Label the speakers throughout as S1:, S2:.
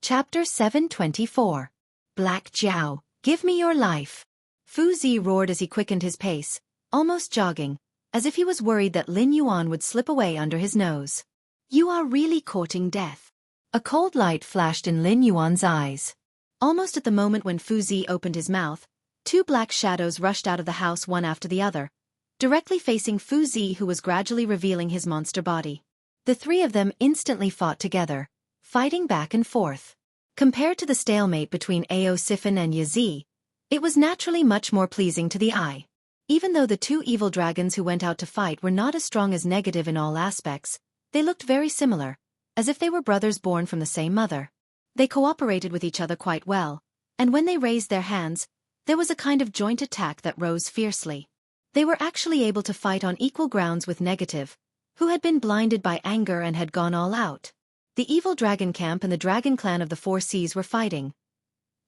S1: Chapter 724. Black Jiao, give me your life. Fu Zi roared as he quickened his pace, almost jogging, as if he was worried that Lin Yuan would slip away under his nose. You are really courting death. A cold light flashed in Lin Yuan's eyes. Almost at the moment when Fu Zi opened his mouth, two black shadows rushed out of the house one after the other, directly facing Fu Zi, who was gradually revealing his monster body. The three of them instantly fought together, fighting back and forth. Compared to the stalemate between Xiaofan and Yi, it was naturally much more pleasing to the eye. Even though the two evil dragons who went out to fight were not as strong as negative in all aspects, they looked very similar, as if they were brothers born from the same mother. They cooperated with each other quite well, and when they raised their hands, there was a kind of joint attack that rose fiercely. They were actually able to fight on equal grounds with negative, who had been blinded by anger and had gone all out. The evil dragon camp and the dragon clan of the Four Seas were fighting.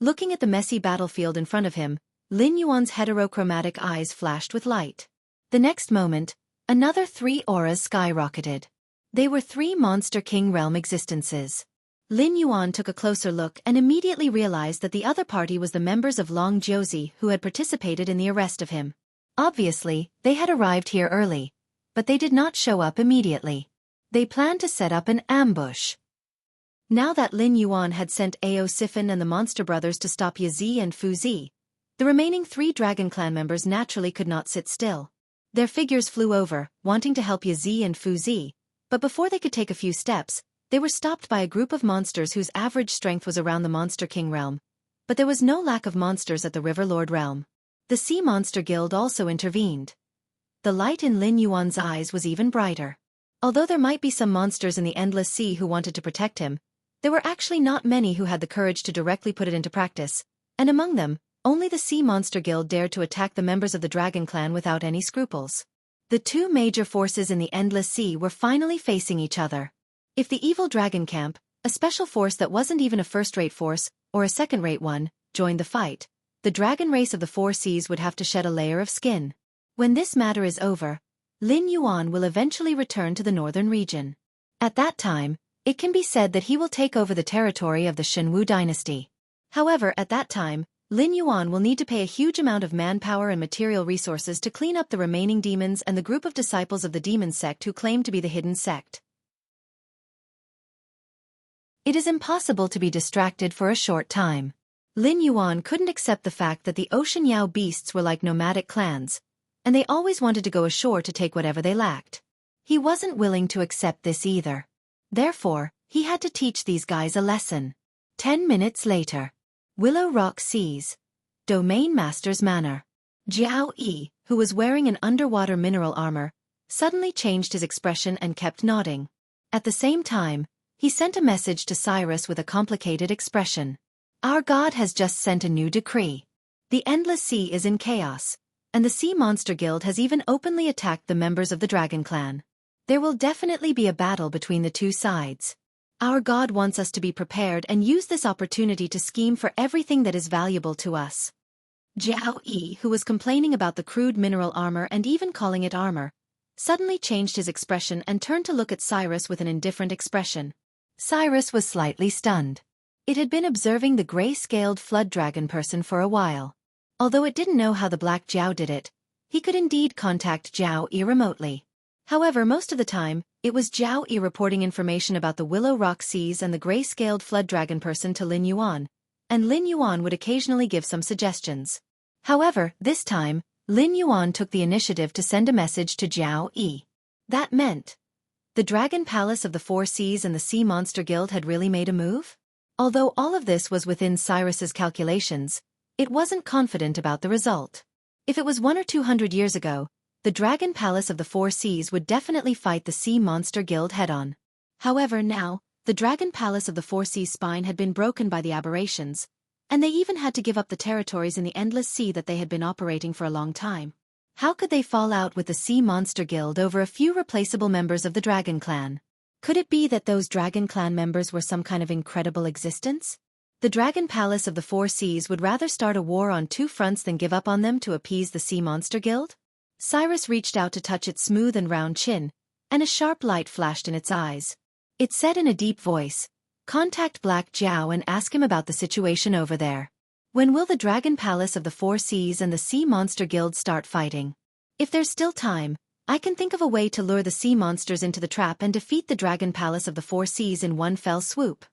S1: Looking at the messy battlefield in front of him, Lin Yuan's heterochromatic eyes flashed with light. The next moment, another three auras skyrocketed. They were three Monster King realm existences. Lin Yuan took a closer look and immediately realized that the other party was the members of Long Jiuzi who had participated in the arrest of him. Obviously, they had arrived here early, but they did not show up immediately. They planned to set up an ambush. Now that Lin Yuan had sent Xiaofan and the Monster Brothers to stop Yi and Fu Zi, the remaining three Dragon Clan members naturally could not sit still. Their figures flew over, wanting to help Yi and Fu Zi, but before they could take a few steps, they were stopped by a group of monsters whose average strength was around the Monster King realm. But there was no lack of monsters at the River Lord realm. The Sea Monster Guild also intervened. The light in Lin Yuan's eyes was even brighter. Although there might be some monsters in the Endless Sea who wanted to protect him, there were actually not many who had the courage to directly put it into practice, and among them, only the Sea Monster Guild dared to attack the members of the Dragon Clan without any scruples. The two major forces in the Endless Sea were finally facing each other. If the evil Dragon Camp, a special force that wasn't even a first-rate force, or a second-rate one, joined the fight, the dragon race of the Four Seas would have to shed a layer of skin. When this matter is over, Lin Yuan will eventually return to the northern region. At that time, it can be said that he will take over the territory of the Shenwu dynasty. However, at that time, Lin Yuan will need to pay a huge amount of manpower and material resources to clean up the remaining demons and the group of disciples of the demon sect who claim to be the hidden sect. It is impossible to be distracted for a short time. Lin Yuan couldn't accept the fact that the Ocean Yao beasts were like nomadic clans, and they always wanted to go ashore to take whatever they lacked. He wasn't willing to accept this either. Therefore, he had to teach these guys a lesson. 10 minutes later. Willow Rock Seas. Domain Master's Manor. Jiao Yi, who was wearing an underwater mineral armor, suddenly changed his expression and kept nodding. At the same time, he sent a message to Cyrus with a complicated expression. Our God has just sent a new decree. The Endless Sea is in chaos, and the Sea Monster Guild has even openly attacked the members of the Dragon Clan. There will definitely be a battle between the two sides. Our God wants us to be prepared and use this opportunity to scheme for everything that is valuable to us. Jiao Yi, who was complaining about the crude mineral armor and even calling it armor, suddenly changed his expression and turned to look at Cyrus with an indifferent expression. Cyrus was slightly stunned. It had been observing the gray-scaled flood dragon person for a while. Although it didn't know how the Black Jiao did it, he could indeed contact Jiao Yi remotely. However, most of the time, it was Jiao Yi reporting information about the Willow Rock Seas and the gray-scaled flood dragon person to Lin Yuan, and Lin Yuan would occasionally give some suggestions. However, this time, Lin Yuan took the initiative to send a message to Jiao Yi. That meant the Dragon Palace of the Four Seas and the Sea Monster Guild had really made a move? Although all of this was within Cyrus's calculations, it wasn't confident about the result. If it was 100 or 200 years ago, the Dragon Palace of the Four Seas would definitely fight the Sea Monster Guild head-on. However, now, the Dragon Palace of the Four Seas spine had been broken by the aberrations, and they even had to give up the territories in the Endless Sea that they had been operating for a long time. How could they fall out with the Sea Monster Guild over a few replaceable members of the Dragon Clan? Could it be that those Dragon Clan members were some kind of incredible existence? The Dragon Palace of the Four Seas would rather start a war on two fronts than give up on them to appease the Sea Monster Guild? Cyrus reached out to touch its smooth and round chin, and a sharp light flashed in its eyes. It said in a deep voice, Contact Black Jiao and ask him about the situation over there. When will the Dragon Palace of the Four Seas and the Sea Monster Guild start fighting? If there's still time, I can think of a way to lure the sea monsters into the trap and defeat the Dragon Palace of the Four Seas in one fell swoop.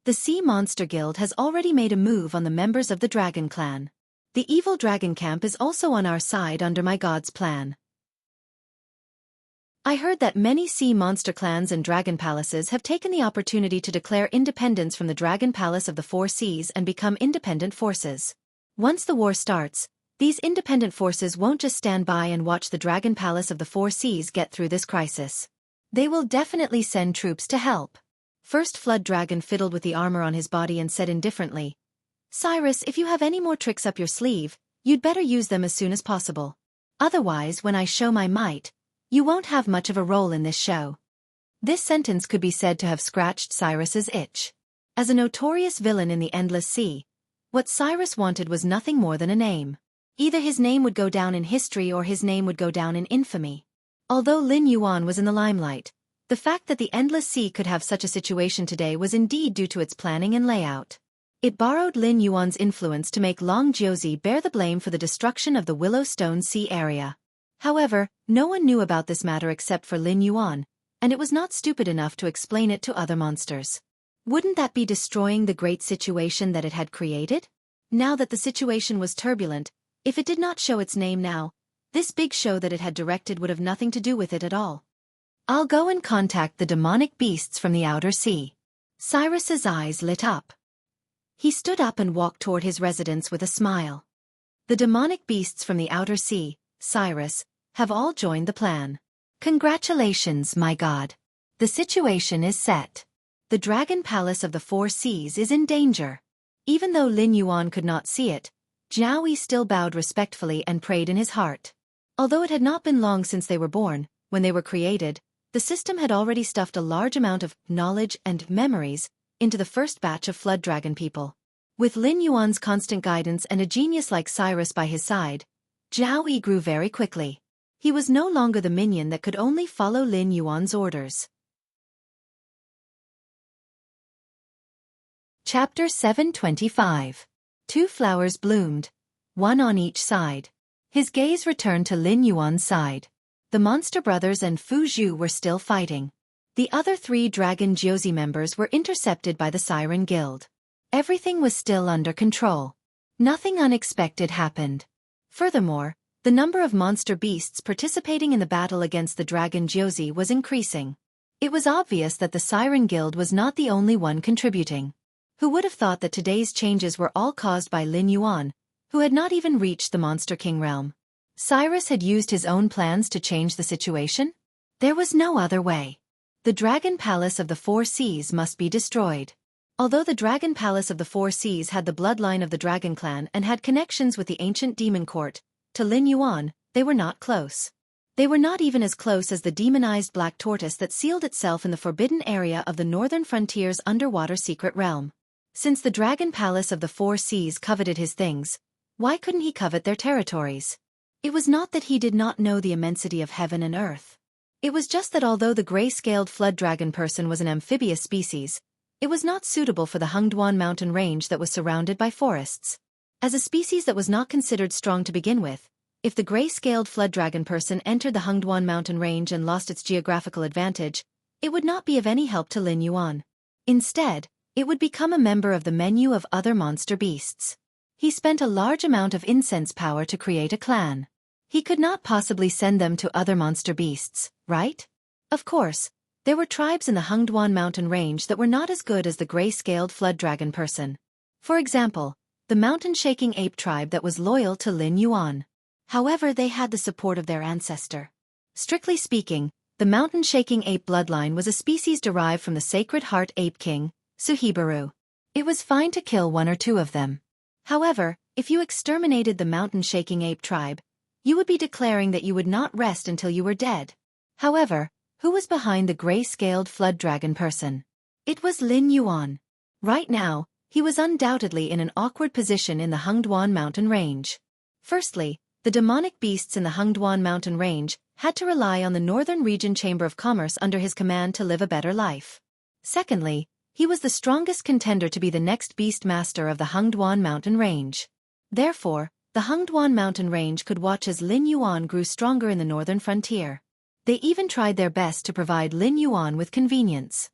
S1: The Sea Monster Guild has already made a move on the members of the Dragon Clan. The evil dragon camp is also on our side under my god's plan. I heard that many sea monster clans and dragon palaces have taken the opportunity to declare independence from the Dragon Palace of the Four Seas and become independent forces. Once the war starts, these independent forces won't just stand by and watch the Dragon Palace of the Four Seas get through this crisis. They will definitely send troops to help. First Flood Dragon fiddled with the armor on his body and said indifferently, "Cyrus, if you have any more tricks up your sleeve, you'd better use them as soon as possible. Otherwise, when I show my might, you won't have much of a role in this show." This sentence could be said to have scratched Cyrus's itch. As a notorious villain in the Endless Sea, what Cyrus wanted was nothing more than a name. Either his name would go down in history or his name would go down in infamy. Although Lin Yuan was in the limelight, the fact that the Endless Sea could have such a situation today was indeed due to its planning and layout. It borrowed Lin Yuan's influence to make Long Jiuzi bear the blame for the destruction of the Willowstone Sea area. However, no one knew about this matter except for Lin Yuan, and it was not stupid enough to explain it to other monsters. Wouldn't that be destroying the great situation that it had created? Now that the situation was turbulent, if it did not show its name now, this big show that it had directed would have nothing to do with it at all. I'll go and contact the demonic beasts from the outer sea. Cyrus's eyes lit up. He stood up and walked toward his residence with a smile. The demonic beasts from the outer sea, Cyrus, have all joined the plan. Congratulations, my god. The situation is set. The Dragon Palace of the Four Seas is in danger. Even though Lin Yuan could not see it, Jiao still bowed respectfully and prayed in his heart. Although it had not been long since they were born, when they were created, the system had already stuffed a large amount of knowledge and memories into the first batch of Flood Dragon people. With Lin Yuan's constant guidance and a genius like Cyrus by his side, Jiao grew very quickly. He was no longer the minion that could only follow Lin Yuan's orders. Chapter 725. Two flowers bloomed, one on each side. His gaze returned to Lin Yuan's side. The Monster Brothers and Fu Zhu were still fighting. The other three Dragon Jiuzi members were intercepted by the Siren Guild. Everything was still under control. Nothing unexpected happened. Furthermore, the number of monster beasts participating in the battle against the Dragon Jiuzi was increasing. It was obvious that the Siren Guild was not the only one contributing. Who would have thought that today's changes were all caused by Lin Yuan, who had not even reached the Monster King realm? Cyrus had used his own plans to change the situation? There was no other way. The Dragon Palace of the Four Seas must be destroyed. Although the Dragon Palace of the Four Seas had the bloodline of the Dragon Clan and had connections with the ancient demon court, to Lin Yuan, they were not close. They were not even as close as the demonized black tortoise that sealed itself in the forbidden area of the northern frontier's underwater secret realm. Since the Dragon Palace of the Four Seas coveted his things, why couldn't he covet their territories? It was not that he did not know the immensity of heaven and earth. It was just that although the gray-scaled flood dragon person was an amphibious species, it was not suitable for the Hengduan mountain range that was surrounded by forests. As a species that was not considered strong to begin with, if the gray-scaled flood dragon person entered the Hengduan mountain range and lost its geographical advantage, it would not be of any help to Lin Yuan. Instead, it would become a member of the menu of other monster beasts. He spent a large amount of incense power to create a clan. He could not possibly send them to other monster beasts, right? Of course, there were tribes in the Hengduan mountain range that were not as good as the gray-scaled flood dragon person. For example, the mountain-shaking ape tribe that was loyal to Lin Yuan. However, they had the support of their ancestor. Strictly speaking, the mountain-shaking ape bloodline was a species derived from the Sacred Heart Ape King, Suhibaru. It was fine to kill one or two of them. However, if you exterminated the mountain-shaking ape tribe, you would be declaring that you would not rest until you were dead. However, who was behind the gray-scaled flood dragon person? It was Lin Yuan. Right now, he was undoubtedly in an awkward position in the Hengduan mountain range. Firstly, the demonic beasts in the Hengduan mountain range had to rely on the Northern Region Chamber of Commerce under his command to live a better life. Secondly, He was the strongest contender to be the next beast master of the Hengduan mountain range. Therefore, the Hengduan mountain range could watch as Lin Yuan grew stronger in the northern frontier. They even tried their best to provide Lin Yuan with convenience.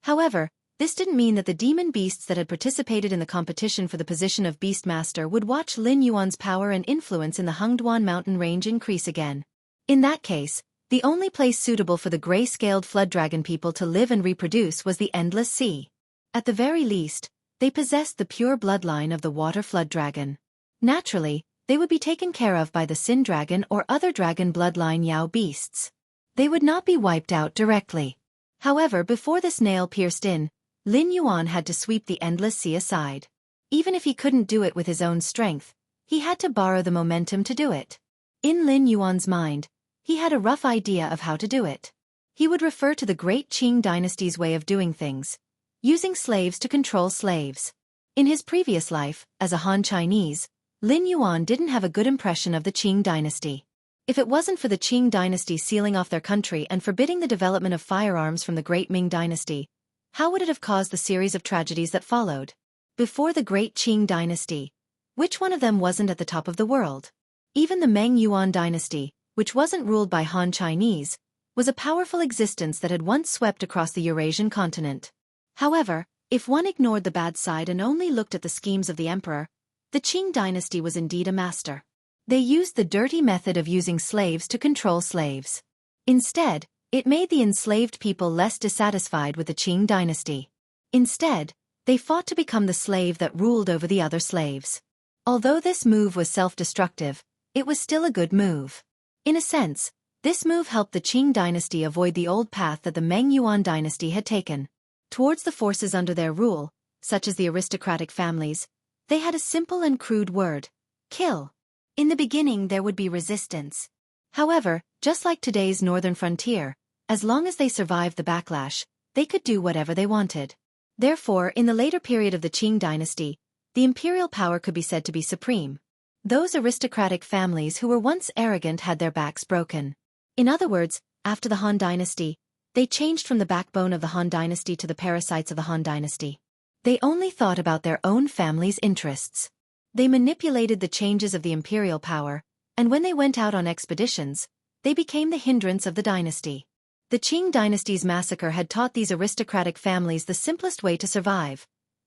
S1: However, this didn't mean that the demon beasts that had participated in the competition for the position of Beastmaster would watch Lin Yuan's power and influence in the Hengduan mountain range increase again. In that case, the only place suitable for the gray-scaled flood dragon people to live and reproduce was the Endless Sea. At the very least, they possessed the pure bloodline of the water flood dragon. Naturally, they would be taken care of by the Sin Dragon or other dragon bloodline Yao beasts. They would not be wiped out directly. However, before this nail pierced in, Lin Yuan had to sweep the Endless Sea aside. Even if he couldn't do it with his own strength, he had to borrow the momentum to do it. In Lin Yuan's mind, he had a rough idea of how to do it. He would refer to the Great Qing dynasty's way of doing things, using slaves to control slaves. In his previous life, as a Han Chinese, Lin Yuan didn't have a good impression of the Qing dynasty. If it wasn't for the Qing dynasty sealing off their country and forbidding the development of firearms from the Great Ming dynasty, how would it have caused the series of tragedies that followed? Before the Great Qing dynasty, which one of them wasn't at the top of the world? Even the Meng Yuan dynasty, which wasn't ruled by Han Chinese, was a powerful existence that had once swept across the Eurasian continent. However, if one ignored the bad side and only looked at the schemes of the emperor, the Qing dynasty was indeed a master. They used the dirty method of using slaves to control slaves. Instead, it made the enslaved people less dissatisfied with the Qing dynasty. Instead, they fought to become the slave that ruled over the other slaves. Although this move was self-destructive, it was still a good move. In a sense, this move helped the Qing dynasty avoid the old path that the Meng Yuan dynasty had taken. Towards the forces under their rule, such as the aristocratic families, they had a simple and crude word: kill. In the beginning there would be resistance. However, just like today's northern frontier, as long as they survived the backlash, they could do whatever they wanted. Therefore, in the later period of the Qing dynasty, the imperial power could be said to be supreme. Those aristocratic families who were once arrogant had their backs broken. In other words, after the Han dynasty, they changed from the backbone of the Han dynasty to the parasites of the Han dynasty. They only thought about their own family's interests. They manipulated the changes of the imperial power, and when they went out on expeditions, they became the hindrance of the dynasty. The Qing dynasty's massacre had taught these aristocratic families the simplest way to survive: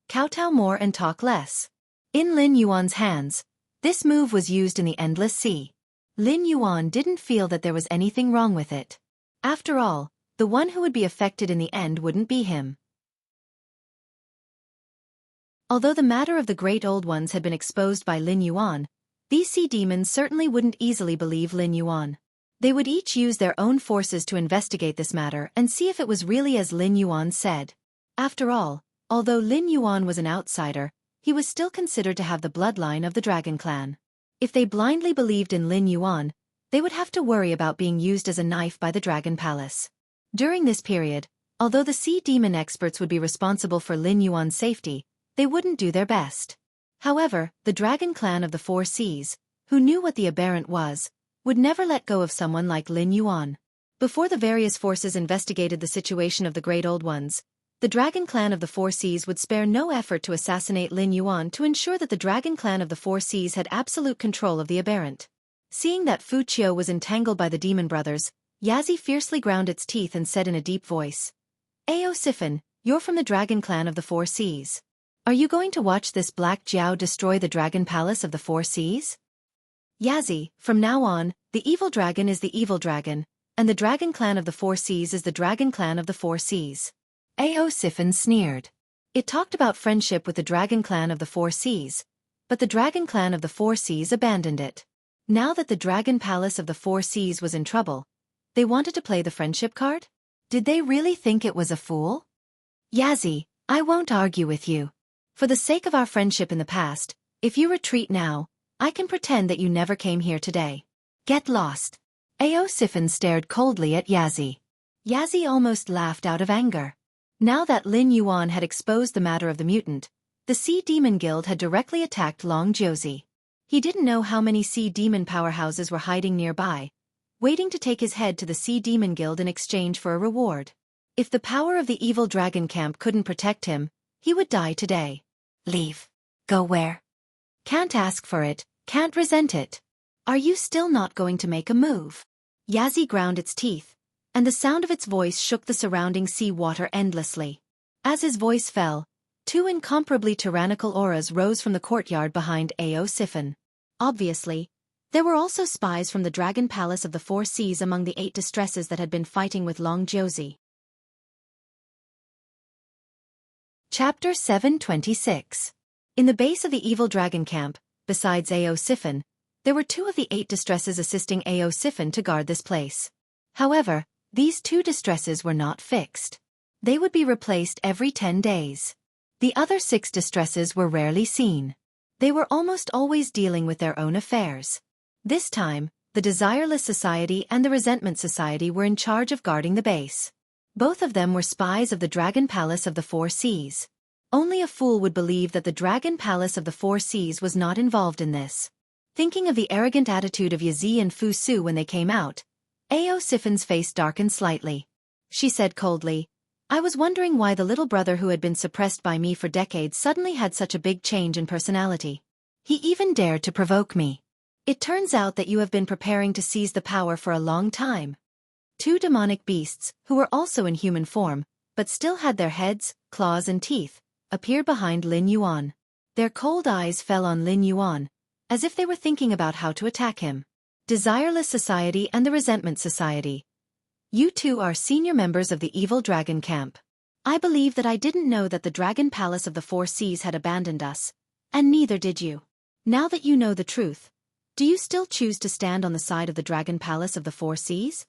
S1: kowtow more and talk less. In Lin Yuan's hands, this move was used in the Endless Sea. Lin Yuan didn't feel that there was anything wrong with it. After all, the one who would be affected in the end wouldn't be him. Although the matter of the Great Old Ones had been exposed by Lin Yuan, these sea demons certainly wouldn't easily believe Lin Yuan. They would each use their own forces to investigate this matter and see if it was really as Lin Yuan said. After all, although Lin Yuan was an outsider, he was still considered to have the bloodline of the Dragon Clan. If they blindly believed in Lin Yuan, they would have to worry about being used as a knife by the Dragon Palace. During this period, although the sea demon experts would be responsible for Lin Yuan's safety, they wouldn't do their best. However, the Dragon Clan of the Four Seas, who knew what the aberrant was, would never let go of someone like Lin Yuan. Before the various forces investigated the situation of the Great Old Ones, the Dragon Clan of the Four Seas would spare no effort to assassinate Lin Yuan to ensure that the Dragon Clan of the Four Seas had absolute control of the aberrant. Seeing that Fu Qiu was entangled by the demon brothers, Yazi fiercely ground its teeth and said in a deep voice, "Ao Sifan, you're from the Dragon Clan of the Four Seas. Are you going to watch this Black Jiao destroy the Dragon Palace of the Four Seas?" Yazi, from now on, the evil dragon is the evil dragon, and the Dragon Clan of the Four Seas is the Dragon Clan of the Four Seas. Ao Sifan sneered. It talked about friendship with the Dragon Clan of the Four Seas, but the Dragon Clan of the Four Seas abandoned it. Now that the Dragon Palace of the Four Seas was in trouble, they wanted to play the friendship card? Did they really think it was a fool? Yazi, I won't argue with you. For the sake of our friendship in the past, if you retreat now, I can pretend that you never came here today. Get lost. Ao Sifan stared coldly at Yazi. Yazi almost laughed out of anger. Now that Lin Yuan had exposed the matter of the mutant, the Sea Demon Guild had directly attacked Long Josie. He didn't know how many Sea Demon powerhouses were hiding nearby, waiting to take his head to the Sea Demon Guild in exchange for a reward. If the power of the evil dragon camp couldn't protect him, he would die today. Leave. Go where? Can't ask for it, can't resent it. Are you still not going to make a move? Yazi ground its teeth, and the sound of its voice shook the surrounding sea water endlessly. As his voice fell, two incomparably tyrannical auras rose from the courtyard behind Xiaofan. Obviously, there were also spies from the Dragon Palace of the Four Seas among the 8 distresses that had been fighting with Long Josie. Chapter 726. In the base of the evil dragon camp, besides Xiaofan, there were 2 of the 8 distresses assisting Xiaofan to guard this place. However, these 2 distresses were not fixed. They would be replaced every 10 days. The other 6 distresses were rarely seen. They were almost always dealing with their own affairs. This time, the Desireless Society and the Resentment Society were in charge of guarding the base. Both of them were spies of the Dragon Palace of the Four Seas. Only a fool would believe that the Dragon Palace of the Four Seas was not involved in this. Thinking of the arrogant attitude of Yazi and Fu Su when they came out, Xiaofan's face darkened slightly. She said coldly, "I was wondering why the little brother who had been suppressed by me for decades suddenly had such a big change in personality. He even dared to provoke me. It turns out that you have been preparing to seize the power for a long time." 2 demonic beasts, who were also in human form, but still had their heads, claws and teeth, appeared behind Lin Yuan. Their cold eyes fell on Lin Yuan, as if they were thinking about how to attack him. Desireless Society and the Resentment Society. You 2 are senior members of the evil dragon camp. I believe that I didn't know that the Dragon Palace of the Four Seas had abandoned us, and neither did you. Now that you know the truth, do you still choose to stand on the side of the Dragon Palace of the Four Seas?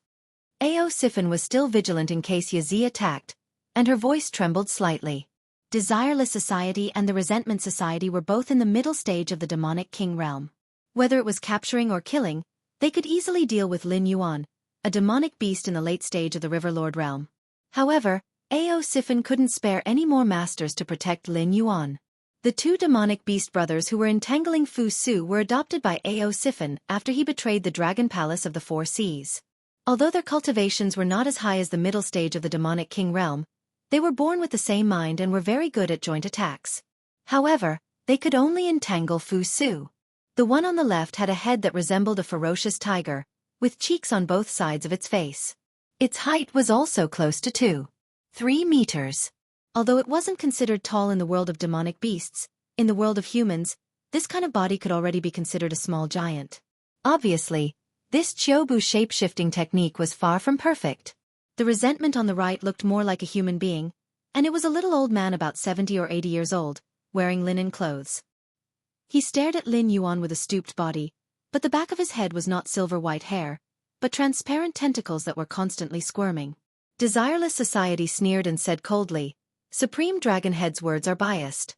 S1: Xiaofan was still vigilant in case Yazi attacked, and her voice trembled slightly. Desireless Society and the Resentment Society were both in the middle stage of the demonic king realm. Whether it was capturing or killing, they could easily deal with Lin Yuan, a demonic beast in the late stage of the Riverlord realm. However, Xiaofan couldn't spare any more masters to protect Lin Yuan. The 2 demonic beast brothers who were entangling Fu Su were adopted by Xiaofan after he betrayed the Dragon Palace of the Four Seas. Although their cultivations were not as high as the middle stage of the demonic king realm, they were born with the same mind and were very good at joint attacks. However, they could only entangle Fu Su. The one on the left had a head that resembled a ferocious tiger, with cheeks on both sides of its face. Its height was also close to 2.3 meters. Although it wasn't considered tall in the world of demonic beasts, in the world of humans, this kind of body could already be considered a small giant. Obviously, this Chiobu shape-shifting technique was far from perfect. The resentment on the right looked more like a human being, and it was a little old man about 70 or 80 years old, wearing linen clothes. He stared at Lin Yuan with a stooped body, but the back of his head was not silver-white hair, but transparent tentacles that were constantly squirming. Desireless Society sneered and said coldly, "Supreme Dragon Head's words are biased.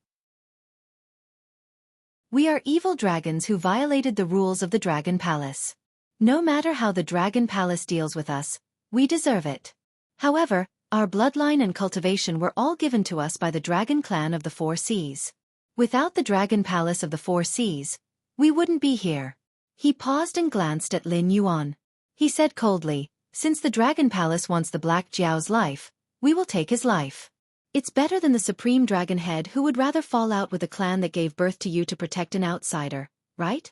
S1: We are evil dragons who violated the rules of the Dragon Palace. No matter how the Dragon Palace deals with us, we deserve it. However, our bloodline and cultivation were all given to us by the Dragon Clan of the Four Seas. Without the Dragon Palace of the Four Seas, we wouldn't be here." He paused and glanced at Lin Yuan. He said coldly, "Since the Dragon Palace wants the Black Jiao's life, we will take his life. It's better than the Supreme Dragon Head who would rather fall out with the clan that gave birth to you to protect an outsider, right?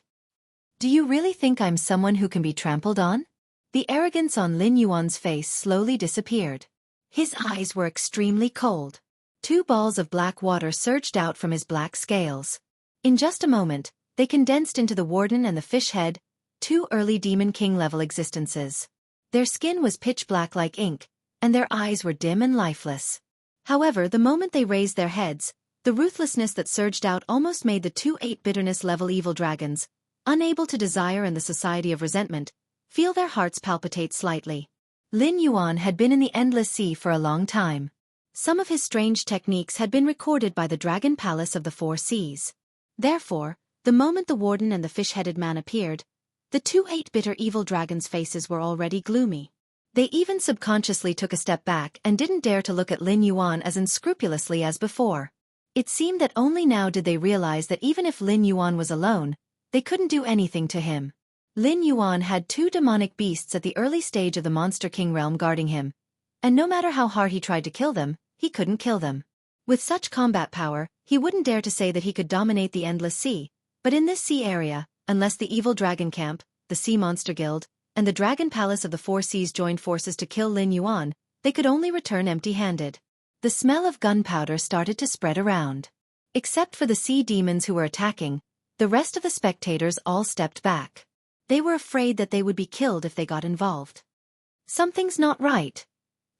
S1: Do you really think I'm someone who can be trampled on?" The arrogance on Lin Yuan's face slowly disappeared. His eyes were extremely cold. 2 balls of black water surged out from his black scales. In just a moment, they condensed into the Warden and the Fish Head, 2 early Demon King-level existences. Their skin was pitch black like ink, and their eyes were dim and lifeless. However, the moment they raised their heads, the ruthlessness that surged out almost made the 2 8 bitterness-level evil dragons, unable to desire and the Society of Resentment, feel their hearts palpitate slightly. Lin Yuan had been in the Endless Sea for a long time. Some of his strange techniques had been recorded by the Dragon Palace of the Four Seas. Therefore, the moment the Warden and the Fish-Headed Man appeared, the 2 8 bitter evil dragons' faces were already gloomy. They even subconsciously took a step back and didn't dare to look at Lin Yuan as unscrupulously as before. It seemed that only now did they realize that even if Lin Yuan was alone, they couldn't do anything to him. Lin Yuan had 2 demonic beasts at the early stage of the Monster King realm guarding him, And no matter how hard he tried to kill them, he couldn't kill them. With such combat power, he wouldn't dare to say that he could dominate the endless sea, but in this sea area, unless the evil dragon camp, the Sea Monster Guild, and the Dragon Palace of the Four Seas joined forces to kill Lin Yuan, they could only return empty-handed. The smell of gunpowder started to spread around. Except for the sea demons who were attacking, the rest of the spectators all stepped back. They were afraid that they would be killed if they got involved. "Something's not right,"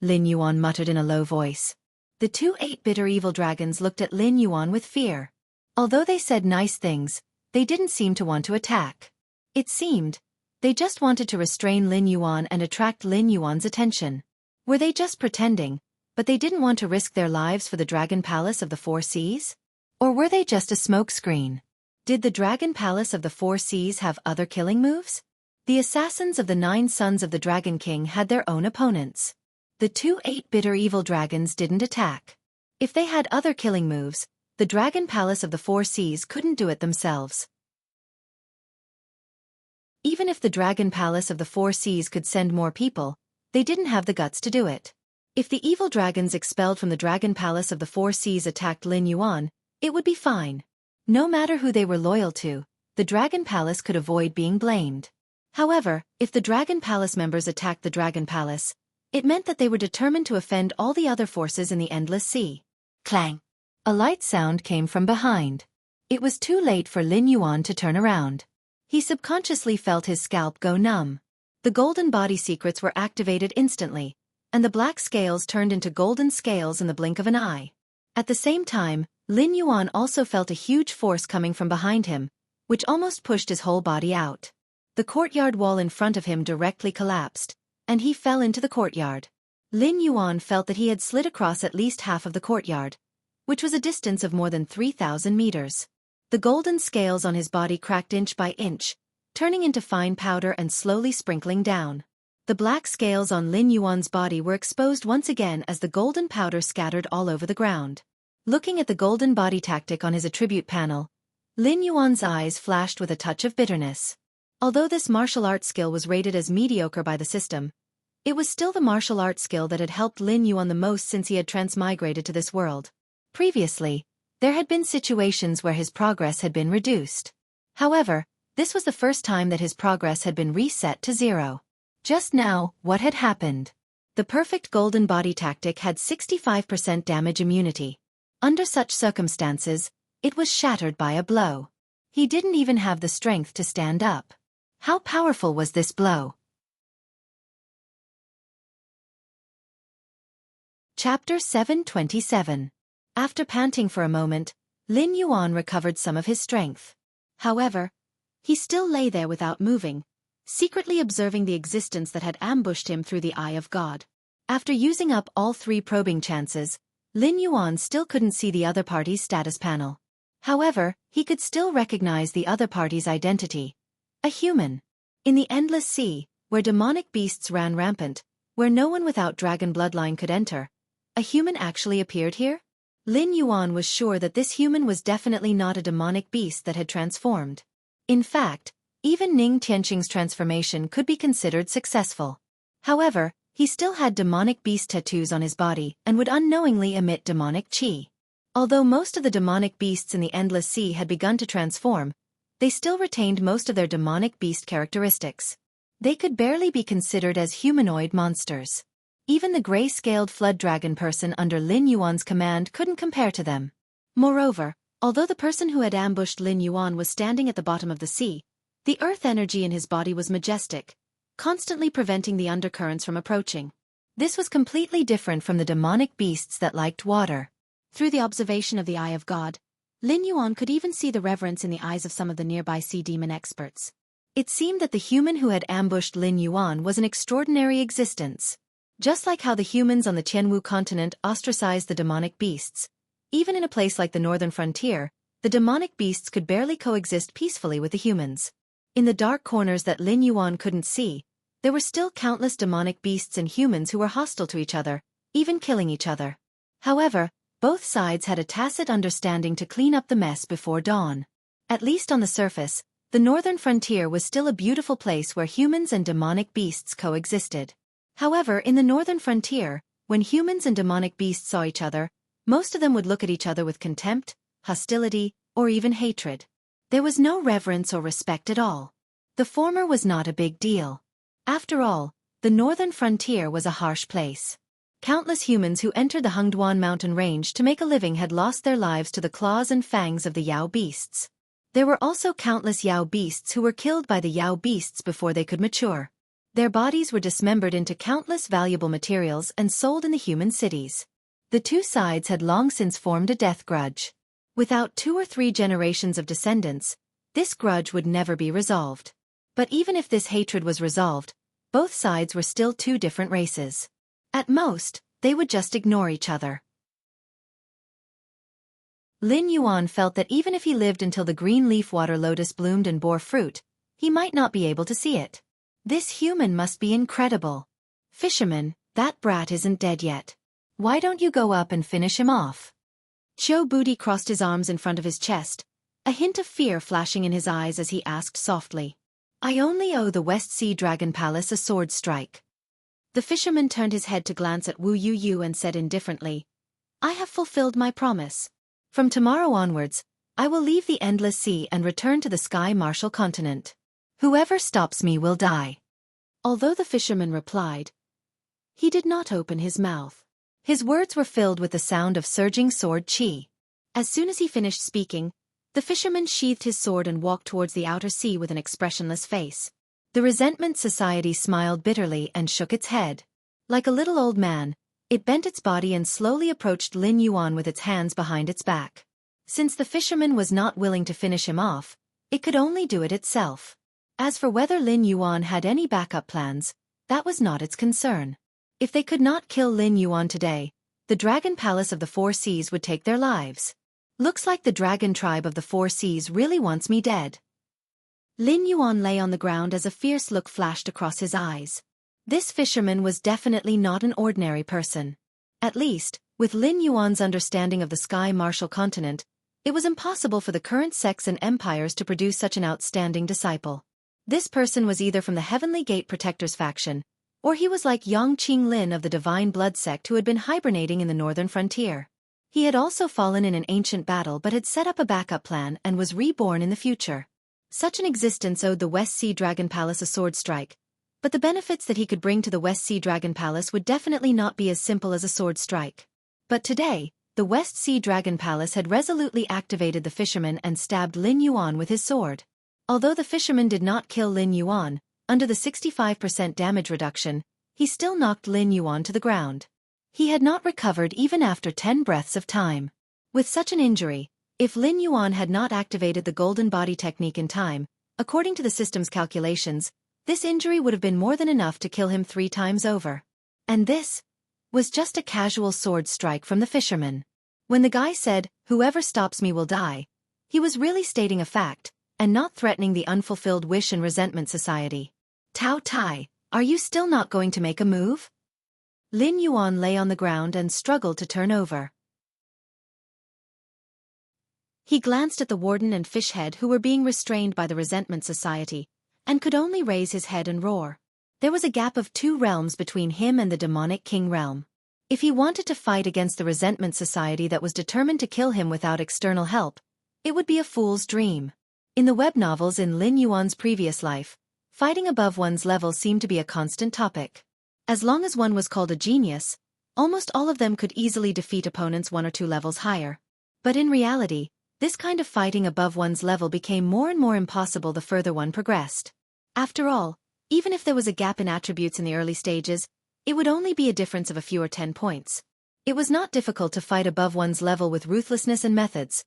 S1: Lin Yuan muttered in a low voice. The 2 8-bitter evil dragons looked at Lin Yuan with fear. Although they said nice things, they didn't seem to want to attack. It seemed they just wanted to restrain Lin Yuan and attract Lin Yuan's attention. Were they just pretending, but they didn't want to risk their lives for the Dragon Palace of the Four Seas? Or were they just a smokescreen? Did the Dragon Palace of the Four Seas have other killing moves? The assassins of the 9 sons of the Dragon King had their own opponents. The 2 8-bitter evil dragons didn't attack. If they had other killing moves, the Dragon Palace of the Four Seas couldn't do it themselves. Even if the Dragon Palace of the Four Seas could send more people, they didn't have the guts to do it. If the evil dragons expelled from the Dragon Palace of the Four Seas attacked Lin Yuan, it would be fine. No matter who they were loyal to, the Dragon Palace could avoid being blamed. However, if the Dragon Palace members attacked the Dragon Palace, it meant that they were determined to offend all the other forces in the Endless Sea. Clang! A light sound came from behind. It was too late for Lin Yuan to turn around. He subconsciously felt his scalp go numb. The golden body secrets were activated instantly, and the black scales turned into golden scales in the blink of an eye. At the same time, Lin Yuan also felt a huge force coming from behind him, which almost pushed his whole body out. The courtyard wall in front of him directly collapsed, and he fell into the courtyard. Lin Yuan felt that he had slid across at least half of the courtyard, which was a distance of more than 3,000 meters. The golden scales on his body cracked inch by inch, turning into fine powder and slowly sprinkling down. The black scales on Lin Yuan's body were exposed once again as the golden powder scattered all over the ground. Looking at the golden body tactic on his attribute panel, Lin Yuan's eyes flashed with a touch of bitterness. Although this martial art skill was rated as mediocre by the system, it was still the martial art skill that had helped Lin Yuan the most since he had transmigrated to this world. Previously, there had been situations where his progress had been reduced. However, this was the first time that his progress had been reset to 0. Just now, what had happened? The perfect golden body tactic had 65% damage immunity. Under such circumstances, it was shattered by a blow. He didn't even have the strength to stand up. How powerful was this blow? Chapter 727. After panting for a moment, Lin Yuan recovered some of his strength. However, he still lay there without moving, secretly observing the existence that had ambushed him through the Eye of God. After using up all 3 probing chances, Lin Yuan still couldn't see the other party's status panel. However, he could still recognize the other party's identity. A human. In the Endless Sea, where demonic beasts ran rampant, where no one without dragon bloodline could enter, a human actually appeared here? Lin Yuan was sure that this human was definitely not a demonic beast that had transformed. In fact, even Ning Tianqing's transformation could be considered successful. However, he still had demonic beast tattoos on his body and would unknowingly emit demonic qi. Although most of the demonic beasts in the Endless Sea had begun to transform, they still retained most of their demonic beast characteristics. They could barely be considered as humanoid monsters. Even the gray-scaled flood dragon person under Lin Yuan's command couldn't compare to them. Moreover, although the person who had ambushed Lin Yuan was standing at the bottom of the sea, the earth energy in his body was majestic, constantly preventing the undercurrents from approaching. This was completely different from the demonic beasts that liked water. Through the observation of the Eye of God, Lin Yuan could even see the reverence in the eyes of some of the nearby sea demon experts. It seemed that the human who had ambushed Lin Yuan was an extraordinary existence. Just like how the humans on the Tianwu continent ostracized the demonic beasts, even in a place like the northern frontier, the demonic beasts could barely coexist peacefully with the humans. In the dark corners that Lin Yuan couldn't see, there were still countless demonic beasts and humans who were hostile to each other, even killing each other. However, both sides had a tacit understanding to clean up the mess before dawn. At least on the surface, the northern frontier was still a beautiful place where humans and demonic beasts coexisted. However, in the northern frontier, when humans and demonic beasts saw each other, most of them would look at each other with contempt, hostility, or even hatred. There was no reverence or respect at all. The former was not a big deal. After all, the northern frontier was a harsh place. Countless humans who entered the Hengduan mountain range to make a living had lost their lives to the claws and fangs of the Yao beasts. There were also countless Yao beasts who were killed by the Yao beasts before they could mature. Their bodies were dismembered into countless valuable materials and sold in the human cities. The two sides had long since formed a death grudge. Without 2 or 3 generations of descendants, this grudge would never be resolved. But even if this hatred was resolved, both sides were still two different races. At most, they would just ignore each other. Lin Yuan felt that even if he lived until the green leaf water lotus bloomed and bore fruit, he might not be able to see it. This human must be incredible. Fisherman, that brat isn't dead yet. Why don't you go up and finish him off? Qiu Budi crossed his arms in front of his chest, a hint of fear flashing in his eyes as he asked softly. I only owe the West Sea Dragon Palace a sword strike. The fisherman turned his head to glance at Wu Yu and said indifferently, I have fulfilled my promise. From tomorrow onwards, I will leave the endless sea and return to the sky martial continent. Whoever stops me will die. Although the fisherman replied, he did not open his mouth. His words were filled with the sound of surging sword qi. As soon as he finished speaking, the fisherman sheathed his sword and walked towards the outer sea with an expressionless face. The Resentment Society smiled bitterly and shook its head. Like a little old man, it bent its body and slowly approached Lin Yuan with its hands behind its back. Since the fisherman was not willing to finish him off, it could only do it itself. As for whether Lin Yuan had any backup plans, that was not its concern. If they could not kill Lin Yuan today, the Dragon Palace of the Four Seas would take their lives. Looks like the Dragon Tribe of the Four Seas really wants me dead. Lin Yuan lay on the ground as a fierce look flashed across his eyes. This fisherman was definitely not an ordinary person. At least, with Lin Yuan's understanding of the sky martial continent, it was impossible for the current sects and empires to produce such an outstanding disciple. This person was either from the Heavenly Gate Protectors faction, or he was like Yang Qinglin of the Divine Blood sect who had been hibernating in the northern frontier. He had also fallen in an ancient battle but had set up a backup plan and was reborn in the future. Such an existence owed the West Sea Dragon Palace a sword strike, but the benefits that he could bring to the West Sea Dragon Palace would definitely not be as simple as a sword strike. But today, the West Sea Dragon Palace had resolutely activated the fisherman and stabbed Lin Yuan with his sword. Although the fisherman did not kill Lin Yuan, under the 65% damage reduction, he still knocked Lin Yuan to the ground. He had not recovered even after 10 breaths of time. With such an injury, if Lin Yuan had not activated the golden body technique in time, according to the system's calculations, this injury would have been more than enough to kill him 3 times over. And this was just a casual sword strike from the fisherman. When the guy said, whoever stops me will die, he was really stating a fact, and not threatening the unfulfilled wish and resentment society. Tao Tai, are you still not going to make a move? Lin Yuan lay on the ground and struggled to turn over. He glanced at the warden and fishhead who were being restrained by the Resentment Society, and could only raise his head and roar. There was a gap of 2 realms between him and the demonic king realm. If he wanted to fight against the Resentment Society that was determined to kill him without external help, it would be a fool's dream. In the web novels in Lin Yuan's previous life, fighting above one's level seemed to be a constant topic. As long as one was called a genius, almost all of them could easily defeat opponents 1 or 2 levels higher. But in reality, this kind of fighting above one's level became more and more impossible the further one progressed. After all, even if there was a gap in attributes in the early stages, it would only be a difference of a few or 10 points. It was not difficult to fight above one's level with ruthlessness and methods,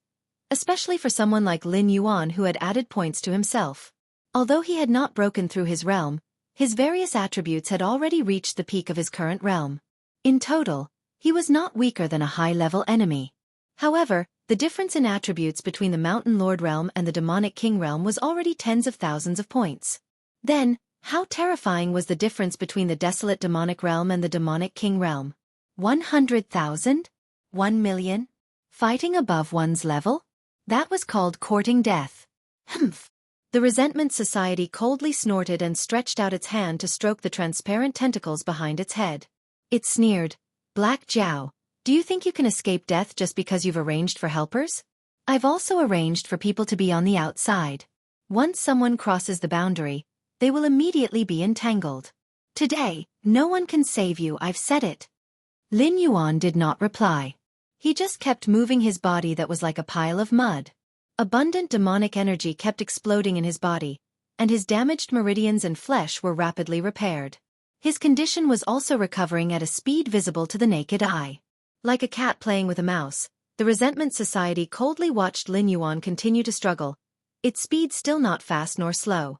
S1: especially for someone like Lin Yuan who had added points to himself. Although he had not broken through his realm, his various attributes had already reached the peak of his current realm. In total, he was not weaker than a high-level enemy. However, the difference in attributes between the Mountain Lord realm and the Demonic King realm was already tens of thousands of points. Then, how terrifying was the difference between the Desolate Demonic realm and the Demonic King realm? 100,000? 1 million? Fighting above one's level? That was called courting death. Humph. The Resentment Society coldly snorted and stretched out its hand to stroke the transparent tentacles behind its head. It sneered, Black Jiao, do you think you can escape death just because you've arranged for helpers? I've also arranged for people to be on the outside. Once someone crosses the boundary, they will immediately be entangled. Today, no one can save you, I've said it. Lin Yuan did not reply. He just kept moving his body that was like a pile of mud. Abundant demonic energy kept exploding in his body, and his damaged meridians and flesh were rapidly repaired. His condition was also recovering at a speed visible to the naked eye. Like a cat playing with a mouse, the Resentment Society coldly watched Lin Yuan continue to struggle, its speed still not fast nor slow.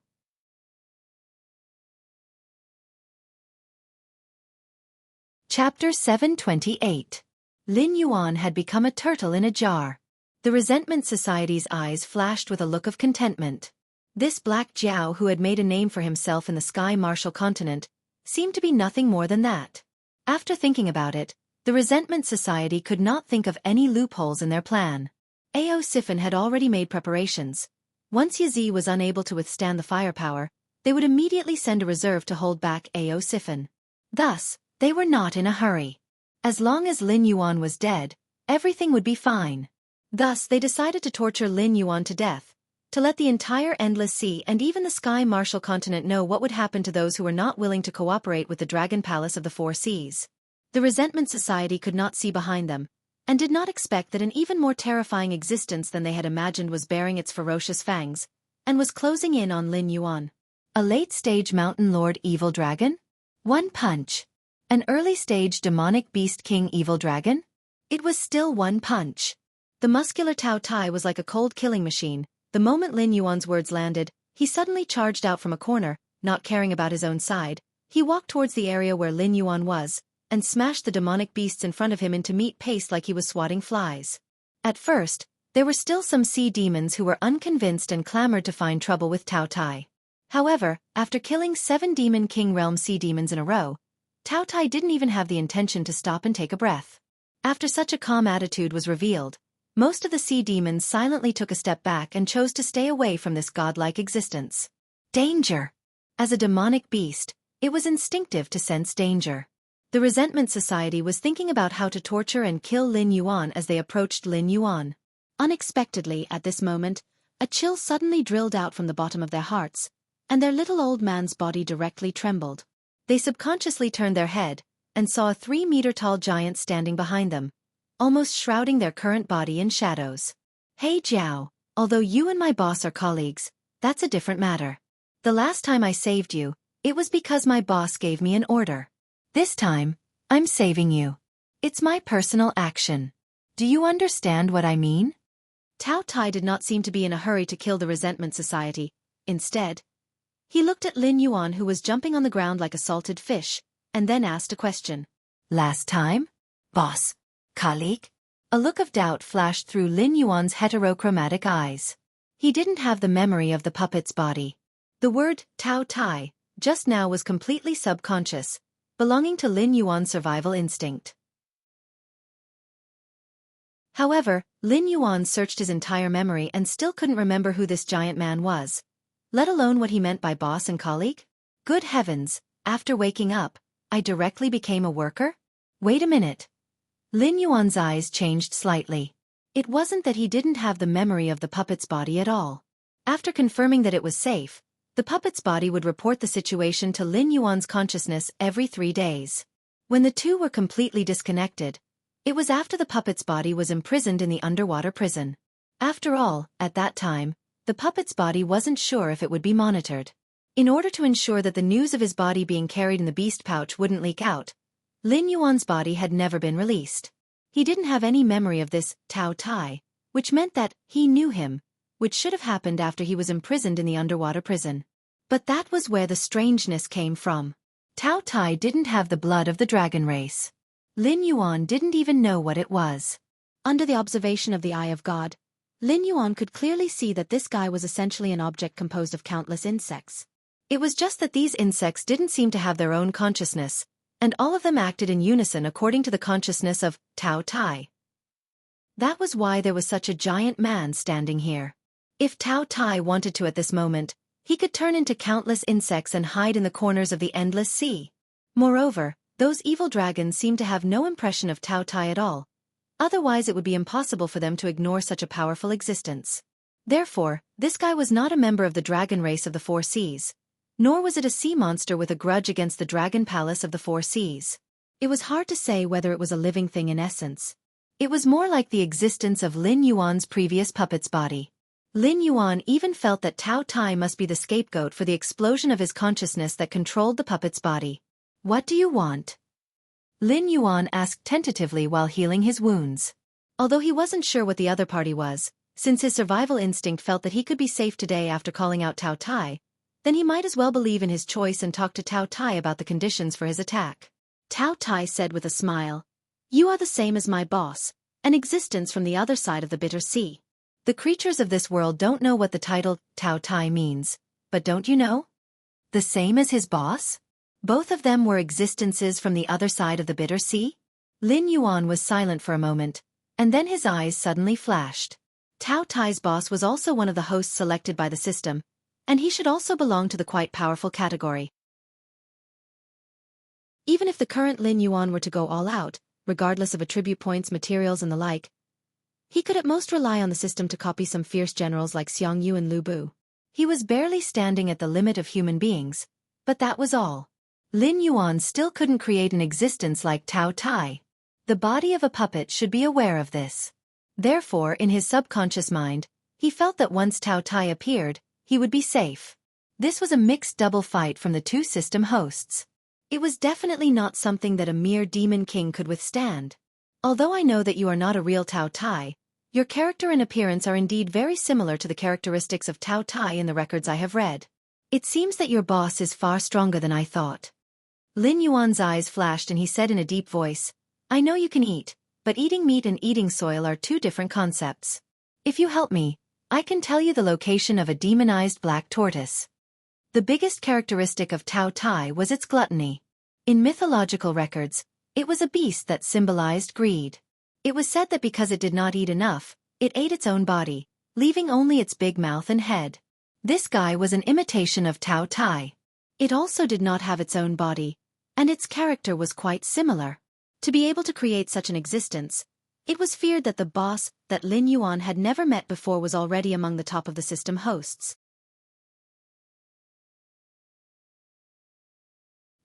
S1: Chapter 728. Lin Yuan had become a turtle in a jar. The Resentment Society's eyes flashed with a look of contentment. This Black Jiao who had made a name for himself in the Sky Martial continent seemed to be nothing more than that. After thinking about it, the Resentment Society could not think of any loopholes in their plan. Xiaofan had already made preparations. Once Yizi was unable to withstand the firepower, they would immediately send a reserve to hold back Xiaofan. Thus, they were not in a hurry. As long as Lin Yuan was dead, everything would be fine. Thus they decided to torture Lin Yuan to death, to let the entire Endless Sea and even the Sky Martial continent know what would happen to those who were not willing to cooperate with the Dragon Palace of the Four Seas. The Resentment Society could not see behind them, and did not expect that an even more terrifying existence than they had imagined was baring its ferocious fangs, and was closing in on Lin Yuan. A late-stage Mountain Lord Evil Dragon? One punch. An early-stage demonic beast king Evil Dragon? It was still one punch. The muscular Tao Tai was like a cold killing machine. The moment Lin Yuan's words landed, he suddenly charged out from a corner, not caring about his own side. He walked towards the area where Lin Yuan was, and smashed the demonic beasts in front of him into meat paste like he was swatting flies. At first, there were still some sea demons who were unconvinced and clamored to find trouble with Tao Tai. However, after killing 7 Demon King Realm sea demons in a row, Tao Tai didn't even have the intention to stop and take a breath. After such a calm attitude was revealed, most of the sea demons silently took a step back and chose to stay away from this godlike existence. Danger! As a demonic beast, it was instinctive to sense danger. The Resentment Society was thinking about how to torture and kill Lin Yuan as they approached Lin Yuan. Unexpectedly, at this moment, a chill suddenly drilled out from the bottom of their hearts, and their little old man's body directly trembled. They subconsciously turned their head, and saw a 3-meter-tall giant standing behind them, almost shrouding their current body in shadows. Hey Jiao, although you and my boss are colleagues, that's a different matter. The last time I saved you, it was because my boss gave me an order. This time, I'm saving you. It's my personal action. Do you understand what I mean? Tao Tai did not seem to be in a hurry to kill the Resentment Society. Instead, he looked at Lin Yuan who was jumping on the ground like a salted fish, and then asked a question. Last time? Boss? Colleague? A look of doubt flashed through Lin Yuan's heterochromatic eyes. He didn't have the memory of the puppet's body. The word, Tao Tai, just now was completely subconscious, belonging to Lin Yuan's survival instinct. However, Lin Yuan searched his entire memory and still couldn't remember who this giant man was, let alone what he meant by boss and colleague. Good heavens, after waking up, I directly became a worker? Wait a minute. Lin Yuan's eyes changed slightly. It wasn't that he didn't have the memory of the puppet's body at all. After confirming that it was safe, the puppet's body would report the situation to Lin Yuan's consciousness every 3 days. When the two were completely disconnected, it was after the puppet's body was imprisoned in the underwater prison. After all, at that time, the puppet's body wasn't sure if it would be monitored. In order to ensure that the news of his body being carried in the beast pouch wouldn't leak out, Lin Yuan's body had never been released. He didn't have any memory of this Tao Tai, which meant that he knew him, which should have happened after he was imprisoned in the underwater prison. But that was where the strangeness came from. Tao Tai didn't have the blood of the dragon race. Lin Yuan didn't even know what it was. Under the observation of the Eye of God, Lin Yuan could clearly see that this guy was essentially an object composed of countless insects. It was just that these insects didn't seem to have their own consciousness, and all of them acted in unison according to the consciousness of Tao Tai. That was why there was such a giant man standing here. If Tao Tai wanted to at this moment, he could turn into countless insects and hide in the corners of the endless sea. Moreover, Those evil dragons seemed to have no impression of Tao Tai at all. Otherwise it would be impossible for them to ignore such a powerful existence. Therefore, this guy was not a member of the dragon race of the Four Seas. Nor was it a sea monster with a grudge against the dragon palace of the Four Seas. It was hard to say whether it was a living thing in essence. It was more like the existence of Lin Yuan's previous puppet's body. Lin Yuan even felt that Tao Tai must be the scapegoat for the explosion of his consciousness that controlled the puppet's body. "What do you want?" Lin Yuan asked tentatively while healing his wounds. Although he wasn't sure what the other party was, since his survival instinct felt that he could be safe today after calling out Tao Tai, then he might as well believe in his choice and talk to Tao Tai about the conditions for his attack. Tao Tai said with a smile, "You are the same as my boss, an existence from the other side of the bitter sea. The creatures of this world don't know what the title Tao Tai means, but don't you know? The same as his boss? Both of them were existences from the other side of the bitter sea?" Lin Yuan was silent for a moment, and then his eyes suddenly flashed. Tao Tai's boss was also one of the hosts selected by the system, and he should also belong to the quite powerful category. Even if the current Lin Yuan were to go all out, regardless of attribute points, materials and the like, he could at most rely on the system to copy some fierce generals like Xiang Yu and Lu Bu. He was barely standing at the limit of human beings, but that was all. Lin Yuan still couldn't create an existence like Tao Tai. The body of a puppet should be aware of this. Therefore, in his subconscious mind, he felt that once Tao Tai appeared, he would be safe. This was a mixed double fight from the two system hosts. It was definitely not something that a mere demon king could withstand. "Although I know that you are not a real Tao Tai, your character and appearance are indeed very similar to the characteristics of Tao Tai in the records I have read. It seems that your boss is far stronger than I thought." Lin Yuan's eyes flashed and he said in a deep voice, "I know you can eat, but eating meat and eating soil are two different concepts. If you help me, I can tell you the location of a demonized black tortoise." The biggest characteristic of Tao Tai was its gluttony. In mythological records, it was a beast that symbolized greed. It was said that because it did not eat enough, it ate its own body, leaving only its big mouth and head. This guy was an imitation of Tao Tai. It also did not have its own body, and its character was quite similar. To be able to create such an existence, it was feared that the boss that Lin Yuan had never met before was already among the top of the system hosts.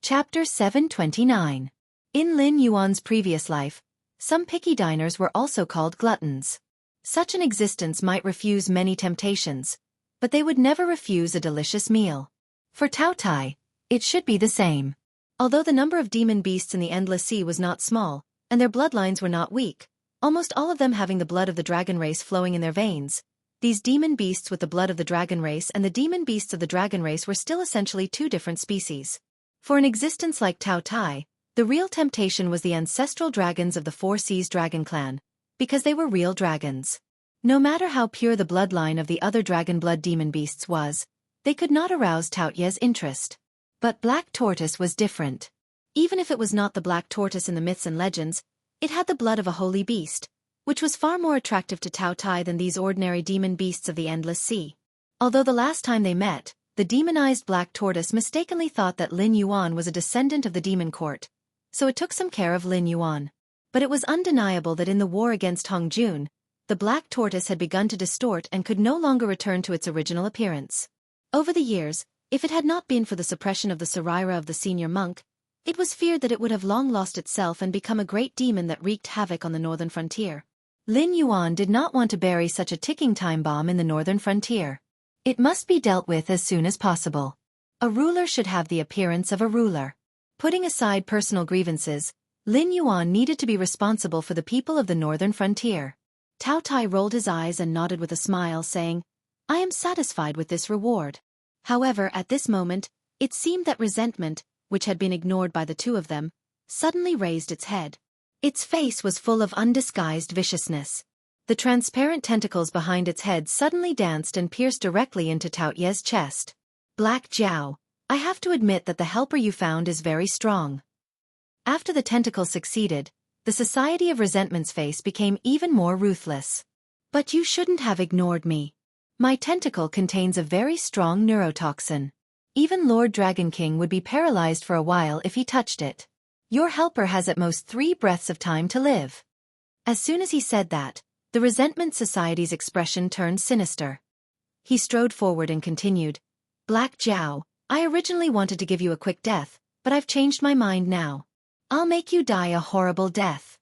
S1: Chapter 729. In Lin Yuan's previous life, some picky diners were also called gluttons. Such an existence might refuse many temptations, but they would never refuse a delicious meal. For Tao Tai, it should be the same. Although the number of demon beasts in the Endless Sea was not small, and their bloodlines were not weak, almost all of them having the blood of the dragon race flowing in their veins, these demon beasts with the blood of the dragon race and the demon beasts of the dragon race were still essentially two different species. For an existence like Tao Tai, the real temptation was the ancestral dragons of the Four Seas Dragon Clan, because they were real dragons. No matter how pure the bloodline of the other dragon blood demon beasts was, they could not arouse Tao Ye's interest. But Black Tortoise was different. Even if it was not the black tortoise in the myths and legends, it had the blood of a holy beast, which was far more attractive to Tao Tai than these ordinary demon beasts of the Endless Sea. Although the last time they met, the demonized black tortoise mistakenly thought that Lin Yuan was a descendant of the demon court, so it took some care of Lin Yuan. But it was undeniable that in the war against Hong Jun, the black tortoise had begun to distort and could no longer return to its original appearance. Over the years, if it had not been for the suppression of the Surreal of the senior monk, it was feared that it would have long lost itself and become a great demon that wreaked havoc on the northern frontier. Lin Yuan did not want to bury such a ticking time bomb in the northern frontier. It must be dealt with as soon as possible. A ruler should have the appearance of a ruler. Putting aside personal grievances, Lin Yuan needed to be responsible for the people of the northern frontier. Tao Tai rolled his eyes and nodded with a smile, saying, "I am satisfied with this reward." However, at this moment, it seemed that resentment, which had been ignored by the two of them, suddenly raised its head. Its face was full of undisguised viciousness. The transparent tentacles behind its head suddenly danced and pierced directly into Tao Ye's chest. "Black Jiao, I have to admit that the helper you found is very strong." After the tentacle succeeded, the Society of Resentment's face became even more ruthless. "But you shouldn't have ignored me. My tentacle contains a very strong neurotoxin. Even Lord Dragon King would be paralyzed for a while if he touched it. Your helper has at most 3 breaths of time to live. As soon as he said that, the Resentment Society's expression turned sinister. He strode forward and continued, Black Jiao, I originally wanted to give you a quick death, but I've changed my mind now. I'll make you die a horrible death.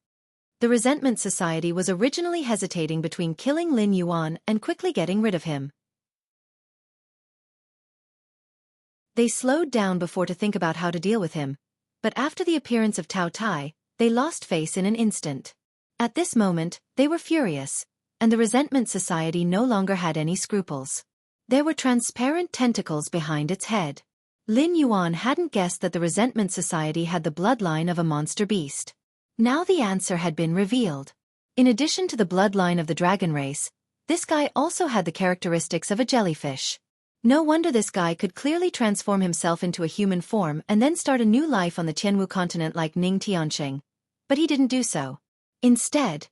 S1: The Resentment Society was originally hesitating between killing Lin Yuan and quickly getting rid of him. They slowed down before to think about how to deal with him, but after the appearance of Tao Tai, they lost face in an instant. At this moment, they were furious, and the Resentment Society no longer had any scruples. There were transparent tentacles behind its head. Lin Yuan hadn't guessed that the Resentment Society had the bloodline of a monster beast. Now the answer had been revealed. In addition to the bloodline of the dragon race, this guy also had the characteristics of a jellyfish. No wonder this guy could clearly transform himself into a human form and then start a new life on the Tianwu continent like Ning Tianqing. But he didn't do so. Instead,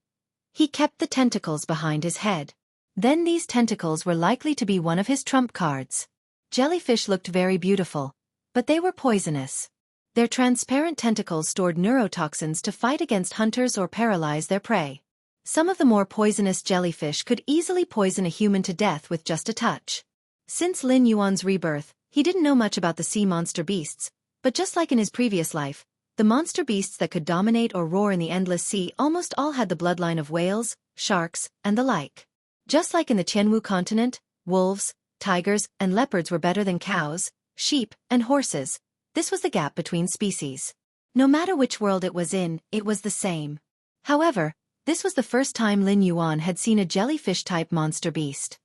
S1: he kept the tentacles behind his head. Then these tentacles were likely to be one of his trump cards. Jellyfish looked very beautiful, but they were poisonous. Their transparent tentacles stored neurotoxins to fight against hunters or paralyze their prey. Some of the more poisonous jellyfish could easily poison a human to death with just a touch. Since Lin Yuan's rebirth, he didn't know much about the sea monster beasts, but just like in his previous life, the monster beasts that could dominate or roar in the endless sea almost all had the bloodline of whales, sharks, and the like. Just like in the Tianwu continent, wolves, tigers, and leopards were better than cows, sheep, and horses. This was the gap between species. No matter which world it was in, it was the same. However, this was the first time Lin Yuan had seen a jellyfish-type monster beast.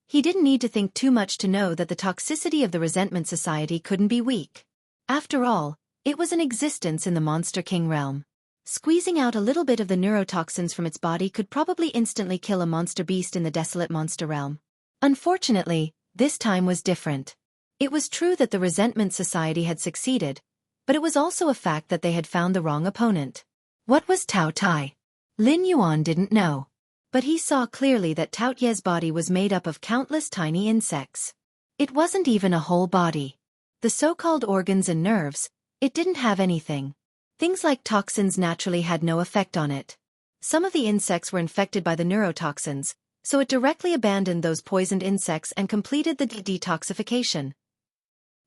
S1: He didn't need to think too much to know that the toxicity of the Resentment Society couldn't be weak. After all, it was in existence in the Monster King realm. Squeezing out a little bit of the neurotoxins from its body could probably instantly kill a monster beast in the desolate monster realm. Unfortunately, this time was different. It was true that the Resentment Society had succeeded, but it was also a fact that they had found the wrong opponent. What was Tao Tai? Lin Yuan didn't know. But he saw clearly that Tao Tai's body was made up of countless tiny insects. It wasn't even a whole body. The so-called organs and nerves, it didn't have anything. Things like toxins naturally had no effect on it. Some of the insects were infected by the neurotoxins, so it directly abandoned those poisoned insects and completed the detoxification.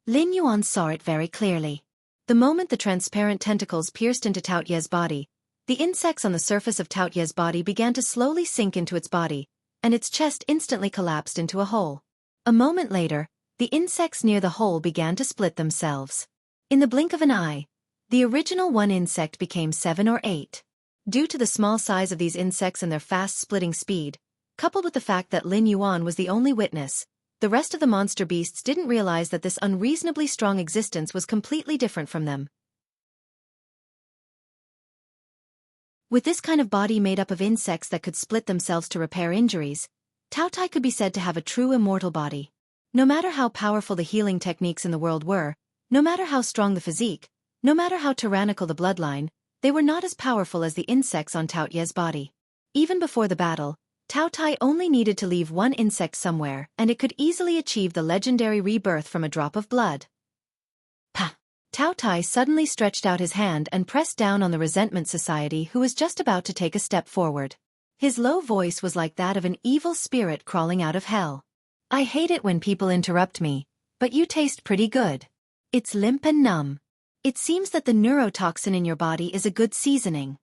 S1: Lin Yuan saw it very clearly. The moment the transparent tentacles pierced into Tao Tai's body, the insects on the surface of Tao Tai's body began to slowly sink into its body, and its chest instantly collapsed into a hole. A moment later, the insects near the hole began to split themselves. In the blink of an eye, the original one insect became 7 or 8. Due to the small size of these insects and their fast-splitting speed, coupled with the fact that Lin Yuan was the only witness, the rest of the monster beasts didn't realize that this unreasonably strong existence was completely different from them. With this kind of body made up of insects that could split themselves to repair injuries, Tao Tai could be said to have a true immortal body. No matter how powerful the healing techniques in the world were, no matter how strong the physique, no matter how tyrannical the bloodline, they were not as powerful as the insects on Tao Tai's body. Even before the battle, Tao Tai only needed to leave one insect somewhere and it could easily achieve the legendary rebirth from a drop of blood. Pah! Tao Tai suddenly stretched out his hand and pressed down on the Resentment Society who was just about to take a step forward. His low voice was like that of an evil spirit crawling out of hell. I hate it when people interrupt me, but you taste pretty good. It's limp and numb. It seems that the neurotoxin in your body is a good seasoning.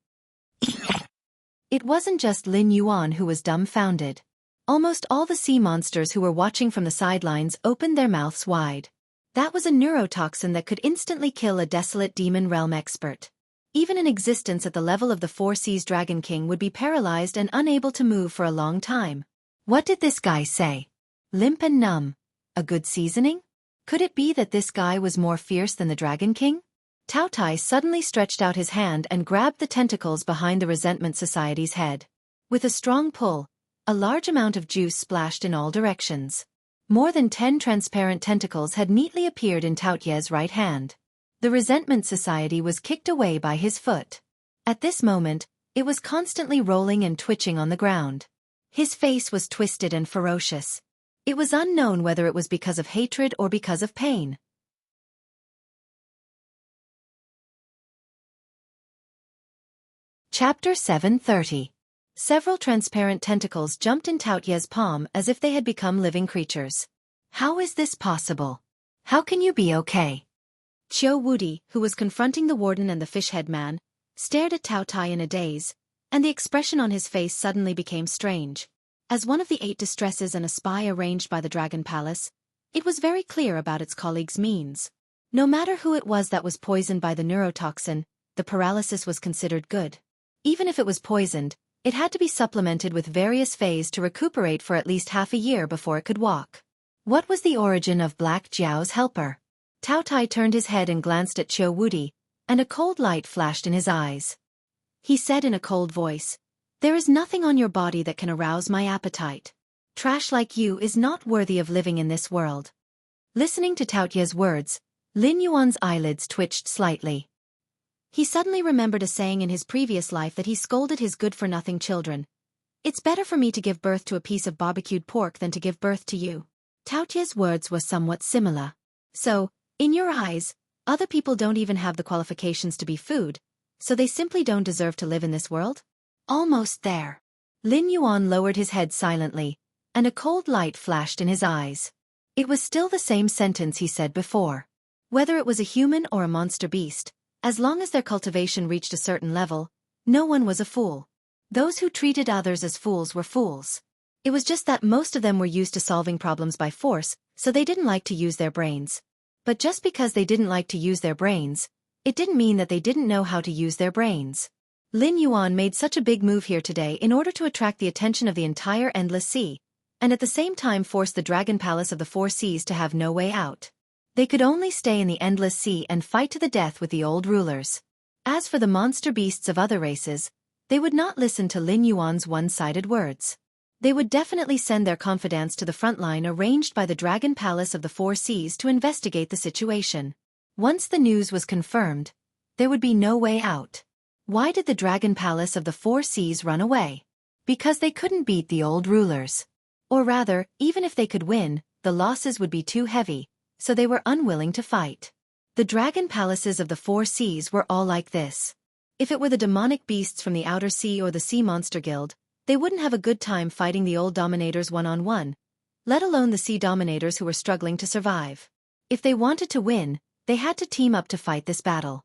S1: It wasn't just Lin Yuan who was dumbfounded. Almost all the sea monsters who were watching from the sidelines opened their mouths wide. That was a neurotoxin that could instantly kill a desolate demon realm expert. Even in existence at the level of the Four Seas Dragon King would be paralyzed and unable to move for a long time. What did this guy say? Limp and numb. A good seasoning? Could it be that this guy was more fierce than the Dragon King? Tao Tai suddenly stretched out his hand and grabbed the tentacles behind the Resentment Society's head. With a strong pull, a large amount of juice splashed in all directions. More than 10 transparent tentacles had neatly appeared in Tao Tai's right hand. The Resentment Society was kicked away by his foot. At this moment, it was constantly rolling and twitching on the ground. His face was twisted and ferocious. It was unknown whether it was because of hatred or because of pain. Chapter 730. Several transparent tentacles jumped in Taotia's palm as if they had become living creatures. How is this possible? How can you be okay? Qiu Wudi, who was confronting the warden and the fish-head man, stared at Tao Tai in a daze, and the expression on his face suddenly became strange. As one of the 8 distresses and a spy arranged by the Dragon Palace, it was very clear about its colleagues' means. No matter who it was that was poisoned by the neurotoxin, the paralysis was considered good. Even if it was poisoned, it had to be supplemented with various phases to recuperate for at least half a year before it could walk. What was the origin of Black Jiao's helper? Tao Tai turned his head and glanced at Qiu Wudi, and a cold light flashed in his eyes. He said in a cold voice, "There is nothing on your body that can arouse my appetite. Trash like you is not worthy of living in this world." Listening to Taotia's words, Lin Yuan's eyelids twitched slightly. He suddenly remembered a saying in his previous life that he scolded his good-for-nothing children. "It's better for me to give birth to a piece of barbecued pork than to give birth to you." Taotia's words were somewhat similar. So, in your eyes, other people don't even have the qualifications to be food, so they simply don't deserve to live in this world? Almost there. Lin Yuan lowered his head silently, and a cold light flashed in his eyes. It was still the same sentence he said before. Whether it was a human or a monster beast, as long as their cultivation reached a certain level, no one was a fool. Those who treated others as fools were fools. It was just that most of them were used to solving problems by force, so they didn't like to use their brains. But just because they didn't like to use their brains, it didn't mean that they didn't know how to use their brains. Lin Yuan made such a big move here today in order to attract the attention of the entire Endless Sea, and at the same time force the Dragon Palace of the Four Seas to have no way out. They could only stay in the Endless Sea and fight to the death with the old rulers. As for the monster beasts of other races, they would not listen to Lin Yuan's one-sided words. They would definitely send their confidants to the front line arranged by the Dragon Palace of the Four Seas to investigate the situation. Once the news was confirmed, there would be no way out. Why did the Dragon Palace of the Four Seas run away? Because they couldn't beat the old rulers. Or rather, even if they could win, the losses would be too heavy, so they were unwilling to fight. The Dragon Palaces of the Four Seas were all like this. If it were the demonic beasts from the Outer Sea or the Sea Monster Guild, they wouldn't have a good time fighting the old dominators one-on-one, let alone the sea dominators who were struggling to survive. If they wanted to win, they had to team up to fight this battle.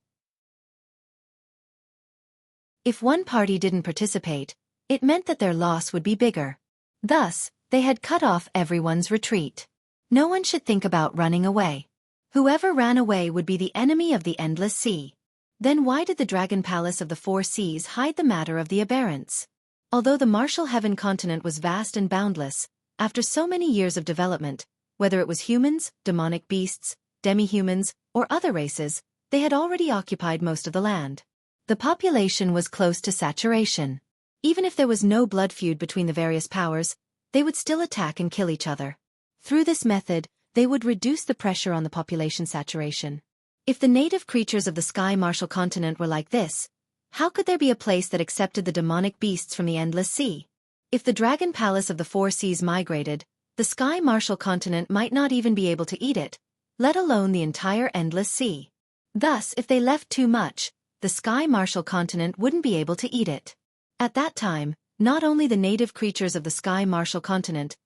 S1: If one party didn't participate, it meant that their loss would be bigger. Thus, they had cut off everyone's retreat. No one should think about running away. Whoever ran away would be the enemy of the Endless Sea. Then why did the Dragon Palace of the Four Seas hide the matter of the aberrants? Although the Martial Heaven continent was vast and boundless, after so many years of development, whether it was humans, demonic beasts, demi-humans, or other races, they had already occupied most of the land. The population was close to saturation. Even if there was no blood feud between the various powers, they would still attack and kill each other. Through this method, they would reduce the pressure on the population saturation. If the native creatures of the Sky Martial continent were like this, how could there be a place that accepted the demonic beasts from the Endless Sea? If the Dragon Palace of the Four Seas migrated, the Sky Martial continent might not even be able to eat it, let alone the entire Endless Sea. Thus, if they left too much, the Sky Martial continent wouldn't be able to eat it. At that time, not only the native creatures of the Sky Martial continent,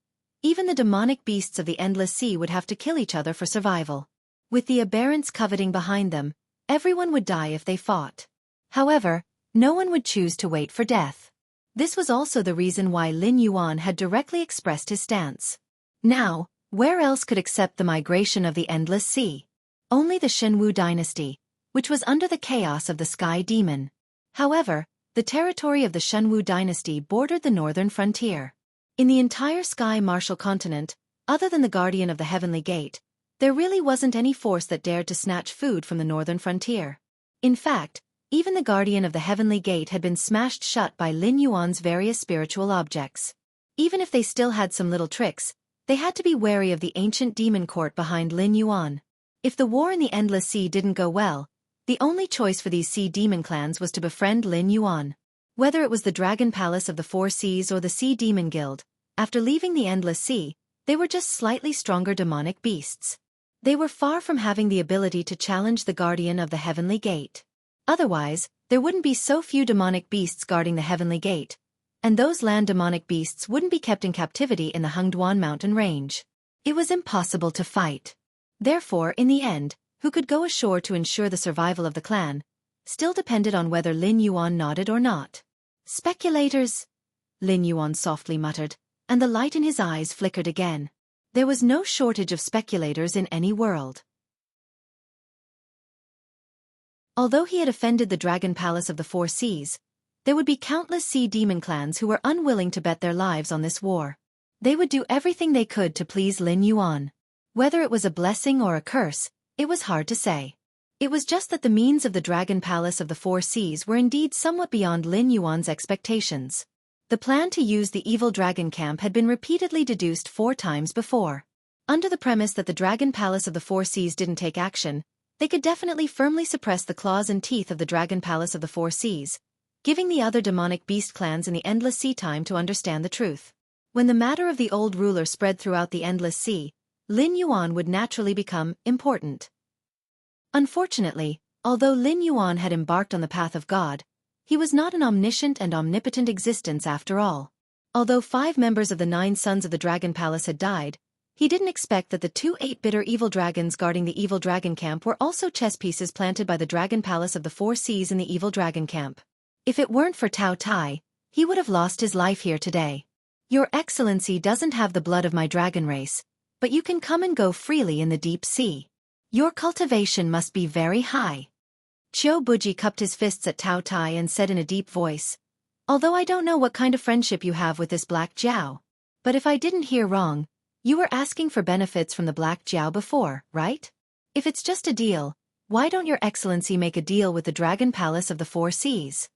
S1: even the demonic beasts of the Endless Sea would have to kill each other for survival. With the aberrants coveting behind them, everyone would die if they fought. However, no one would choose to wait for death. This was also the reason why Lin Yuan had directly expressed his stance. Now, where else could accept the migration of the Endless Sea? Only the Shenwu dynasty, which was under the chaos of the Sky Demon. However, the territory of the Shenwu dynasty bordered the northern frontier. In the entire Sky Martial continent, other than the Guardian of the Heavenly Gate, there really wasn't any force that dared to snatch food from the northern frontier. In fact, even the Guardian of the Heavenly Gate had been smashed shut by Lin Yuan's various spiritual objects. Even if they still had some little tricks, they had to be wary of the ancient demon court behind Lin Yuan. If the war in the Endless Sea didn't go well, the only choice for these sea demon clans was to befriend Lin Yuan. Whether it was the Dragon Palace of the Four Seas or the Sea Demon Guild, after leaving the Endless Sea, they were just slightly stronger demonic beasts. They were far from having the ability to challenge the Guardian of the Heavenly Gate. Otherwise, there wouldn't be so few demonic beasts guarding the heavenly gate, and those land demonic beasts wouldn't be kept in captivity in the Hengduan mountain range. It was impossible to fight. Therefore, in the end, who could go ashore to ensure the survival of the clan, still depended on whether Lin Yuan nodded or not. Speculators? Lin Yuan softly muttered, and the light in his eyes flickered again. There was no shortage of speculators in any world. Although he had offended the Dragon Palace of the Four Seas, there would be countless sea demon clans who were unwilling to bet their lives on this war. They would do everything they could to please Lin Yuan. Whether it was a blessing or a curse, it was hard to say. It was just that the means of the Dragon Palace of the Four Seas were indeed somewhat beyond Lin Yuan's expectations. The plan to use the evil dragon camp had been repeatedly deduced 4 times before. Under the premise that the Dragon Palace of the Four Seas didn't take action, they could definitely firmly suppress the claws and teeth of the Dragon Palace of the Four Seas, giving the other demonic beast clans in the Endless Sea time to understand the truth. When the matter of the old ruler spread throughout the Endless Sea, Lin Yuan would naturally become important. Unfortunately, although Lin Yuan had embarked on the path of God, he was not an omniscient and omnipotent existence after all. Although 5 members of the 9 sons of the Dragon Palace had died, he didn't expect that the 2 8-bitter evil dragons guarding the evil dragon camp were also chess pieces planted by the Dragon Palace of the Four Seas in the evil dragon camp. If it weren't for Tao Tai, he would have lost his life here today. Your Excellency doesn't have the blood of my dragon race, but you can come and go freely in the deep sea. Your cultivation must be very high. Qiu Buji cupped his fists at Tao Tai and said in a deep voice, although I don't know what kind of friendship you have with this Black Jiao. But if I didn't hear wrong, you were asking for benefits from the Black Jiao before, right? If it's just a deal, why don't your Excellency make a deal with the Dragon Palace of the Four Seas?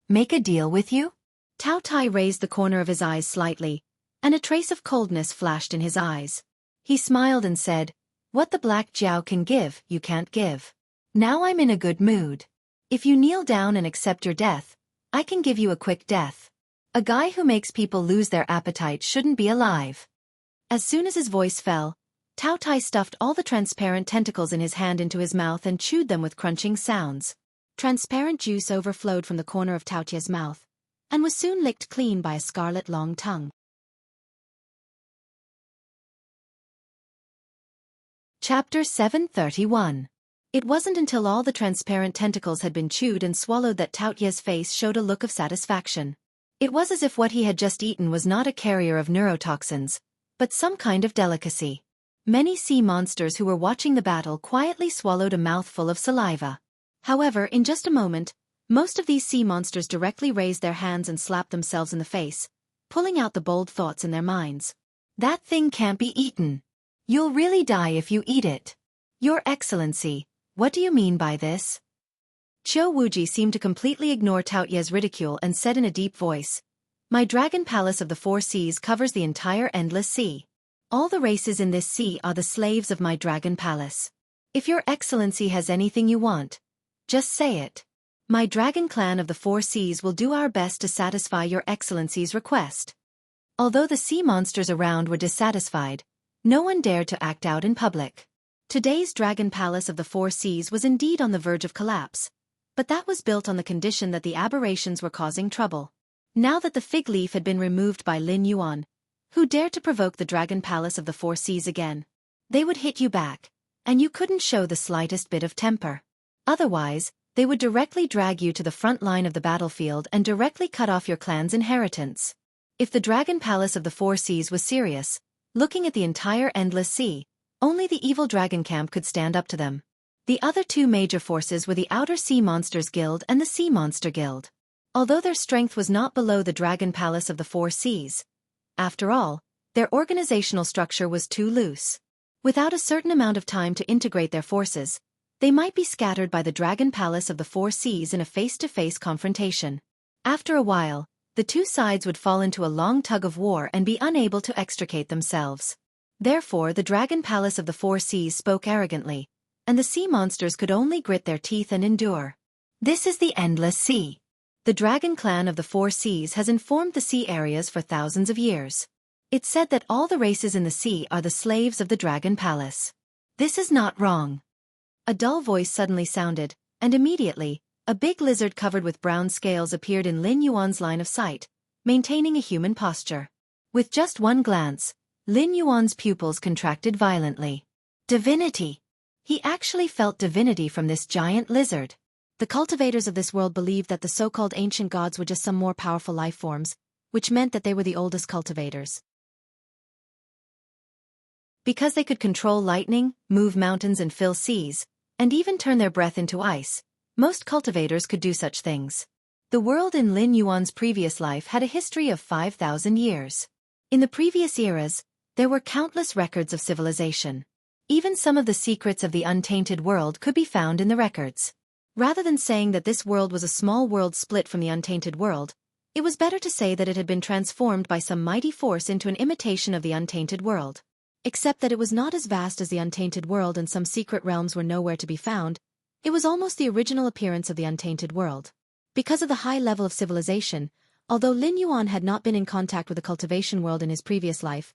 S1: Make a deal with you? Tao Tai raised the corner of his eyes slightly, and a trace of coldness flashed in his eyes. He smiled and said, what the Black Jiao can give, you can't give. Now I'm in a good mood. If you kneel down and accept your death, I can give you a quick death. A guy who makes people lose their appetite shouldn't be alive. As soon as his voice fell, Tao Tai stuffed all the transparent tentacles in his hand into his mouth and chewed them with crunching sounds. Transparent juice overflowed from the corner of Tao Tai's mouth, and was soon licked clean by a scarlet long tongue. Chapter 731. It wasn't until all the transparent tentacles had been chewed and swallowed that Tao Tai's face showed a look of satisfaction. It was as if what he had just eaten was not a carrier of neurotoxins, but some kind of delicacy. Many sea monsters who were watching the battle quietly swallowed a mouthful of saliva. However, in just a moment, most of these sea monsters directly raised their hands and slapped themselves in the face, pulling out the bold thoughts in their minds. That thing can't be eaten. You'll really die if you eat it. Your Excellency, what do you mean by this? Qiu Wuji seemed to completely ignore Tao Tai's ridicule and said in a deep voice, my Dragon Palace of the Four Seas covers the entire Endless Sea. All the races in this sea are the slaves of my Dragon Palace. If your Excellency has anything you want, just say it. My Dragon Clan of the Four Seas will do our best to satisfy your Excellency's request. Although the sea monsters around were dissatisfied, no one dared to act out in public. Today's Dragon Palace of the Four Seas was indeed on the verge of collapse, but that was built on the condition that the aberrations were causing trouble. Now that the fig leaf had been removed by Lin Yuan, who dared to provoke the Dragon Palace of the Four Seas again? They would hit you back, and you couldn't show the slightest bit of temper. Otherwise, they would directly drag you to the front line of the battlefield and directly cut off your clan's inheritance. If the Dragon Palace of the Four Seas was serious, looking at the entire Endless Sea, only the evil dragon camp could stand up to them. The other 2 major forces were the Outer Sea Monsters Guild and the Sea Monster Guild. Although their strength was not below the Dragon Palace of the Four Seas, after all, their organizational structure was too loose. Without a certain amount of time to integrate their forces, they might be scattered by the Dragon Palace of the Four Seas in a face-to-face confrontation. After a while, the 2 sides would fall into a long tug of war and be unable to extricate themselves. Therefore, the Dragon Palace of the Four Seas spoke arrogantly, and the sea monsters could only grit their teeth and endure. This is the Endless Sea. The Dragon Clan of the Four Seas has informed the sea areas for thousands of years. It's said that all the races in the sea are the slaves of the Dragon Palace. This is not wrong. A dull voice suddenly sounded, and immediately, A big lizard covered with brown scales appeared in Lin Yuan's line of sight, maintaining a human posture. With just one glance, Lin Yuan's pupils contracted violently. Divinity! He actually felt divinity from this giant lizard. The cultivators of this world believed that the so-called ancient gods were just some more powerful life forms, which meant that they were the oldest cultivators. Because they could control lightning, move mountains and fill seas, and even turn their breath into ice, most cultivators could do such things. The world in Lin Yuan's previous life had a history of 5,000 years. In the previous eras, there were countless records of civilization. Even some of the secrets of the untainted world could be found in the records. Rather than saying that this world was a small world split from the untainted world, it was better to say that it had been transformed by some mighty force into an imitation of the untainted world. Except that it was not as vast as the untainted world and some secret realms were nowhere to be found, it was almost the original appearance of the untainted world. Because of the high level of civilization, although Lin Yuan had not been in contact with the cultivation world in his previous life,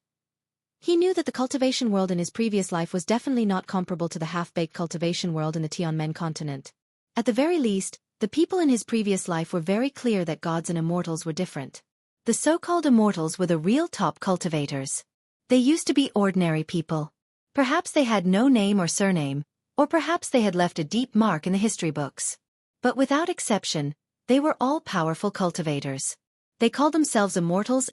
S1: he knew that the cultivation world in his previous life was definitely not comparable to the half-baked cultivation world in the Tianmen continent. At the very least, the people in his previous life were very clear that gods and immortals were different. The so-called immortals were the real top cultivators. They used to be ordinary people. Perhaps they had no name or surname, or perhaps they had left a deep mark in the history books. But without exception, they were all powerful cultivators. They called themselves immortals,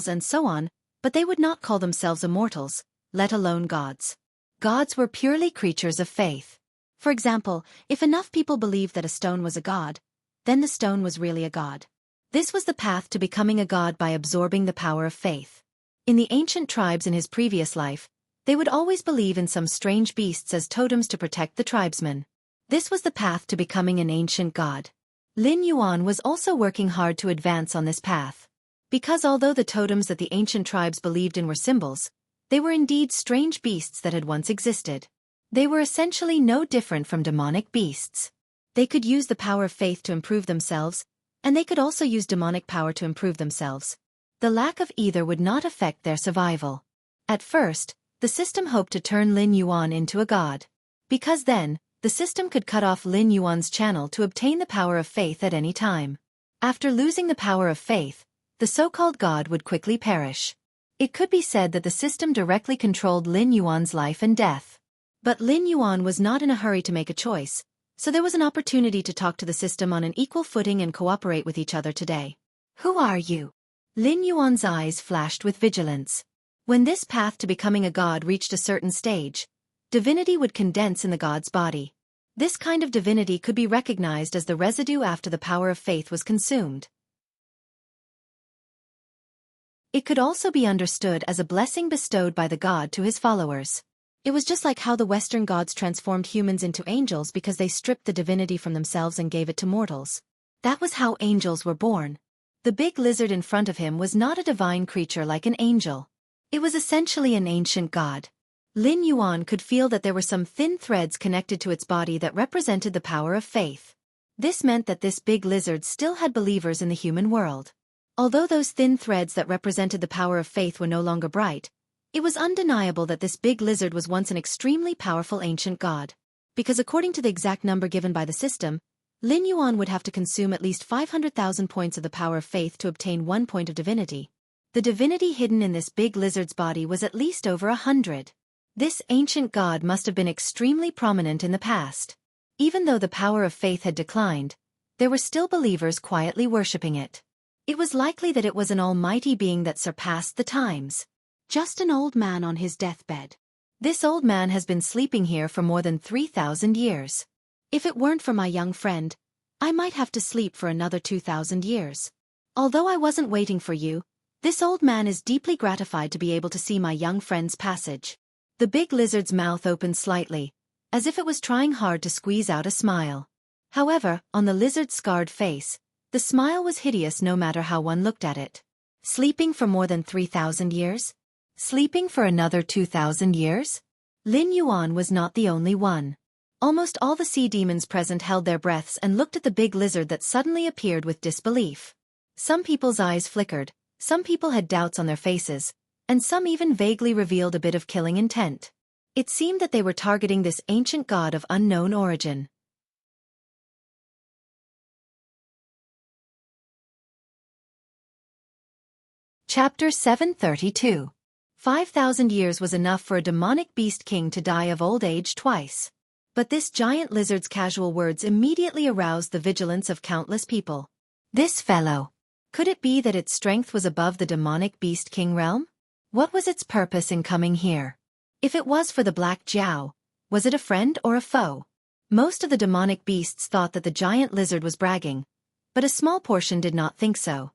S1: and so on, but they would not call themselves immortals, let alone gods. Gods were purely creatures of faith. For example, if enough people believed that a stone was a god, then the stone was really a god. This was the path to becoming a god by absorbing the power of faith. In the ancient tribes in his previous life, they would always believe in some strange beasts as totems to protect the tribesmen. This was the path to becoming an ancient god. Lin Yuan was also working hard to advance on this path. Because although the totems that the ancient tribes believed in were symbols, they were indeed strange beasts that had once existed. They were essentially no different from demonic beasts. They could use the power of faith to improve themselves, and they could also use demonic power to improve themselves. The lack of either would not affect their survival. At first, the system hoped to turn Lin Yuan into a god. Because then, the system could cut off Lin Yuan's channel to obtain the power of faith at any time. After losing the power of faith, the so-called god would quickly perish. It could be said that the system directly controlled Lin Yuan's life and death. But Lin Yuan was not in a hurry to make a choice, so there was an opportunity to talk to the system on an equal footing and cooperate with each other today. Who are you? Lin Yuan's eyes flashed with vigilance. When this path to becoming a god reached a certain stage, divinity would condense in the god's body. This kind of divinity could be recognized as the residue after the power of faith was consumed. It could also be understood as a blessing bestowed by the god to his followers. It was just like how the Western gods transformed humans into angels because they stripped the divinity from themselves and gave it to mortals. That was how angels were born. The big lizard in front of him was not a divine creature like an angel. It was essentially an ancient god. Lin Yuan could feel that there were some thin threads connected to its body that represented the power of faith. This meant that this big lizard still had believers in the human world. Although those thin threads that represented the power of faith were no longer bright, it was undeniable that this big lizard was once an extremely powerful ancient god. Because according to the exact number given by the system, Lin Yuan would have to consume at least 500,000 points of the power of faith to obtain 1 point of divinity. The divinity hidden in this big lizard's body was at least over 100. This ancient god must have been extremely prominent in the past. Even though the power of faith had declined, there were still believers quietly worshipping it. It was likely that it was an almighty being that surpassed the times. Just an old man on his deathbed. This old man has been sleeping here for more than 3,000 years. If it weren't for my young friend, I might have to sleep for another 2,000 years. Although I wasn't waiting for you, this old man is deeply gratified to be able to see my young friend's passage. The big lizard's mouth opened slightly, as if it was trying hard to squeeze out a smile. However, on the lizard's scarred face, the smile was hideous no matter how one looked at it. Sleeping for more than 3,000 years? Sleeping for another 2,000 years? Lin Yuan was not the only one. Almost all the sea demons present held their breaths and looked at the big lizard that suddenly appeared with disbelief. Some people's eyes flickered, some people had doubts on their faces, and some even vaguely revealed a bit of killing intent. It seemed that they were targeting this ancient god of unknown origin. Chapter 732. 5,000 years was enough for a demonic beast king to die of old age twice. But this giant lizard's casual words immediately aroused the vigilance of countless people. This fellow. Could it be that its strength was above the demonic beast king realm? What was its purpose in coming here? If it was for the Black Jiao, was it a friend or a foe? Most of the demonic beasts thought that the giant lizard was bragging, but a small portion did not think so.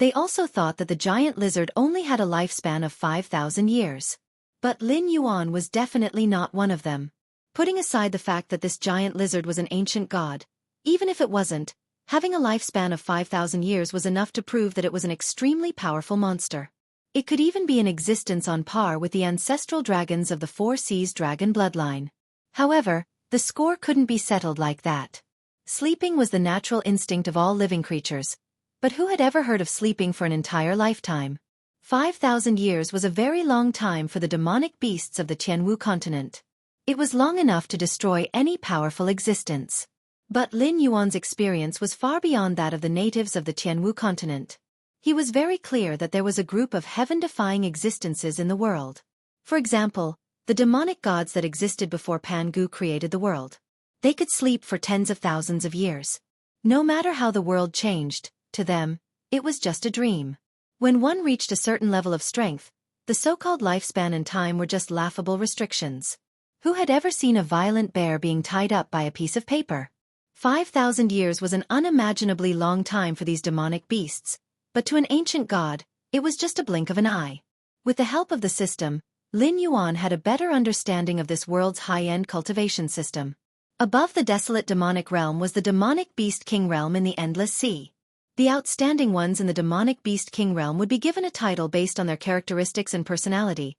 S1: They also thought that the giant lizard only had a lifespan of 5,000 years. But Lin Yuan was definitely not one of them. Putting aside the fact that this giant lizard was an ancient god, even if it wasn't, having a lifespan of 5,000 years was enough to prove that it was an extremely powerful monster. It could even be in existence on par with the ancestral dragons of the Four Seas dragon bloodline. However, the score couldn't be settled like that. Sleeping was the natural instinct of all living creatures. But who had ever heard of sleeping for an entire lifetime? 5,000 years was a very long time for the demonic beasts of the Tianwu continent. It was long enough to destroy any powerful existence. But Lin Yuan's experience was far beyond that of the natives of the Tianwu continent. He was very clear that there was a group of heaven-defying existences in the world. For example, the demonic gods that existed before Pangu created the world. They could sleep for tens of thousands of years. No matter how the world changed, to them, it was just a dream. When one reached a certain level of strength, the so-called lifespan and time were just laughable restrictions. Who had ever seen a violent bear being tied up by a piece of paper? 5,000 years was an unimaginably long time for these demonic beasts, but to an ancient god, it was just a blink of an eye. With the help of the system, Lin Yuan had a better understanding of this world's high-end cultivation system. Above the desolate demonic realm was the demonic beast king realm in the endless sea. The outstanding ones in the demonic beast king realm would be given a title based on their characteristics and personality,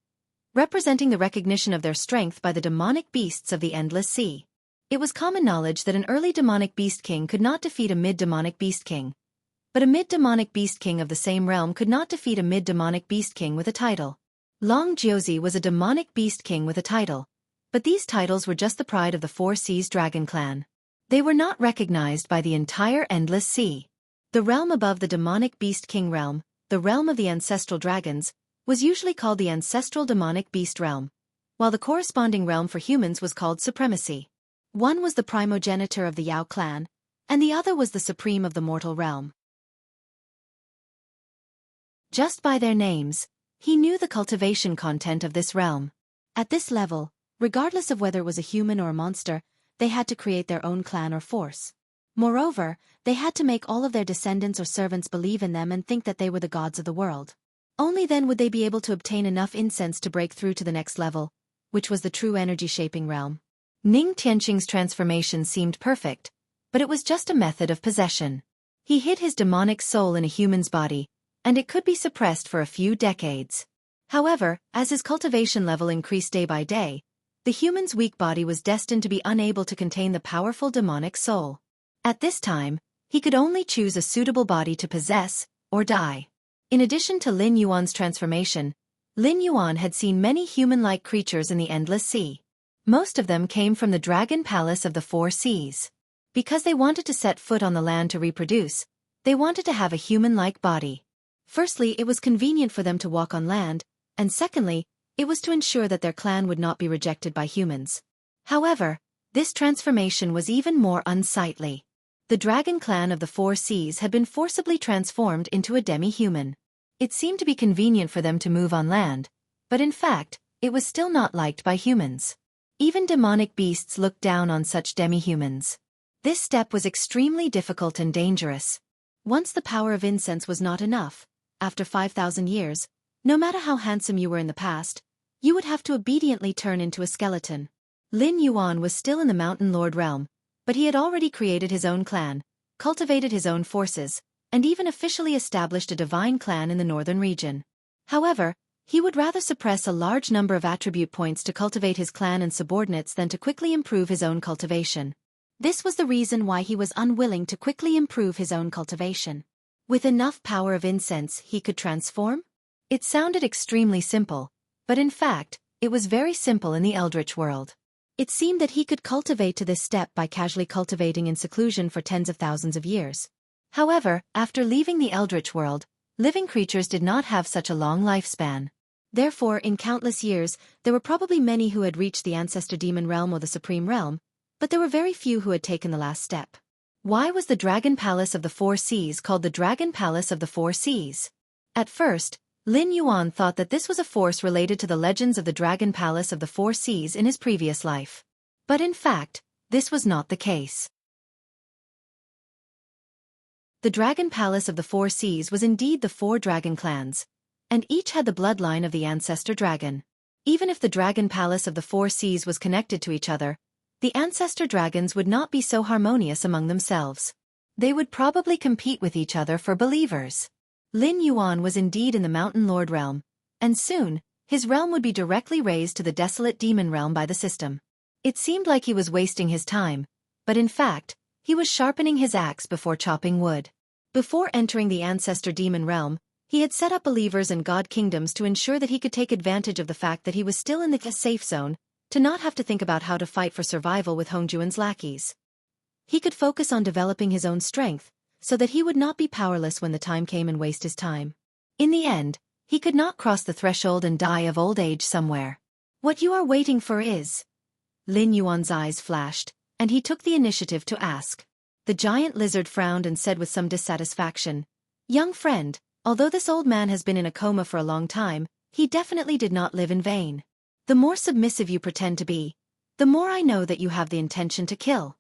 S1: representing the recognition of their strength by the demonic beasts of the endless sea. It was common knowledge that an early demonic beast king could not defeat a mid-demonic beast king, but a mid-demonic beast king of the same realm could not defeat a mid-demonic beast king with a title. Long Jiuzi was a demonic beast king with a title, but these titles were just the pride of the Four Seas dragon clan. They were not recognized by the entire endless sea. The realm above the demonic beast king realm, the realm of the ancestral dragons, was usually called the ancestral demonic beast realm, while the corresponding realm for humans was called supremacy. One was the primogenitor of the Yao clan, and the other was the supreme of the mortal realm. Just by their names, he knew the cultivation content of this realm. At this level, regardless of whether it was a human or a monster, they had to create their own clan or force. Moreover, they had to make all of their descendants or servants believe in them and think that they were the gods of the world. Only then would they be able to obtain enough incense to break through to the next level, which was the true energy-shaping realm. Ning Tianqing's transformation seemed perfect, but it was just a method of possession. He hid his demonic soul in a human's body, and it could be suppressed for a few decades. However, as his cultivation level increased day by day, the human's weak body was destined to be unable to contain the powerful demonic soul. At this time, he could only choose a suitable body to possess, or die. In addition to Lin Yuan's transformation, Lin Yuan had seen many human-like creatures in the endless sea. Most of them came from the dragon palace of the Four Seas. Because they wanted to set foot on the land to reproduce, they wanted to have a human-like body. Firstly, it was convenient for them to walk on land, and secondly, it was to ensure that their clan would not be rejected by humans. However, this transformation was even more unsightly. The dragon clan of the Four Seas had been forcibly transformed into a demi-human. It seemed to be convenient for them to move on land, but in fact, it was still not liked by humans. Even demonic beasts looked down on such demi-humans. This step was extremely difficult and dangerous. Once the power of incense was not enough, after 5,000 years, no matter how handsome you were in the past, you would have to obediently turn into a skeleton. Lin Yuan was still in the Mountain Lord realm, but he had already created his own clan, cultivated his own forces, and even officially established a divine clan in the northern region. However, he would rather suppress a large number of attribute points to cultivate his clan and subordinates than to quickly improve his own cultivation. This was the reason why he was unwilling to quickly improve his own cultivation. With enough power of incense, he could transform? It sounded extremely simple, but in fact, it was very simple in the Eldritch world. It seemed that he could cultivate to this step by casually cultivating in seclusion for tens of thousands of years. However, after leaving the Eldritch world, Living creatures did not have such a long lifespan. Therefore, in countless years, there were probably many who had reached the ancestor demon realm or the supreme realm, but there were very few who had taken the last step. Why was the Dragon Palace of the Four Seas called the Dragon Palace of the Four Seas? At first, Lin Yuan thought that this was a force related to the legends of the Dragon Palace of the Four Seas in his previous life. But in fact, this was not the case. The Dragon Palace of the Four Seas was indeed the four dragon clans, and each had the bloodline of the ancestor dragon. Even if the Dragon Palace of the Four Seas was connected to each other, the ancestor dragons would not be so harmonious among themselves. They would probably compete with each other for believers. Lin Yuan was indeed in the Mountain Lord realm, and soon, his realm would be directly raised to the desolate demon realm by the system. It seemed like he was wasting his time, but in fact, he was sharpening his axe before chopping wood. Before entering the ancestor demon realm, he had set up believers and god kingdoms to ensure that he could take advantage of the fact that he was still in the safe zone, to not have to think about how to fight for survival with Hongjuan's lackeys. He could focus on developing his own strength, so that he would not be powerless when the time came and waste his time. In the end, he could not cross the threshold and die of old age somewhere. What you are waiting for is... Lin Yuan's eyes flashed, and he took the initiative to ask. The giant lizard frowned and said with some dissatisfaction, "Young friend, although this old man has been in a coma for a long time, he definitely did not live in vain. The more submissive you pretend to be, the more I know that you have the intention to kill."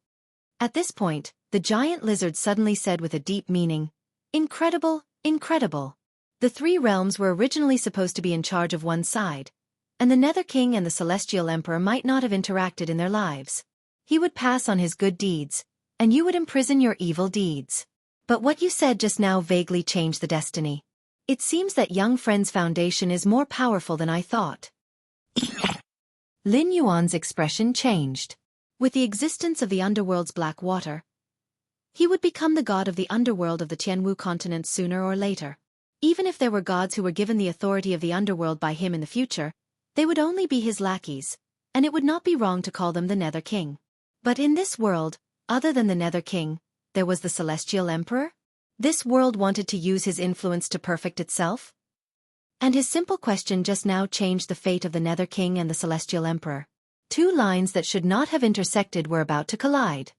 S1: At this point, the giant lizard suddenly said with a deep meaning, "Incredible, incredible." The three realms were originally supposed to be in charge of one side, and the Nether King and the Celestial Emperor might not have interacted in their lives. He would pass on his good deeds, and you would imprison your evil deeds. But what you said just now vaguely changed the destiny. It seems that young friend's foundation is more powerful than I thought. Lin Yuan's expression changed. With the existence of the underworld's black water, he would become the god of the underworld of the Tianwu continent sooner or later. Even if there were gods who were given the authority of the underworld by him in the future, they would only be his lackeys, and it would not be wrong to call them the Nether King. But in this world, other than the Nether King, there was the Celestial Emperor? This world wanted to use his influence to perfect itself? And his simple question just now changed the fate of the Nether King and the Celestial Emperor. Two lines that should not have intersected were about to collide.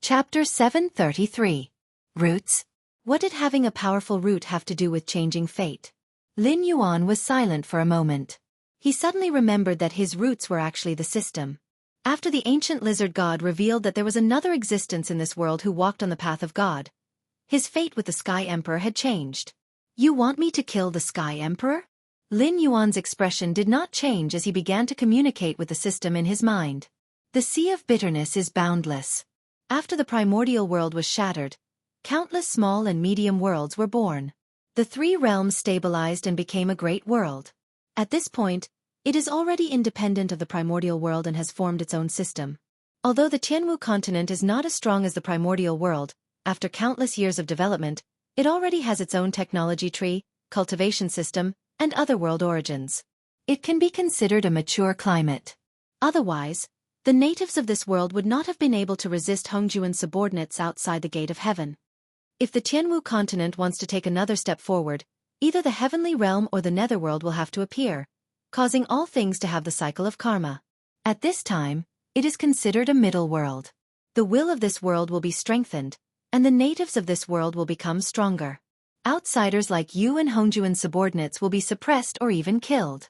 S1: Chapter 733. Roots. What did having a powerful root have to do with changing fate? Lin Yuan was silent for a moment. He suddenly remembered that his roots were actually the system. After the ancient lizard god revealed that there was another existence in this world who walked on the path of God, his fate with the Sky Emperor had changed. You want me to kill the Sky Emperor? Lin Yuan's expression did not change as he began to communicate with the system in his mind. The sea of bitterness is boundless. After the primordial world was shattered, countless small and medium worlds were born. The three realms stabilized and became a great world. At this point, it is already independent of the primordial world and has formed its own system. Although the Tianwu continent is not as strong as the primordial world, after countless years of development, it already has its own technology tree, cultivation system, and other world origins. It can be considered a mature climate. Otherwise, the natives of this world would not have been able to resist Hongjuan's subordinates outside the gate of heaven. If the Tianwu continent wants to take another step forward, either the heavenly realm or the netherworld will have to appear, causing all things to have the cycle of karma. At this time, it is considered a middle world. The will of this world will be strengthened, and the natives of this world will become stronger. Outsiders like you and Hongjuan's subordinates will be suppressed or even killed.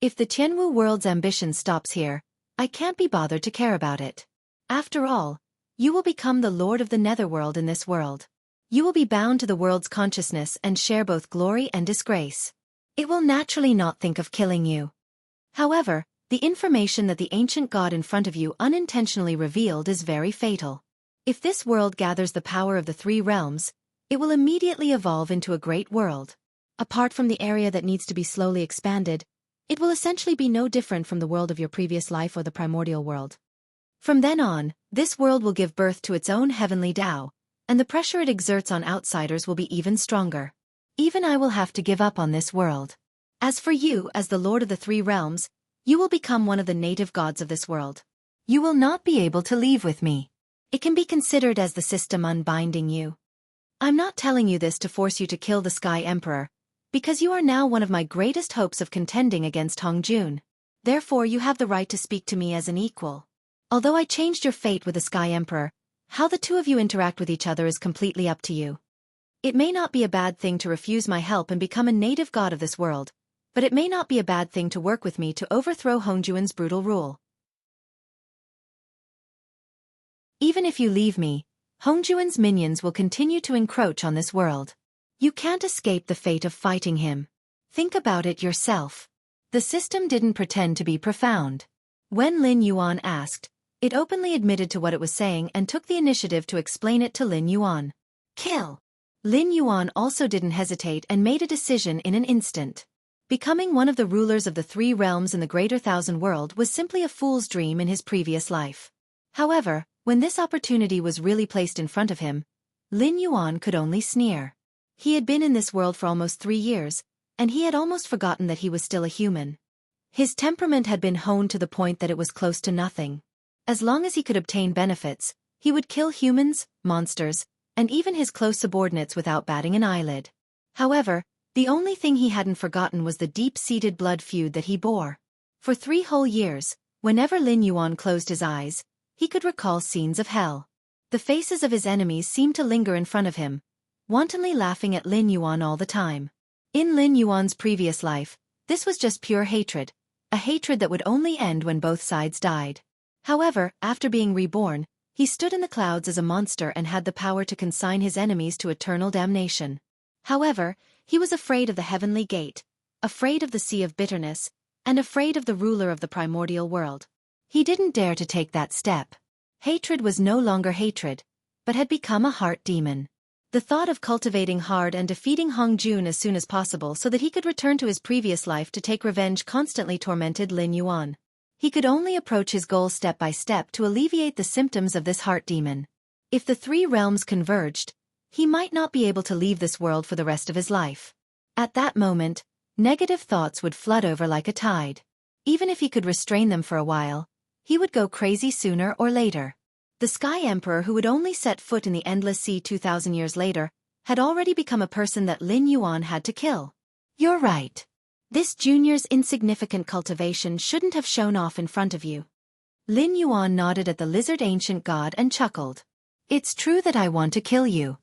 S1: If the Tianwu world's ambition stops here, I can't be bothered to care about it. After all, you will become the lord of the netherworld in this world. You will be bound to the world's consciousness and share both glory and disgrace. It will naturally not think of killing you. However, the information that the ancient god in front of you unintentionally revealed is very fatal. If this world gathers the power of the three realms, it will immediately evolve into a great world. Apart from the area that needs to be slowly expanded, it will essentially be no different from the world of your previous life or the primordial world. From then on, this world will give birth to its own heavenly Tao, and the pressure it exerts on outsiders will be even stronger. Even I will have to give up on this world. As for you, as the Lord of the Three Realms, you will become one of the native gods of this world. You will not be able to leave with me. It can be considered as the system unbinding you. I'm not telling you this to force you to kill the Sky Emperor, because you are now one of my greatest hopes of contending against Hongjun. Therefore you have the right to speak to me as an equal. Although I changed your fate with the Sky Emperor, how the two of you interact with each other is completely up to you. It may not be a bad thing to refuse my help and become a native god of this world, but it may not be a bad thing to work with me to overthrow Hongjuan's brutal rule. Even if you leave me, Hongjuan's minions will continue to encroach on this world. You can't escape the fate of fighting him. Think about it yourself. The system didn't pretend to be profound. When Lin Yuan asked, it openly admitted to what it was saying and took the initiative to explain it to Lin Yuan. Kill! Lin Yuan also didn't hesitate and made a decision in an instant. Becoming one of the rulers of the 3 realms in the Greater Thousand World was simply a fool's dream in his previous life. However, when this opportunity was really placed in front of him, Lin Yuan could only sneer. He had been in this world for almost 3 years, and he had almost forgotten that he was still a human. His temperament had been honed to the point that it was close to nothing. As long as he could obtain benefits, he would kill humans, monsters, and even his close subordinates without batting an eyelid. However, the only thing he hadn't forgotten was the deep-seated blood feud that he bore. For 3 whole years, whenever Lin Yuan closed his eyes, he could recall scenes of hell. The faces of his enemies seemed to linger in front of him, wantonly laughing at Lin Yuan all the time. In Lin Yuan's previous life, this was just pure hatred, a hatred that would only end when both sides died. However, after being reborn, he stood in the clouds as a monster and had the power to consign his enemies to eternal damnation. However, he was afraid of the heavenly gate, afraid of the sea of bitterness, and afraid of the ruler of the primordial world. He didn't dare to take that step. Hatred was no longer hatred, but had become a heart demon. The thought of cultivating hard and defeating Hongjun as soon as possible so that he could return to his previous life to take revenge constantly tormented Lin Yuan. He could only approach his goal step by step to alleviate the symptoms of this heart demon. If the 3 realms converged, he might not be able to leave this world for the rest of his life. At that moment, negative thoughts would flood over like a tide. Even if he could restrain them for a while, he would go crazy sooner or later. The Sky Emperor, who would only set foot in the Endless Sea 2,000 years later, had already become a person that Lin Yuan had to kill. You're right. This junior's insignificant cultivation shouldn't have shown off in front of you. Lin Yuan nodded at the lizard ancient god and chuckled. It's true that I want to kill you.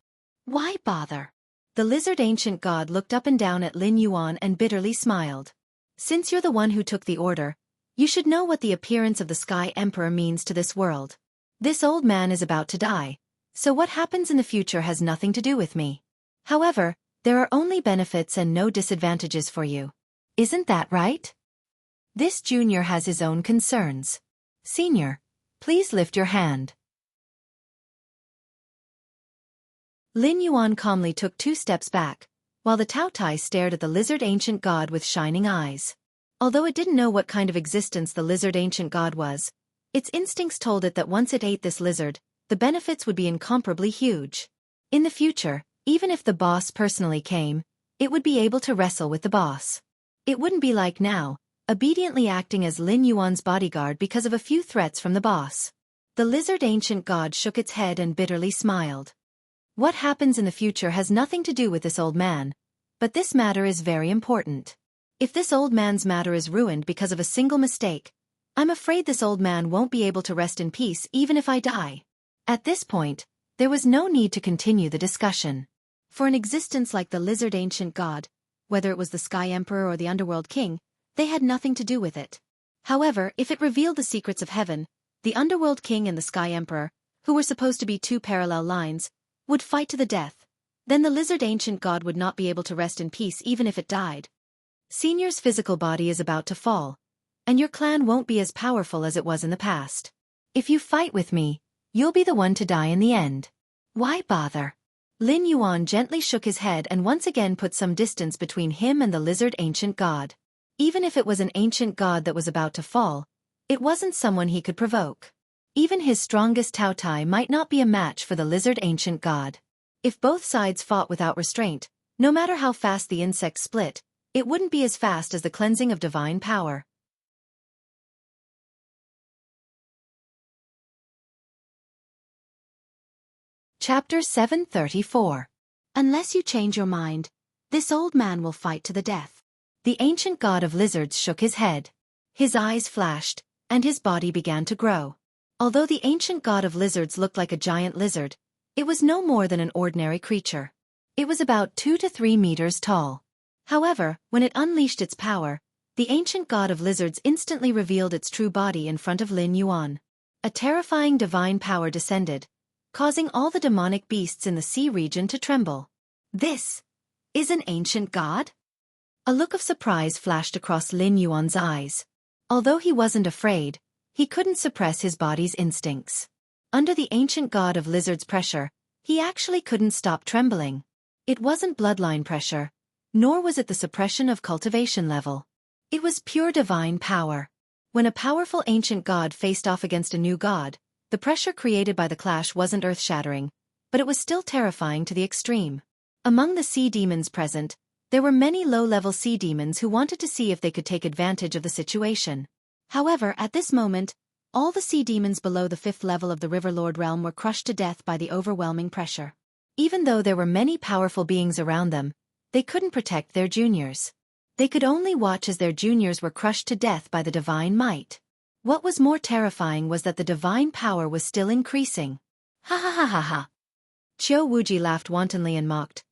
S1: Why bother? The lizard ancient god looked up and down at Lin Yuan and bitterly smiled. Since you're the one who took the order, you should know what the appearance of the Sky Emperor means to this world. This old man is about to die, so what happens in the future has nothing to do with me. However, there are only benefits and no disadvantages for you. Isn't that right? This junior has his own concerns. Senior, please lift your hand. Lin Yuan calmly took 2 steps back, while the Taotai stared at the lizard ancient god with shining eyes. Although it didn't know what kind of existence the lizard ancient god was, its instincts told it that once it ate this lizard, the benefits would be incomparably huge. In the future, even if the boss personally came, it would be able to wrestle with the boss. It wouldn't be like now, obediently acting as Lin Yuan's bodyguard because of a few threats from the boss. The lizard ancient god shook its head and bitterly smiled. What happens in the future has nothing to do with this old man, but this matter is very important. If this old man's matter is ruined because of a single mistake, I'm afraid this old man won't be able to rest in peace even if I die. At this point, there was no need to continue the discussion. For an existence like the lizard ancient god, whether it was the Sky Emperor or the Underworld King, they had nothing to do with it. However, if it revealed the secrets of heaven, the Underworld King and the Sky Emperor, who were supposed to be 2 parallel lines, would fight to the death. Then the lizard ancient god would not be able to rest in peace even if it died. Senior's physical body is about to fall, and your clan won't be as powerful as it was in the past. If you fight with me, you'll be the one to die in the end. Why bother? Lin Yuan gently shook his head and once again put some distance between him and the lizard ancient god. Even if it was an ancient god that was about to fall, it wasn't someone he could provoke. Even his strongest Taotai might not be a match for the lizard ancient god. If both sides fought without restraint, no matter how fast the insects split, it wouldn't be as fast as the cleansing of divine power. Chapter 734. Unless you change your mind, this old man will fight to the death. The ancient god of lizards shook his head. His eyes flashed, and his body began to grow. Although the ancient god of lizards looked like a giant lizard, it was no more than an ordinary creature. It was about 2 to 3 meters tall. However, when it unleashed its power, the ancient god of lizards instantly revealed its true body in front of Lin Yuan. A terrifying divine power descended, causing all the demonic beasts in the sea region to tremble. This is an ancient god? A look of surprise flashed across Lin Yuan's eyes. Although he wasn't afraid, he couldn't suppress his body's instincts. Under the ancient god of lizards' pressure, he actually couldn't stop trembling. It wasn't bloodline pressure, nor was it the suppression of cultivation level. It was pure divine power. When a powerful ancient god faced off against a new god, the pressure created by the clash wasn't earth-shattering, but it was still terrifying to the extreme. Among the sea demons present, there were many low-level sea demons who wanted to see if they could take advantage of the situation. However, at this moment, all the sea demons below the 5th level of the Riverlord realm were crushed to death by the overwhelming pressure. Even though there were many powerful beings around them, they couldn't protect their juniors. They could only watch as their juniors were crushed to death by the divine might. What was more terrifying was that the divine power was still increasing. Ha ha ha ha ha. Qiu Wuji laughed wantonly and mocked.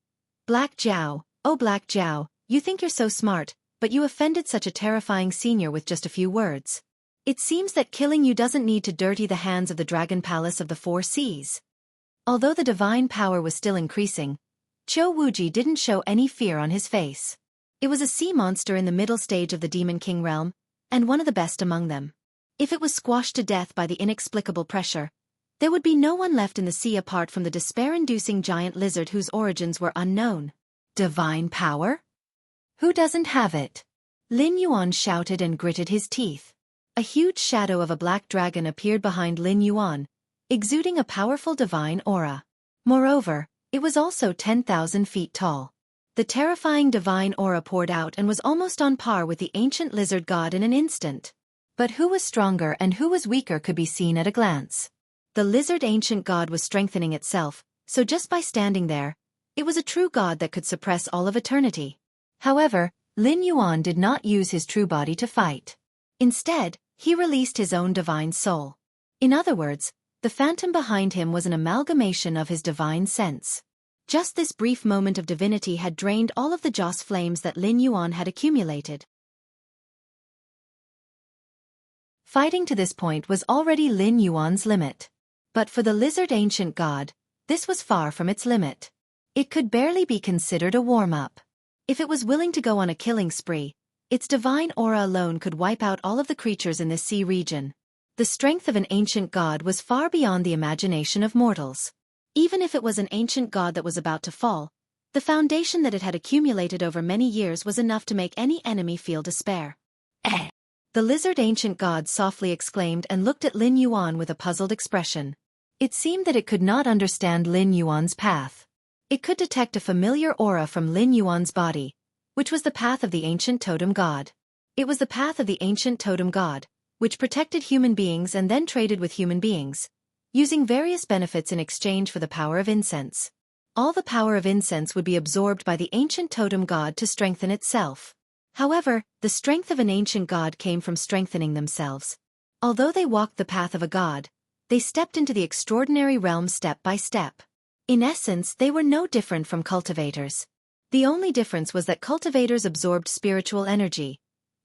S1: Black Jiao, oh Black Jiao, you think you're so smart, but you offended such a terrifying senior with just a few words. It seems that killing you doesn't need to dirty the hands of the Dragon Palace of the 4 Seas. Although the divine power was still increasing, Qiu Wuji didn't show any fear on his face. It was a sea monster in the middle stage of the Demon King realm, and one of the best among them. If it was squashed to death by the inexplicable pressure, there would be no one left in the sea apart from the despair-inducing giant lizard whose origins were unknown. Divine power? Who doesn't have it? Lin Yuan shouted and gritted his teeth. A huge shadow of a black dragon appeared behind Lin Yuan, exuding a powerful divine aura. Moreover, it was also 10,000 feet tall. The terrifying divine aura poured out and was almost on par with the ancient lizard god in an instant. But who was stronger and who was weaker could be seen at a glance. The lizard ancient god was strengthening itself, so just by standing there, it was a true god that could suppress all of eternity. However, Lin Yuan did not use his true body to fight. Instead, he released his own divine soul. In other words, the phantom behind him was an amalgamation of his divine sense. Just this brief moment of divinity had drained all of the joss flames that Lin Yuan had accumulated. Fighting to this point was already Lin Yuan's limit. But for the lizard ancient god, this was far from its limit. It could barely be considered a warm-up. If it was willing to go on a killing spree, its divine aura alone could wipe out all of the creatures in this sea region. The strength of an ancient god was far beyond the imagination of mortals. Even if it was an ancient god that was about to fall, the foundation that it had accumulated over many years was enough to make any enemy feel despair. The lizard ancient god softly exclaimed and looked at Lin Yuan with a puzzled expression. It seemed that it could not understand Lin Yuan's path. It could detect a familiar aura from Lin Yuan's body, which was the path of the ancient totem god. It was the path of the ancient totem god, which protected human beings and then traded with human beings, using various benefits in exchange for the power of incense. All the power of incense would be absorbed by the ancient totem god to strengthen itself. However, the strength of an ancient god came from strengthening themselves. Although they walked the path of a god, they stepped into the extraordinary realm step by step. In essence, they were no different from cultivators. The only difference was that cultivators absorbed spiritual energy,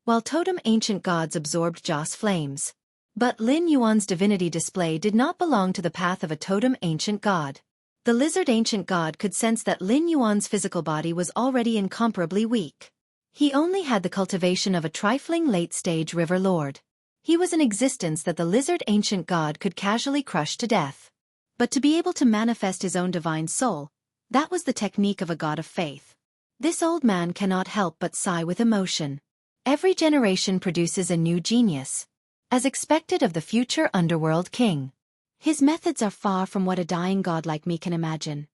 S1: while totem ancient gods absorbed joss flames. But Lin Yuan's divinity display did not belong to the path of a totem ancient god. The lizard ancient god could sense that Lin Yuan's physical body was already incomparably weak. He only had the cultivation of a trifling late-stage river lord. He was an existence that the lizard ancient god could casually crush to death. But to be able to manifest his own divine soul, that was the technique of a god of faith. This old man cannot help but sigh with emotion. Every generation produces a new genius, as expected of the future underworld king. His methods are far from what a dying god like me can imagine.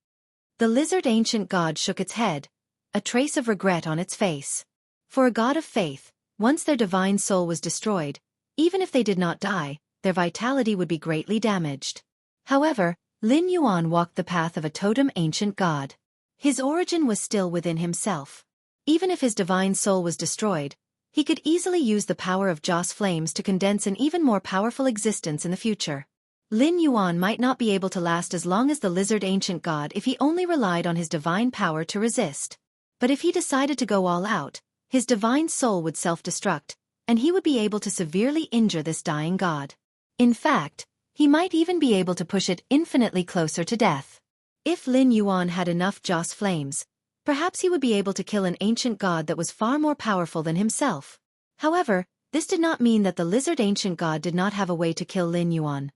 S1: The lizard ancient god shook its head, a trace of regret on its face. For a god of faith, once their divine soul was destroyed, even if they did not die, their vitality would be greatly damaged. However, Lin Yuan walked the path of a totem ancient god. His origin was still within himself. Even if his divine soul was destroyed, he could easily use the power of Joss flames to condense an even more powerful existence in the future. Lin Yuan might not be able to last as long as the lizard ancient god if he only relied on his divine power to resist. But if he decided to go all out, his divine soul would self-destruct, and he would be able to severely injure this dying god. In fact, he might even be able to push it infinitely closer to death. If Lin Yuan had enough Joss flames, perhaps he would be able to kill an ancient god that was far more powerful than himself. However, this did not mean that the lizard ancient god did not have a way to kill Lin Yuan.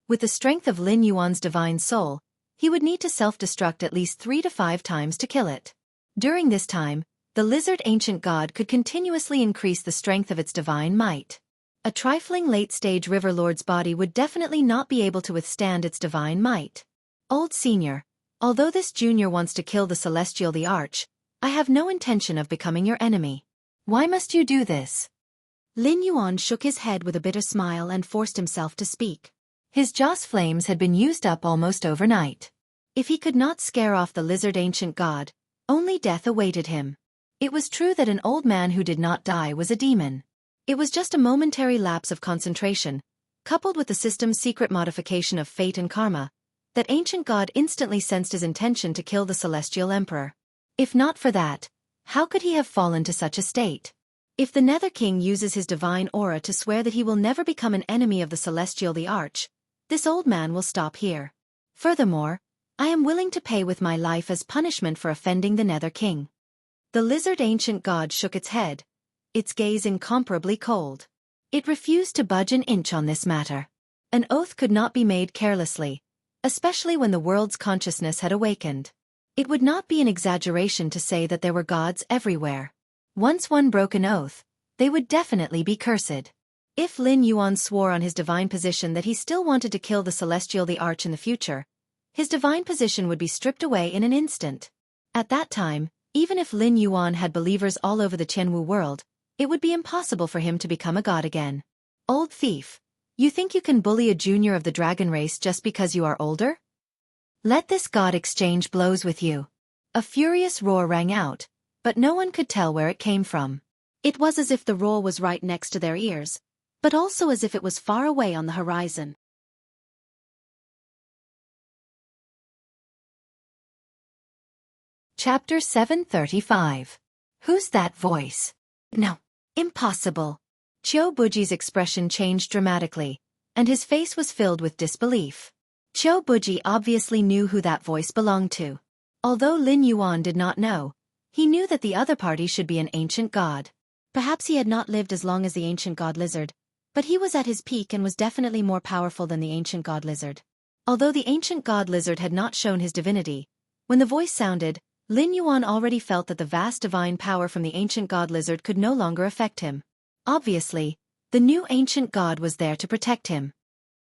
S1: With the strength of Lin Yuan's divine soul, he would need to self-destruct at least 3 to 5 times to kill it. During this time, the lizard ancient god could continuously increase the strength of its divine might. A trifling late-stage river lord's body would definitely not be able to withstand its divine might. Old Senior, although this junior wants to kill the Celestial the Arch, I have no intention of becoming your enemy. Why must you do this? Lin Yuan shook his head with a bitter smile and forced himself to speak. His Joss flames had been used up almost overnight. If he could not scare off the lizard ancient god, only death awaited him. It was true that an old man who did not die was a demon. It was just a momentary lapse of concentration, coupled with the system's secret modification of fate and karma, that ancient god instantly sensed his intention to kill the Celestial Emperor. If not for that, how could he have fallen to such a state? If the Nether King uses his divine aura to swear that he will never become an enemy of the Celestial the Arch, this old man will stop here. Furthermore, I am willing to pay with my life as punishment for offending the Nether King. The lizard ancient god shook its head, its gaze incomparably cold. It refused to budge an inch on this matter. An oath could not be made carelessly, especially when the world's consciousness had awakened. It would not be an exaggeration to say that there were gods everywhere. Once one broke an oath, they would definitely be cursed. If Lin Yuan swore on his divine position that he still wanted to kill the Celestial the Arch in the future, his divine position would be stripped away in an instant. At that time, even if Lin Yuan had believers all over the Qianwu world, it would be impossible for him to become a god again. Old thief, you think you can bully a junior of the dragon race just because you are older? Let this god exchange blows with you. A furious roar rang out, but no one could tell where it came from. It was as if the roar was right next to their ears, but also as if it was far away on the horizon. Chapter 735. Who's that voice? No. Impossible. Qiu Buji's expression changed dramatically, and his face was filled with disbelief. Qiu Buji obviously knew who that voice belonged to. Although Lin Yuan did not know, he knew that the other party should be an ancient god. Perhaps he had not lived as long as the ancient god lizard, but he was at his peak and was definitely more powerful than the ancient god lizard. Although the ancient god lizard had not shown his divinity, when the voice sounded, Lin Yuan already felt that the vast divine power from the ancient god lizard could no longer affect him. Obviously, the new ancient god was there to protect him.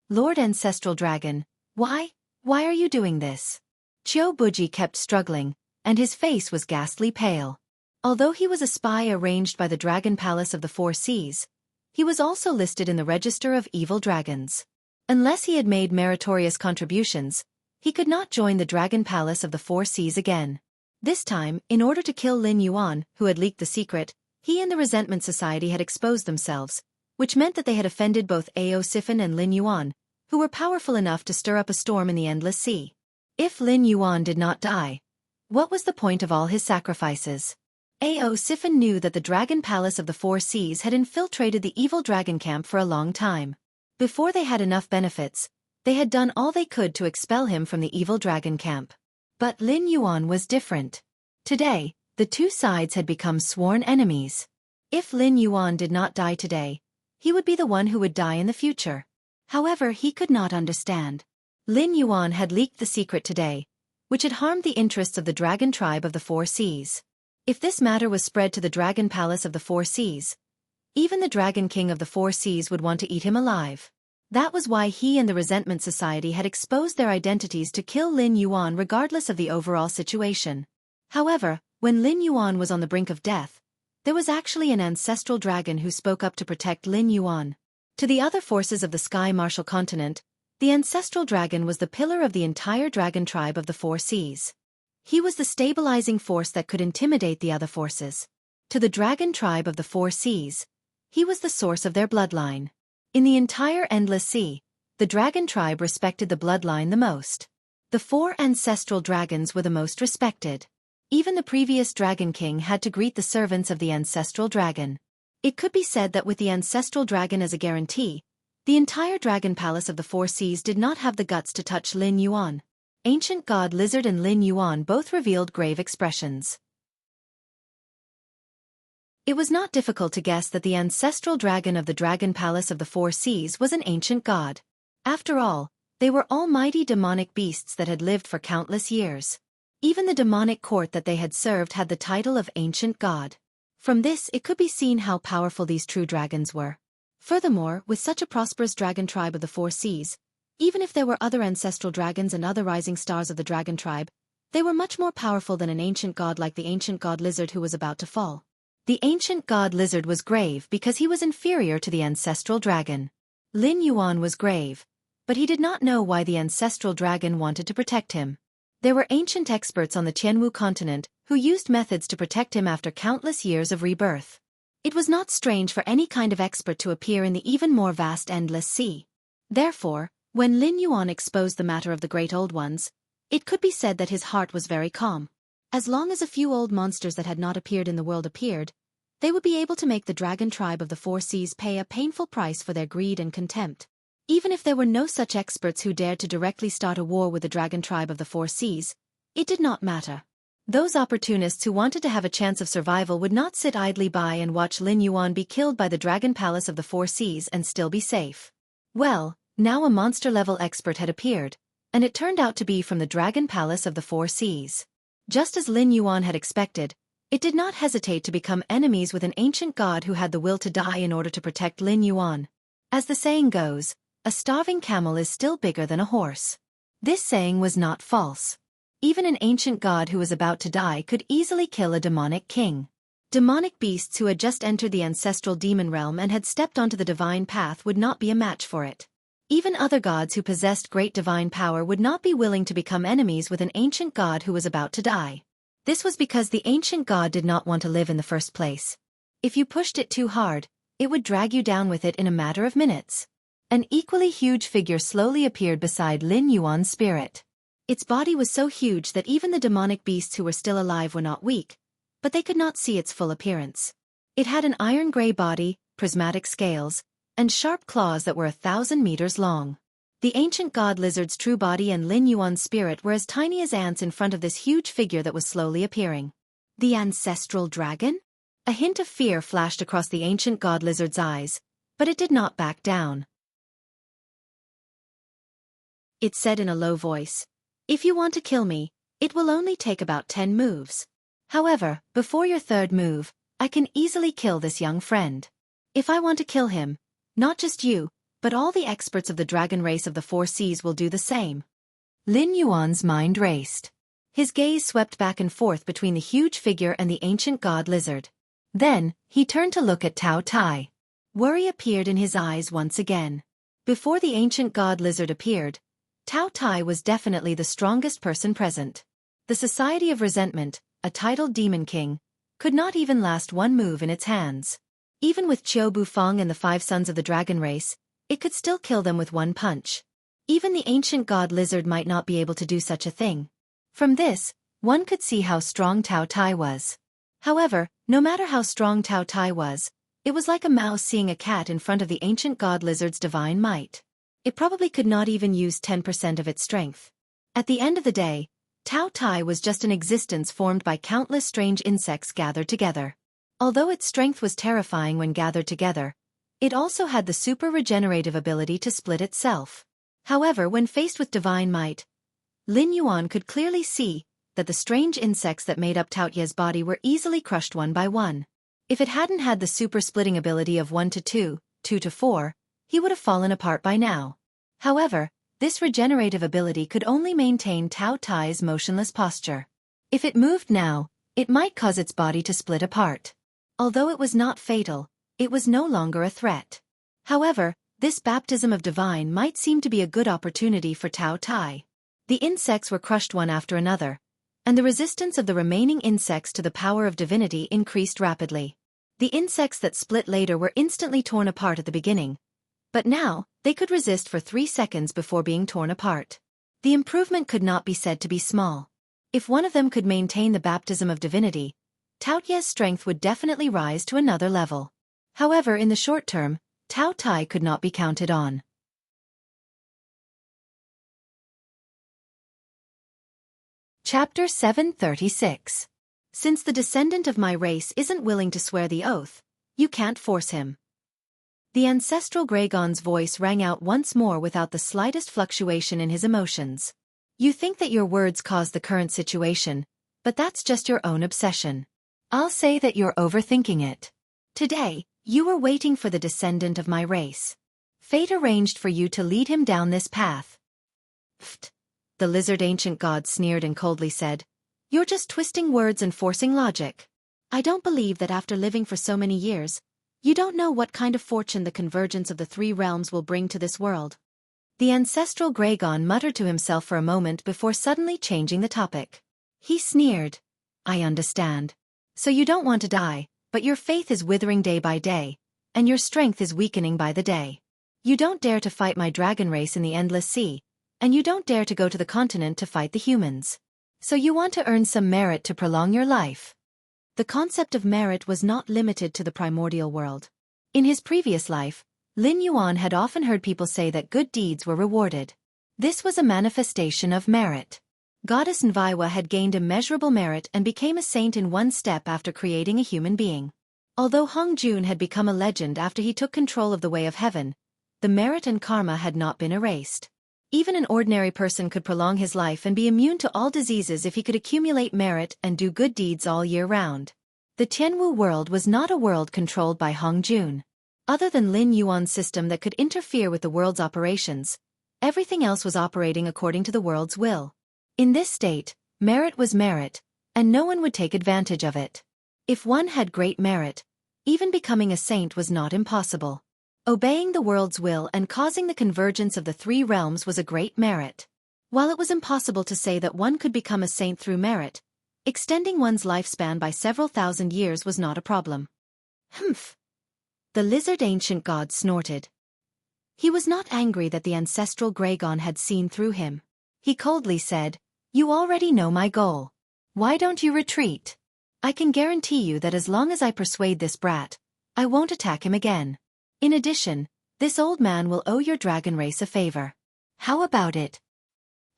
S1: Lord Ancestral Dragon, why are you doing this? Qiu Buji kept struggling, and his face was ghastly pale. Although he was a spy arranged by the Dragon Palace of the Four Seas, he was also listed in the Register of Evil Dragons. Unless he had made meritorious contributions, he could not join the Dragon Palace of the Four Seas again. This time, in order to kill Lin Yuan, who had leaked the secret, he and the Resentment Society had exposed themselves, which meant that they had offended both Xiaofan and Lin Yuan, who were powerful enough to stir up a storm in the Endless Sea. If Lin Yuan did not die, what was the point of all his sacrifices? Xiaofan knew that the Dragon Palace of the Four Seas had infiltrated the evil dragon camp for a long time. Before they had enough benefits, they had done all they could to expel him from the evil dragon camp. But Lin Yuan was different. Today, the two sides had become sworn enemies. If Lin Yuan did not die today, he would be the one who would die in the future. However, he could not understand. Lin Yuan had leaked the secret today, which had harmed the interests of the dragon tribe of the Four Seas. If this matter was spread to the Dragon Palace of the Four Seas, even the Dragon King of the Four Seas would want to eat him alive. That was why he and the Resentment Society had exposed their identities to kill Lin Yuan regardless of the overall situation. However, when Lin Yuan was on the brink of death, there was actually an ancestral dragon who spoke up to protect Lin Yuan. To the other forces of the Sky Martial Continent, the ancestral dragon was the pillar of the entire dragon tribe of the Four Seas. He was the stabilizing force that could intimidate the other forces. To the dragon tribe of the Four Seas, he was the source of their bloodline. In the entire Endless Sea, the dragon tribe respected the bloodline the most. The four ancestral dragons were the most respected. Even the previous Dragon King had to greet the servants of the ancestral dragon. It could be said that with the ancestral dragon as a guarantee, the entire dragon palace of the Four Seas did not have the guts to touch Lin Yuan. Ancient God Lizard and Lin Yuan both revealed grave expressions. It was not difficult to guess that the ancestral dragon of the dragon palace of the Four Seas was an ancient god. After all, they were almighty demonic beasts that had lived for countless years. Even the demonic court that they had served had the title of ancient god. From this it could be seen how powerful these true dragons were. Furthermore, with such a prosperous dragon tribe of the Four Seas, even if there were other ancestral dragons and other rising stars of the dragon tribe, they were much more powerful than an ancient god like the ancient god lizard who was about to fall. The ancient god lizard was grave because he was inferior to the ancestral dragon. Lin Yuan was grave, but he did not know why the ancestral dragon wanted to protect him. There were ancient experts on the Tianwu continent who used methods to protect him after countless years of rebirth. It was not strange for any kind of expert to appear in the even more vast Endless Sea. Therefore, when Lin Yuan exposed the matter of the Great Old Ones, it could be said that his heart was very calm. As long as a few old monsters that had not appeared in the world appeared, they would be able to make the dragon tribe of the Four Seas pay a painful price for their greed and contempt. Even if there were no such experts who dared to directly start a war with the dragon tribe of the Four Seas, it did not matter. Those opportunists who wanted to have a chance of survival would not sit idly by and watch Lin Yuan be killed by the dragon palace of the Four Seas and still be safe. Well, now a monster-level expert had appeared, and it turned out to be from the dragon palace of the Four Seas. Just as Lin Yuan had expected, it did not hesitate to become enemies with an ancient god who had the will to die in order to protect Lin Yuan. As the saying goes, a starving camel is still bigger than a horse. This saying was not false. Even an ancient god who was about to die could easily kill a demonic king. Demonic beasts who had just entered the ancestral demon realm and had stepped onto the divine path would not be a match for it. Even other gods who possessed great divine power would not be willing to become enemies with an ancient god who was about to die. This was because the ancient god did not want to live in the first place. If you pushed it too hard, it would drag you down with it in a matter of minutes. An equally huge figure slowly appeared beside Lin Yuan's spirit. Its body was so huge that even the demonic beasts who were still alive were not weak, but they could not see its full appearance. It had an iron-gray body, prismatic scales, and sharp claws that were 1,000 meters long. The ancient god lizard's true body and Lin Yuan's spirit were as tiny as ants in front of this huge figure that was slowly appearing. The ancestral dragon? A hint of fear flashed across the ancient god lizard's eyes, but it did not back down. It said in a low voice, "If you want to kill me, it will only take about 10 moves. However, before your third move, I can easily kill this young friend. If I want to kill him, not just you, but all the experts of the dragon race of the Four Seas will do the same." Lin Yuan's mind raced. His gaze swept back and forth between the huge figure and the ancient god lizard. Then, he turned to look at Tao Tai. Worry appeared in his eyes once again. Before the ancient god lizard appeared, Tao Tai was definitely the strongest person present. The Society of Resentment, a titled demon king, could not even last one move in its hands. Even with Qiu Bufang and the 5 sons of the dragon race, it could still kill them with one punch. Even the ancient god lizard might not be able to do such a thing. From this, one could see how strong Tao Tai was. However, no matter how strong Tao Tai was, it was like a mouse seeing a cat in front of the ancient god lizard's divine might. It probably could not even use 10% of its strength. At the end of the day, Tao Tai was just an existence formed by countless strange insects gathered together. Although its strength was terrifying when gathered together, it also had the super regenerative ability to split itself. However, when faced with divine might, Lin Yuan could clearly see that the strange insects that made up Tao Tai's body were easily crushed one by one. If it hadn't had the super splitting ability of 1 to 2, 2 to 4, he would have fallen apart by now. However, this regenerative ability could only maintain Tao Tai's motionless posture. If it moved now, it might cause its body to split apart. Although it was not fatal, it was no longer a threat. However, This baptism of divine might seem to be a good opportunity for Tao Tai. The insects were crushed one after another, and the resistance of the remaining insects to the power of divinity increased rapidly. The insects that split later were instantly torn apart at the beginning, but now, they could resist for 3 seconds before being torn apart. The improvement could not be said to be small. If one of them could maintain the baptism of divinity, Tao Tai's strength would definitely rise to another level. However, in the short term, Tao Tai could not be counted on. Chapter 736. Since the descendant of my race isn't willing to swear the oath, you can't force him. The ancestral Gragon's voice rang out once more without the slightest fluctuation in his emotions. You think that your words caused the current situation, but that's just your own obsession. I'll say that you're overthinking it. Today, you were waiting for the descendant of my race. Fate arranged for you to lead him down this path. Pfft. The lizard ancient god sneered and coldly said, "You're just twisting words and forcing logic. I don't believe that after living for so many years, you don't know what kind of fortune the convergence of the 3 realms will bring to this world." The ancestral Gragon muttered to himself for a moment before suddenly changing the topic. He sneered. "I understand. So you don't want to die, but your faith is withering day by day, and your strength is weakening by the day. You don't dare to fight my dragon race in the endless sea, and you don't dare to go to the continent to fight the humans. So you want to earn some merit to prolong your life." The concept of merit was not limited to the primordial world. In his previous life, Lin Yuan had often heard people say that good deeds were rewarded. This was a manifestation of merit. Goddess Nviwa had gained immeasurable merit and became a saint in one step after creating a human being. Although Hong Jun had become a legend after he took control of the way of heaven, the merit and karma had not been erased. Even an ordinary person could prolong his life and be immune to all diseases if he could accumulate merit and do good deeds all year round. The Tianwu world was not a world controlled by Hong Jun. Other than Lin Yuan's system that could interfere with the world's operations, everything else was operating according to the world's will. In this state, merit was merit, and no one would take advantage of it. If one had great merit, even becoming a saint was not impossible. Obeying the world's will and causing the convergence of the 3 realms was a great merit. While it was impossible to say that one could become a saint through merit, extending one's lifespan by several thousand years was not a problem. Humph! The lizard ancient god snorted. He was not angry that the ancestral Gragon had seen through him. He coldly said, "You already know my goal. Why don't you retreat? I can guarantee you that as long as I persuade this brat, I won't attack him again. In addition, this old man will owe your dragon race a favor. How about it?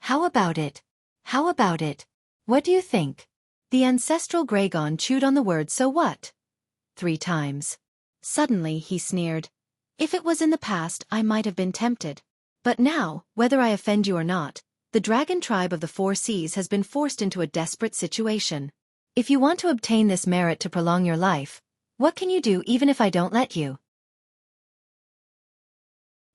S1: How about it? How about it? What do you think?" The ancestral Gragon chewed on the word "so what?" 3 times. Suddenly he sneered. "If it was in the past, I might have been tempted. But now, whether I offend you or not, the dragon tribe of the 4 seas has been forced into a desperate situation. If you want to obtain this merit to prolong your life, what can you do even if I don't let you?"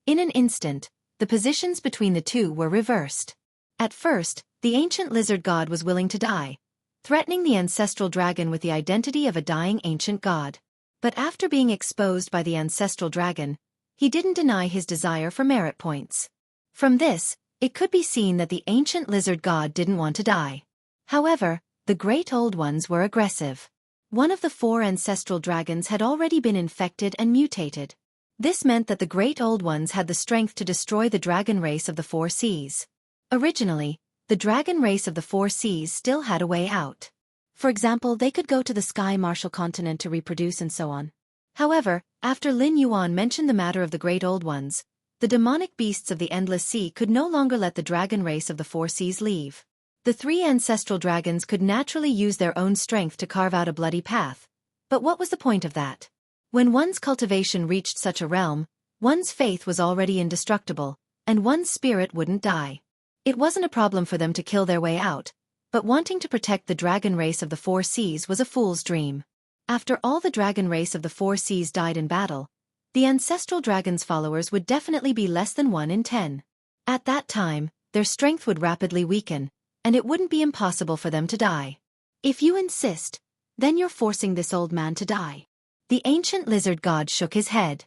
S1: In an instant, the positions between the two were reversed. At first, the ancient lizard god was willing to die, threatening the ancestral dragon with the identity of a dying ancient god. But after being exposed by the ancestral dragon, he didn't deny his desire for merit points. From this, it could be seen that the ancient lizard god didn't want to die. However, the great old ones were aggressive. One of the 4 ancestral dragons had already been infected and mutated. This meant that the great old ones had the strength to destroy the dragon race of the 4 seas. Originally, the dragon race of the 4 seas still had a way out. For example, they could go to the Sky Martial continent to reproduce and so on. However, after Lin Yuan mentioned the matter of the great old ones, the demonic beasts of the endless sea could no longer let the dragon race of the 4 seas leave. The 3 ancestral dragons could naturally use their own strength to carve out a bloody path. But what was the point of that? When one's cultivation reached such a realm, one's faith was already indestructible, and one's spirit wouldn't die. It wasn't a problem for them to kill their way out, but wanting to protect the dragon race of the 4 seas was a fool's dream. After all the dragon race of the 4 seas died in battle, the ancestral dragon's followers would definitely be less than 1 in 10. At that time, their strength would rapidly weaken, and it wouldn't be impossible for them to die. If you insist, then you're forcing this old man to die. The ancient lizard god shook his head.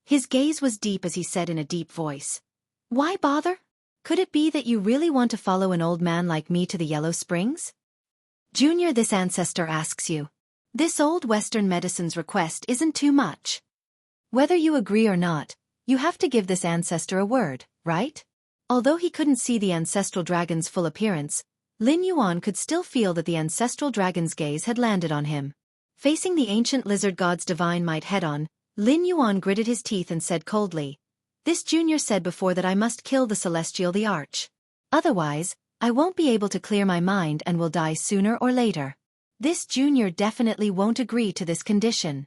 S1: His gaze was deep as he said in a deep voice, "Why bother? Could it be that you really want to follow an old man like me to the Yellow Springs? Junior, this ancestor asks you. This old Western medicine's request isn't too much. Whether you agree or not, you have to give this ancestor a word, right?" Although he couldn't see the ancestral dragon's full appearance, Lin Yuan could still feel that the ancestral dragon's gaze had landed on him. Facing the ancient lizard god's divine might head-on, Lin Yuan gritted his teeth and said coldly, "This junior said before that I must kill the celestial the arch. Otherwise, I won't be able to clear my mind and will die sooner or later. This junior definitely won't agree to this condition."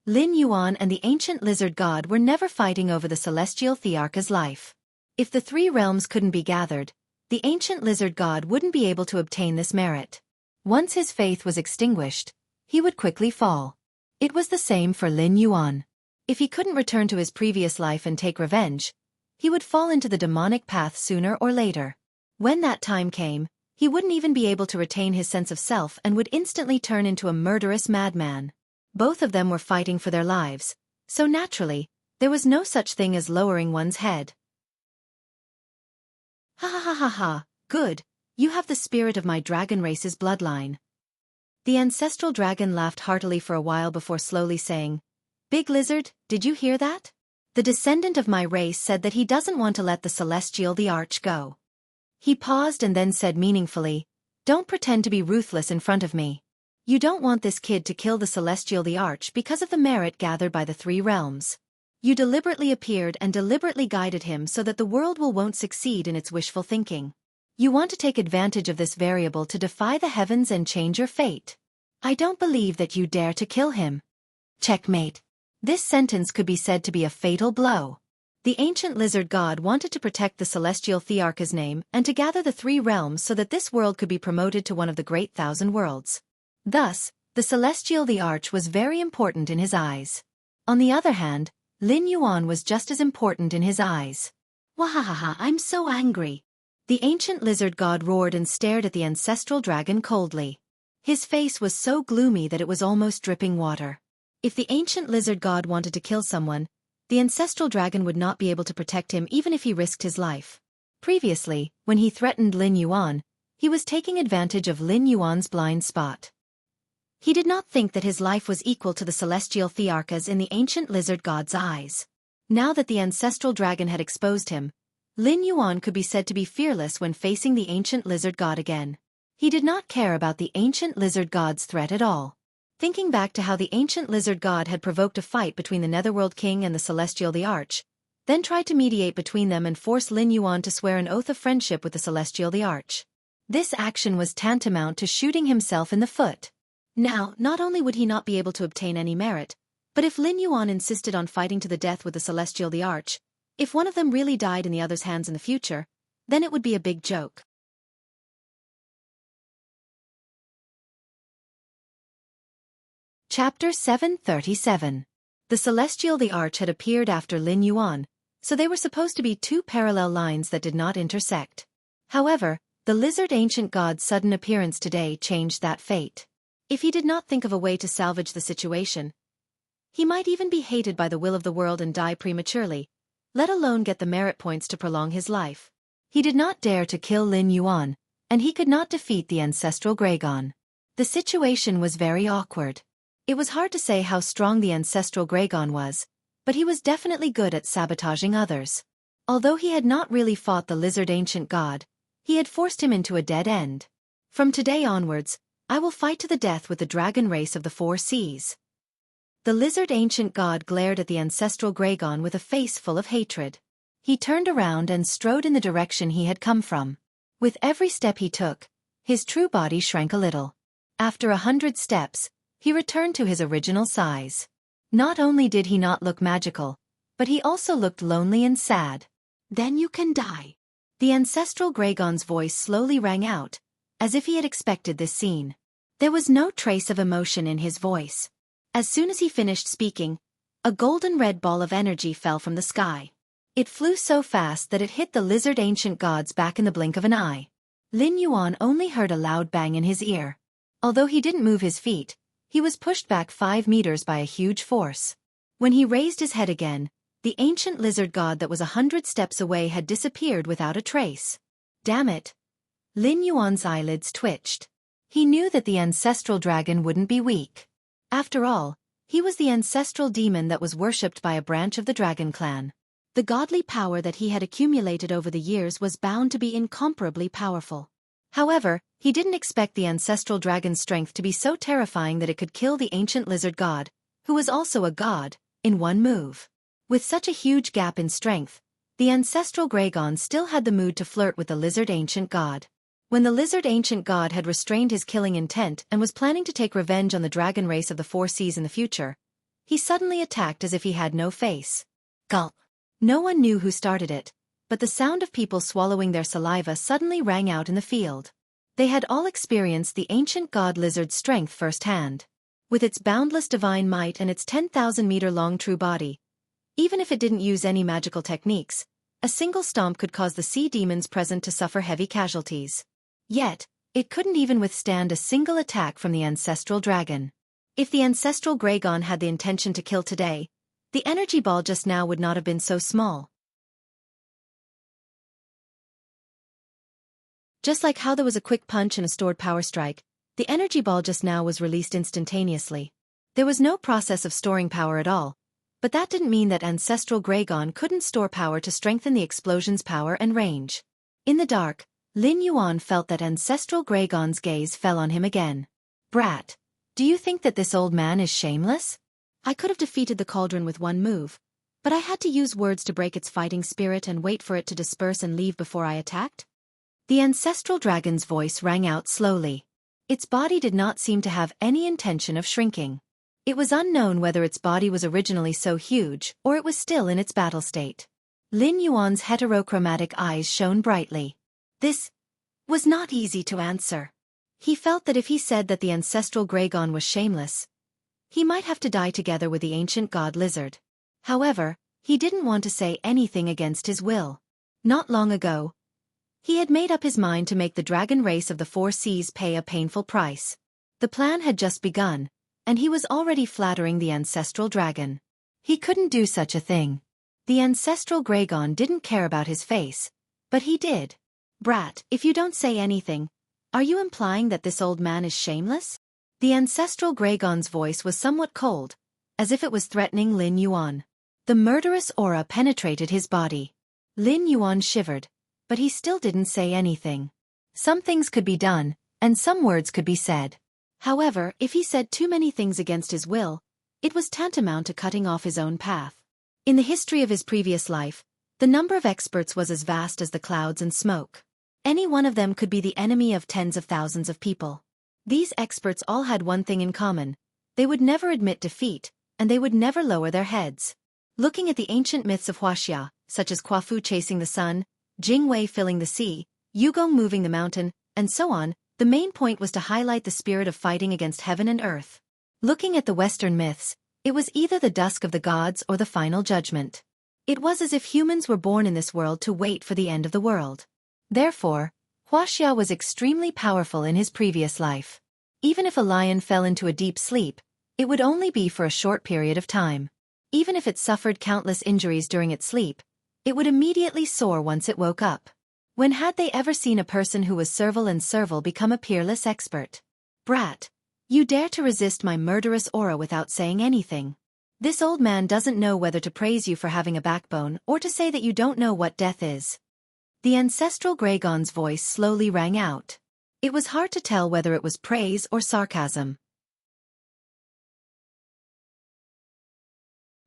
S1: Lin Yuan and the ancient lizard god were never fighting over the celestial thearch's life. If the three realms couldn't be gathered, the ancient lizard god wouldn't be able to obtain this merit. Once his faith was extinguished, he would quickly fall. It was the same for Lin Yuan. If he couldn't return to his previous life and take revenge, he would fall into the demonic path sooner or later. When that time came, he wouldn't even be able to retain his sense of self and would instantly turn into a murderous madman. Both of them were fighting for their lives, so naturally, there was no such thing as lowering one's head. "Ha ha ha ha ha, good, you have the spirit of my dragon race's bloodline." The ancestral dragon laughed heartily for a while before slowly saying, "Big Lizard, did you hear that? The descendant of my race said that he doesn't want to let the celestial the arch go." He paused and then said meaningfully, "Don't pretend to be ruthless in front of me. You don't want this kid to kill the celestial the arch because of the merit gathered by the three realms. You deliberately appeared and deliberately guided him so that the world won't succeed in its wishful thinking. You want to take advantage of this variable to defy the heavens and change your fate. I don't believe that you dare to kill him." Checkmate. This sentence could be said to be a fatal blow. The ancient lizard god wanted to protect the celestial thearch's name and to gather the three realms so that this world could be promoted to one of the great thousand worlds. Thus, the celestial the arch was very important in his eyes. On the other hand, Lin Yuan was just as important in his eyes. "Wahahaha, I'm so angry." The ancient lizard god roared and stared at the ancestral dragon coldly. His face was so gloomy that it was almost dripping water. If the ancient lizard god wanted to kill someone, the ancestral dragon would not be able to protect him even if he risked his life. Previously, when he threatened Lin Yuan, he was taking advantage of Lin Yuan's blind spot. He did not think that his life was equal to the celestial thearch's in the ancient lizard god's eyes. Now that the ancestral dragon had exposed him, Lin Yuan could be said to be fearless when facing the ancient lizard god again. He did not care about the ancient lizard god's threat at all. Thinking back to how the ancient lizard god had provoked a fight between the Netherworld King and the celestial the arch, then tried to mediate between them and force Lin Yuan to swear an oath of friendship with the celestial the arch. This action was tantamount to shooting himself in the foot. Now, not only would he not be able to obtain any merit, but if Lin Yuan insisted on fighting to the death with the celestial the arch, if one of them really died in the other's hands in the future, then it would be a big joke. Chapter 737. The celestial the arch had appeared after Lin Yuan, so they were supposed to be two parallel lines that did not intersect. However, the lizard ancient god's sudden appearance today changed that fate. If he did not think of a way to salvage the situation, he might even be hated by the will of the world and die prematurely, let alone get the merit points to prolong his life. He did not dare to kill Lin Yuan, and he could not defeat the ancestral Gregon. The situation was very awkward. It was hard to say how strong the ancestral Gregon was, but he was definitely good at sabotaging others. Although he had not really fought the lizard ancient god, he had forced him into a dead end. From today onwards, I will fight to the death with the dragon race of the four seas. The lizard ancient god glared at the ancestral Gregon with a face full of hatred. He turned around and strode in the direction he had come from. With every step he took, his true body shrank a little. After 100 steps, he returned to his original size. Not only did he not look magical, but he also looked lonely and sad. "Then you can die." The ancestral Gregon's voice slowly rang out, as if he had expected this scene. There was no trace of emotion in his voice. As soon as he finished speaking, a golden red ball of energy fell from the sky. It flew so fast that it hit the lizard ancient god's back in the blink of an eye. Lin Yuan only heard a loud bang in his ear. Although he didn't move his feet, he was pushed back 5 meters by a huge force. When he raised his head again, The ancient lizard god that was 100 steps away had disappeared without a trace. Damn it. Lin Yuan's eyelids twitched. He knew that the ancestral dragon wouldn't be weak. After all, he was the ancestral demon that was worshipped by a branch of the dragon clan. The godly power that he had accumulated over the years was bound to be incomparably powerful. However, he didn't expect the ancestral dragon's strength to be so terrifying that it could kill the ancient lizard god, who was also a god, in one move. With such a huge gap in strength, the ancestral Gregon still had the mood to flirt with the lizard ancient god. When the lizard ancient god had restrained his killing intent and was planning to take revenge on the dragon race of the Four Seas in the future, he suddenly attacked as if he had no face. Gulp. No one knew who started it, but the sound of people swallowing their saliva suddenly rang out in the field. They had all experienced the ancient god lizard's strength firsthand. With its boundless divine might and its 10,000-meter-long true body, even if it didn't use any magical techniques, a single stomp could cause the sea demons present to suffer heavy casualties. Yet, it couldn't even withstand a single attack from the ancestral dragon. If the ancestral Gregon had the intention to kill today, the energy ball just now would not have been so small. Just like how there was a quick punch and a stored power strike, the energy ball just now was released instantaneously. There was no process of storing power at all, but that didn't mean that ancestral Gregon couldn't store power to strengthen the explosion's power and range. In the dark, Lin Yuan felt that ancestral Gregon's gaze fell on him again. Brat, do you think that this old man is shameless? I could have defeated the cauldron with one move, but I had to use words to break its fighting spirit and wait for it to disperse and leave before I attacked? The ancestral dragon's voice rang out slowly. Its body did not seem to have any intention of shrinking. It was unknown whether its body was originally so huge or it was still in its battle state. Lin Yuan's heterochromatic eyes shone brightly. This was not easy to answer. He felt that if he said that the ancestral Gregon was shameless, he might have to die together with the ancient god lizard. However, he didn't want to say anything against his will. Not long ago, he had made up his mind to make the dragon race of the Four Seas pay a painful price. The plan had just begun, and he was already flattering the ancestral dragon. He couldn't do such a thing. The ancestral Gregon didn't care about his face, but he did. Brat, if you don't say anything, are you implying that this old man is shameless? The ancestral Gregon's voice was somewhat cold, as if it was threatening Lin Yuan. The murderous aura penetrated his body. Lin Yuan shivered, but he still didn't say anything. Some things could be done, and some words could be said. However, if he said too many things against his will, it was tantamount to cutting off his own path. In the history of his previous life, the number of experts was as vast as the clouds and smoke. Any one of them could be the enemy of tens of thousands of people. These experts all had one thing in common: they would never admit defeat, and they would never lower their heads. Looking at the ancient myths of Wuxia, such as Quafu chasing the sun, Jingwei filling the sea, Yugong moving the mountain, and so on, the main point was to highlight the spirit of fighting against heaven and earth. Looking at the Western myths, it was either the dusk of the gods or the final judgment. It was as if humans were born in this world to wait for the end of the world. Therefore, Wuxia was extremely powerful in his previous life. Even if a lion fell into a deep sleep, it would only be for a short period of time. Even if it suffered countless injuries during its sleep, it would immediately soar once it woke up. When had they ever seen a person who was servile and servile become a peerless expert? Brat, you dare to resist my murderous aura without saying anything. This old man doesn't know whether to praise you for having a backbone or to say that you don't know what death is. The ancestral Gregon's voice slowly rang out. It was hard to tell whether it was praise or sarcasm.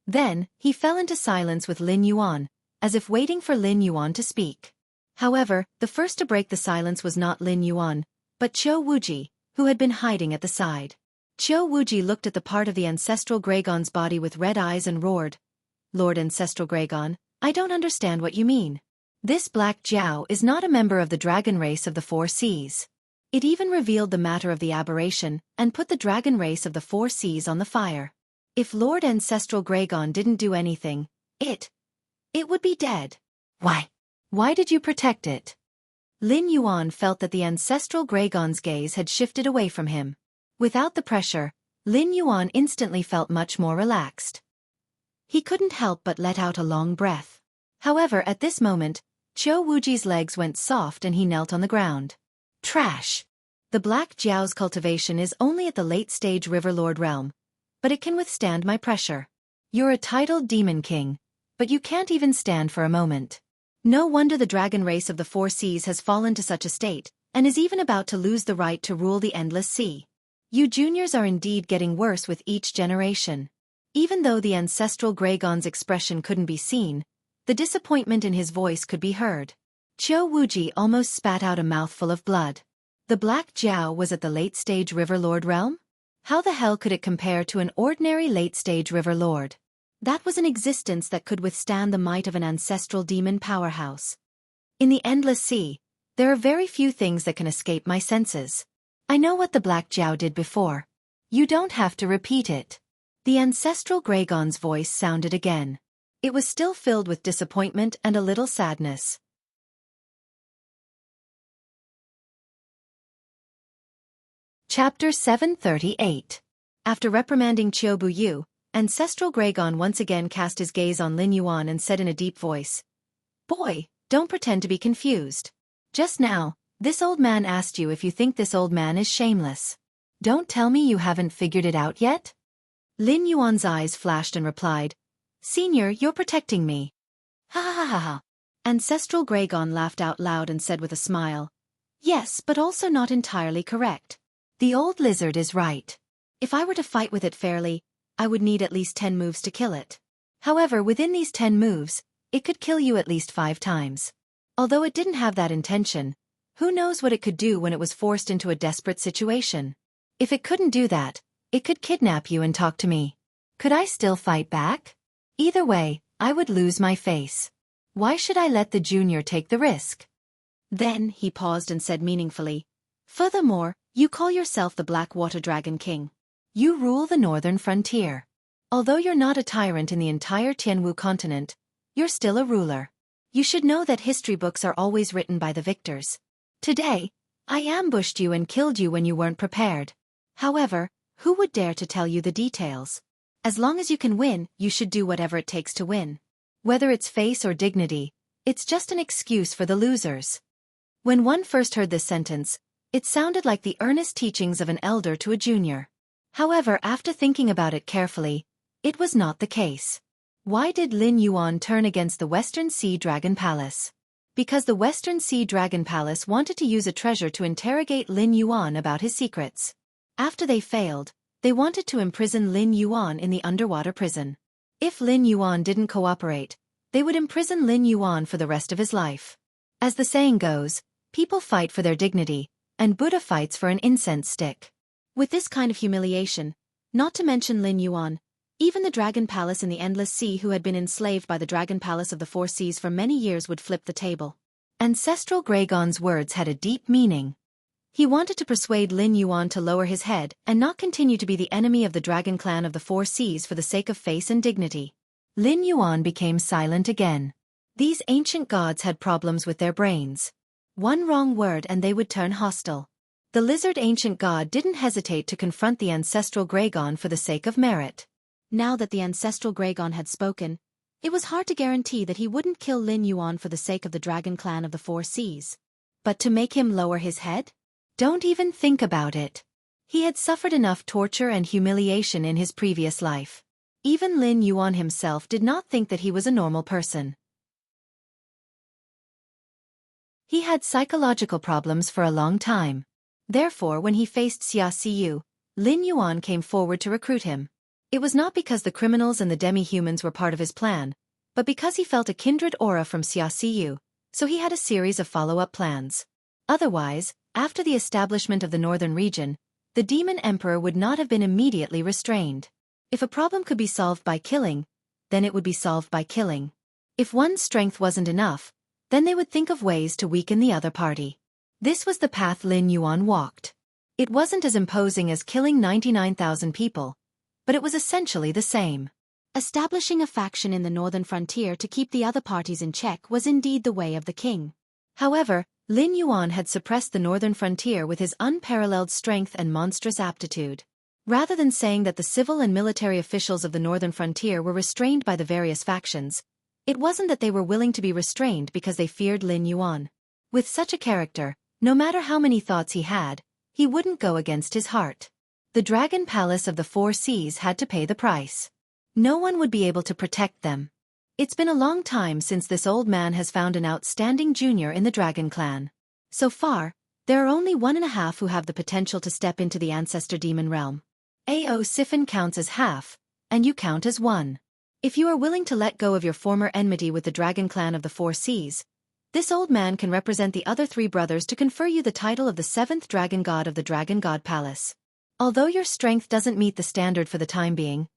S1: Then, he fell into silence with Lin Yuan, as if waiting for Lin Yuan to speak. However, the first to break the silence was not Lin Yuan, but Qiu Wuji, who had been hiding at the side. Qiu Wuji looked at the part of the ancestral Gregon's body with red eyes and roared, "Lord Ancestral Gregon, I don't understand what you mean. This Black Jiao is not a member of the dragon race of the Four Seas." It even revealed the matter of the aberration and put the dragon race of the Four Seas on the fire. If Lord Ancestral Gregon didn't do anything, it would be dead. Why did you protect it? Lin Yuan felt that the ancestral Gregon's gaze had shifted away from him. Without the pressure, Lin Yuan instantly felt much more relaxed. He couldn't help but let out a long breath. However, at this moment, Qiu Wuji's legs went soft and he knelt on the ground. Trash! The Black Jiao's cultivation is only at the late-stage Riverlord realm, but it can withstand my pressure. You're a titled demon king, but you can't even stand for a moment. No wonder the dragon race of the Four Seas has fallen to such a state, and is even about to lose the right to rule the endless sea. You juniors are indeed getting worse with each generation. Even though the ancestral Gragon's expression couldn't be seen, the disappointment in his voice could be heard. Qiu Wuji almost spat out a mouthful of blood. The Black Jiao was at the late-stage Riverlord realm? How the hell could it compare to an ordinary late-stage Riverlord? That was an existence that could withstand the might of an ancestral demon powerhouse. In the endless sea, there are very few things that can escape my senses. I know what the Black Jiao did before. You don't have to repeat it. The ancestral Gragon's voice sounded again. It was still filled with disappointment and a little sadness. Chapter 738. After reprimanding Qiu Buyu, ancestral Gragon once again cast his gaze on Lin Yuan and said in a deep voice, "Boy, don't pretend to be confused. Just now, this old man asked you if you think this old man is shameless. Don't tell me you haven't figured it out yet?" Lin Yuan's eyes flashed and replied, "Senior, you're protecting me." "Ha ha ha ha." Ancestral Gragon laughed out loud and said with a smile, "Yes, but also not entirely correct. The old lizard is right. If I were to fight with it fairly, I would need at least 10 moves to kill it. However, within these 10 moves, it could kill you at least 5 times. Although it didn't have that intention, who knows what it could do when it was forced into a desperate situation? If it couldn't do that, it could kidnap you and talk to me. Could I still fight back? Either way, I would lose my face. Why should I let the junior take the risk?" Then, he paused and said meaningfully, "Furthermore, you call yourself the Blackwater Dragon King. You rule the northern frontier. Although you're not a tyrant in the entire Tianwu continent, you're still a ruler. You should know that history books are always written by the victors. Today, I ambushed you and killed you when you weren't prepared. However, who would dare to tell you the details? As long as you can win, you should do whatever it takes to win. Whether it's face or dignity, it's just an excuse for the losers." When one first heard this sentence, it sounded like the earnest teachings of an elder to a junior. However, after thinking about it carefully, it was not the case. Why did Lin Yuan turn against the Western Sea Dragon Palace? Because the Western Sea Dragon Palace wanted to use a treasure to interrogate Lin Yuan about his secrets. After they failed, they wanted to imprison Lin Yuan in the underwater prison. If Lin Yuan didn't cooperate, they would imprison Lin Yuan for the rest of his life. As the saying goes, people fight for their dignity, and Buddha fights for an incense stick. With this kind of humiliation, not to mention Lin Yuan, even the Dragon Palace in the Endless Sea who had been enslaved by the Dragon Palace of the Four Seas for many years would flip the table. Ancestral Gragon's words had a deep meaning. He wanted to persuade Lin Yuan to lower his head and not continue to be the enemy of the Dragon Clan of the Four Seas for the sake of face and dignity. Lin Yuan became silent again. These ancient gods had problems with their brains. One wrong word and they would turn hostile. The lizard ancient god didn't hesitate to confront the ancestral Gragon for the sake of merit. Now that the ancestral Gragon had spoken, it was hard to guarantee that he wouldn't kill Lin Yuan for the sake of the Dragon Clan of the Four Seas. But to make him lower his head? Don't even think about it. He had suffered enough torture and humiliation in his previous life. Even Lin Yuan himself did not think that he was a normal person. He had psychological problems for a long time. Therefore, when he faced Xia Siyu, Lin Yuan came forward to recruit him. It was not because the criminals and the demi-humans were part of his plan, but because he felt a kindred aura from Xia Siyu, so he had a series of follow-up plans. Otherwise, after the establishment of the northern region, the demon emperor would not have been immediately restrained. If a problem could be solved by killing, then it would be solved by killing. If one's strength wasn't enough, then they would think of ways to weaken the other party. This was the path Lin Yuan walked. It wasn't as imposing as killing 99,000 people, but it was essentially the same. Establishing a faction in the northern frontier to keep the other parties in check was indeed the way of the king. However, Lin Yuan had suppressed the northern frontier with his unparalleled strength and monstrous aptitude. Rather than saying that the civil and military officials of the northern frontier were restrained by the various factions, it wasn't that they were willing to be restrained because they feared Lin Yuan. With such a character, no matter how many thoughts he had, he wouldn't go against his heart. The Dragon Palace of the Four Seas had to pay the price. No one would be able to protect them. It's been a long time since this old man has found an outstanding junior in the Dragon Clan. So far, there are only 1.5 who have the potential to step into the Ancestor Demon realm. Ao Siphon counts as half, and you count as 1. If you are willing to let go of your former enmity with the Dragon Clan of the Four Seas, this old man can represent the other 3 brothers to confer you the title of the 7th Dragon God of the Dragon God Palace. Although your strength doesn't meet the standard for the time being,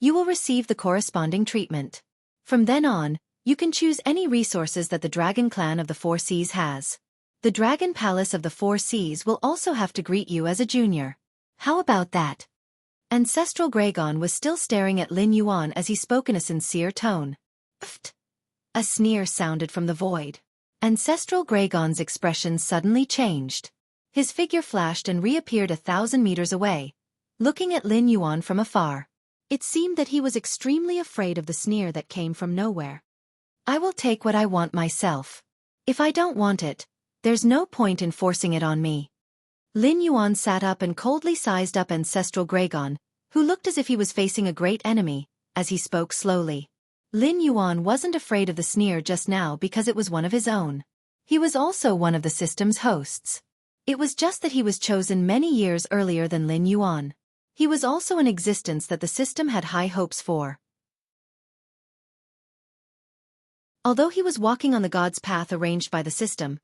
S1: you will receive the corresponding treatment. From then on, you can choose any resources that the Dragon Clan of the Four Seas has. The Dragon Palace of the Four Seas will also have to greet you as a junior. How about that? Ancestral Gregon was still staring at Lin Yuan as he spoke in a sincere tone. Pfft! A sneer sounded from the void. Ancestral Gregon's expression suddenly changed. His figure flashed and reappeared 1,000 meters away, looking at Lin Yuan from afar. It seemed that he was extremely afraid of the sneer that came from nowhere. I will take what I want myself. If I don't want it, there's no point in forcing it on me. Lin Yuan sat up and coldly sized up Ancestral Gregon, who looked as if he was facing a great enemy, as he spoke slowly. Lin Yuan wasn't afraid of the sneer just now because it was one of his own. He was also one of the system's hosts. It was just that he was chosen many years earlier than Lin Yuan. He was also an existence that the system had high hopes for. Although he was walking on the god's path arranged by the system,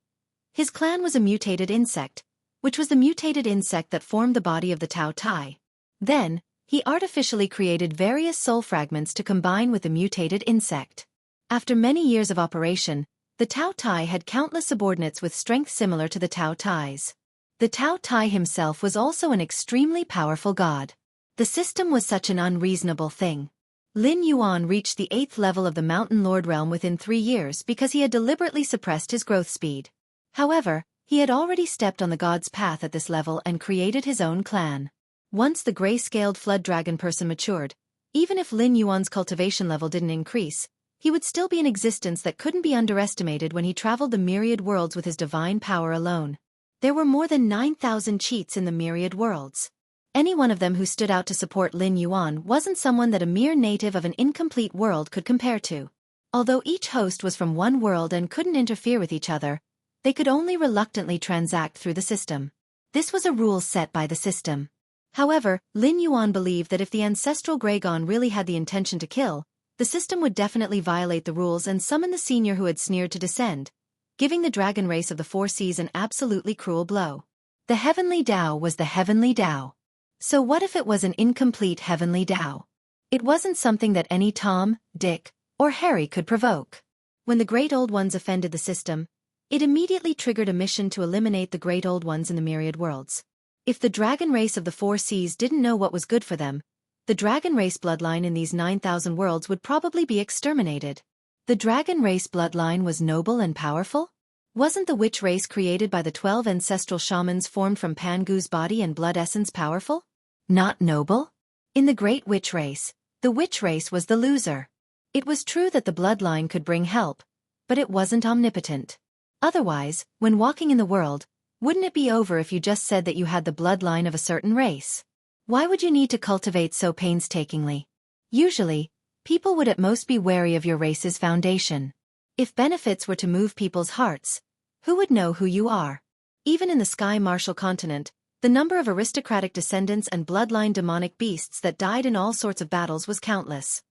S1: his clan was a mutated insect, which was the mutated insect that formed the body of the Tao Tai. Then, he artificially created various soul fragments to combine with the mutated insect. After many years of operation, the Tao Tai had countless subordinates with strength similar to the Tao Tai's. The Tao Tai himself was also an extremely powerful god. The system was such an unreasonable thing. Lin Yuan reached the 8th level of the Mountain Lord realm within 3 years because he had deliberately suppressed his growth speed. However, he had already stepped on the god's path at this level and created his own clan. Once the gray-scaled flood dragon person matured, even if Lin Yuan's cultivation level didn't increase, he would still be an existence that couldn't be underestimated when he traveled the myriad worlds with his divine power alone. There were more than 9,000 cheats in the myriad worlds. Any one of them who stood out to support Lin Yuan wasn't someone that a mere native of an incomplete world could compare to. Although each host was from one world and couldn't interfere with each other, they could only reluctantly transact through the system. This was a rule set by the system. However, Lin Yuan believed that if the Ancestral Gregon really had the intention to kill, the system would definitely violate the rules and summon the senior who had sneered to descend, giving the dragon race of the Four Seas an absolutely cruel blow. The Heavenly Tao was the Heavenly Tao. So what if it was an incomplete Heavenly Tao? It wasn't something that any Tom, Dick, or Harry could provoke. When the Great Old Ones offended the system, it immediately triggered a mission to eliminate the Great Old Ones in the myriad worlds. If the dragon race of the Four Seas didn't know what was good for them, the dragon race bloodline in these 9,000 worlds would probably be exterminated. The dragon race bloodline was noble and powerful? Wasn't the witch race created by the 12 ancestral shamans formed from Pangu's body and blood essence powerful? Not noble? In the great witch race, the witch race was the loser. It was true that the bloodline could bring help, but it wasn't omnipotent. Otherwise, when walking in the world, wouldn't it be over if you just said that you had the bloodline of a certain race? Why would you need to cultivate so painstakingly? Usually, people would at most be wary of your race's foundation. If benefits were to move people's hearts, who would know who you are? Even in the Sky Martial continent, the number of aristocratic descendants and bloodline demonic beasts that died in all sorts of battles was countless.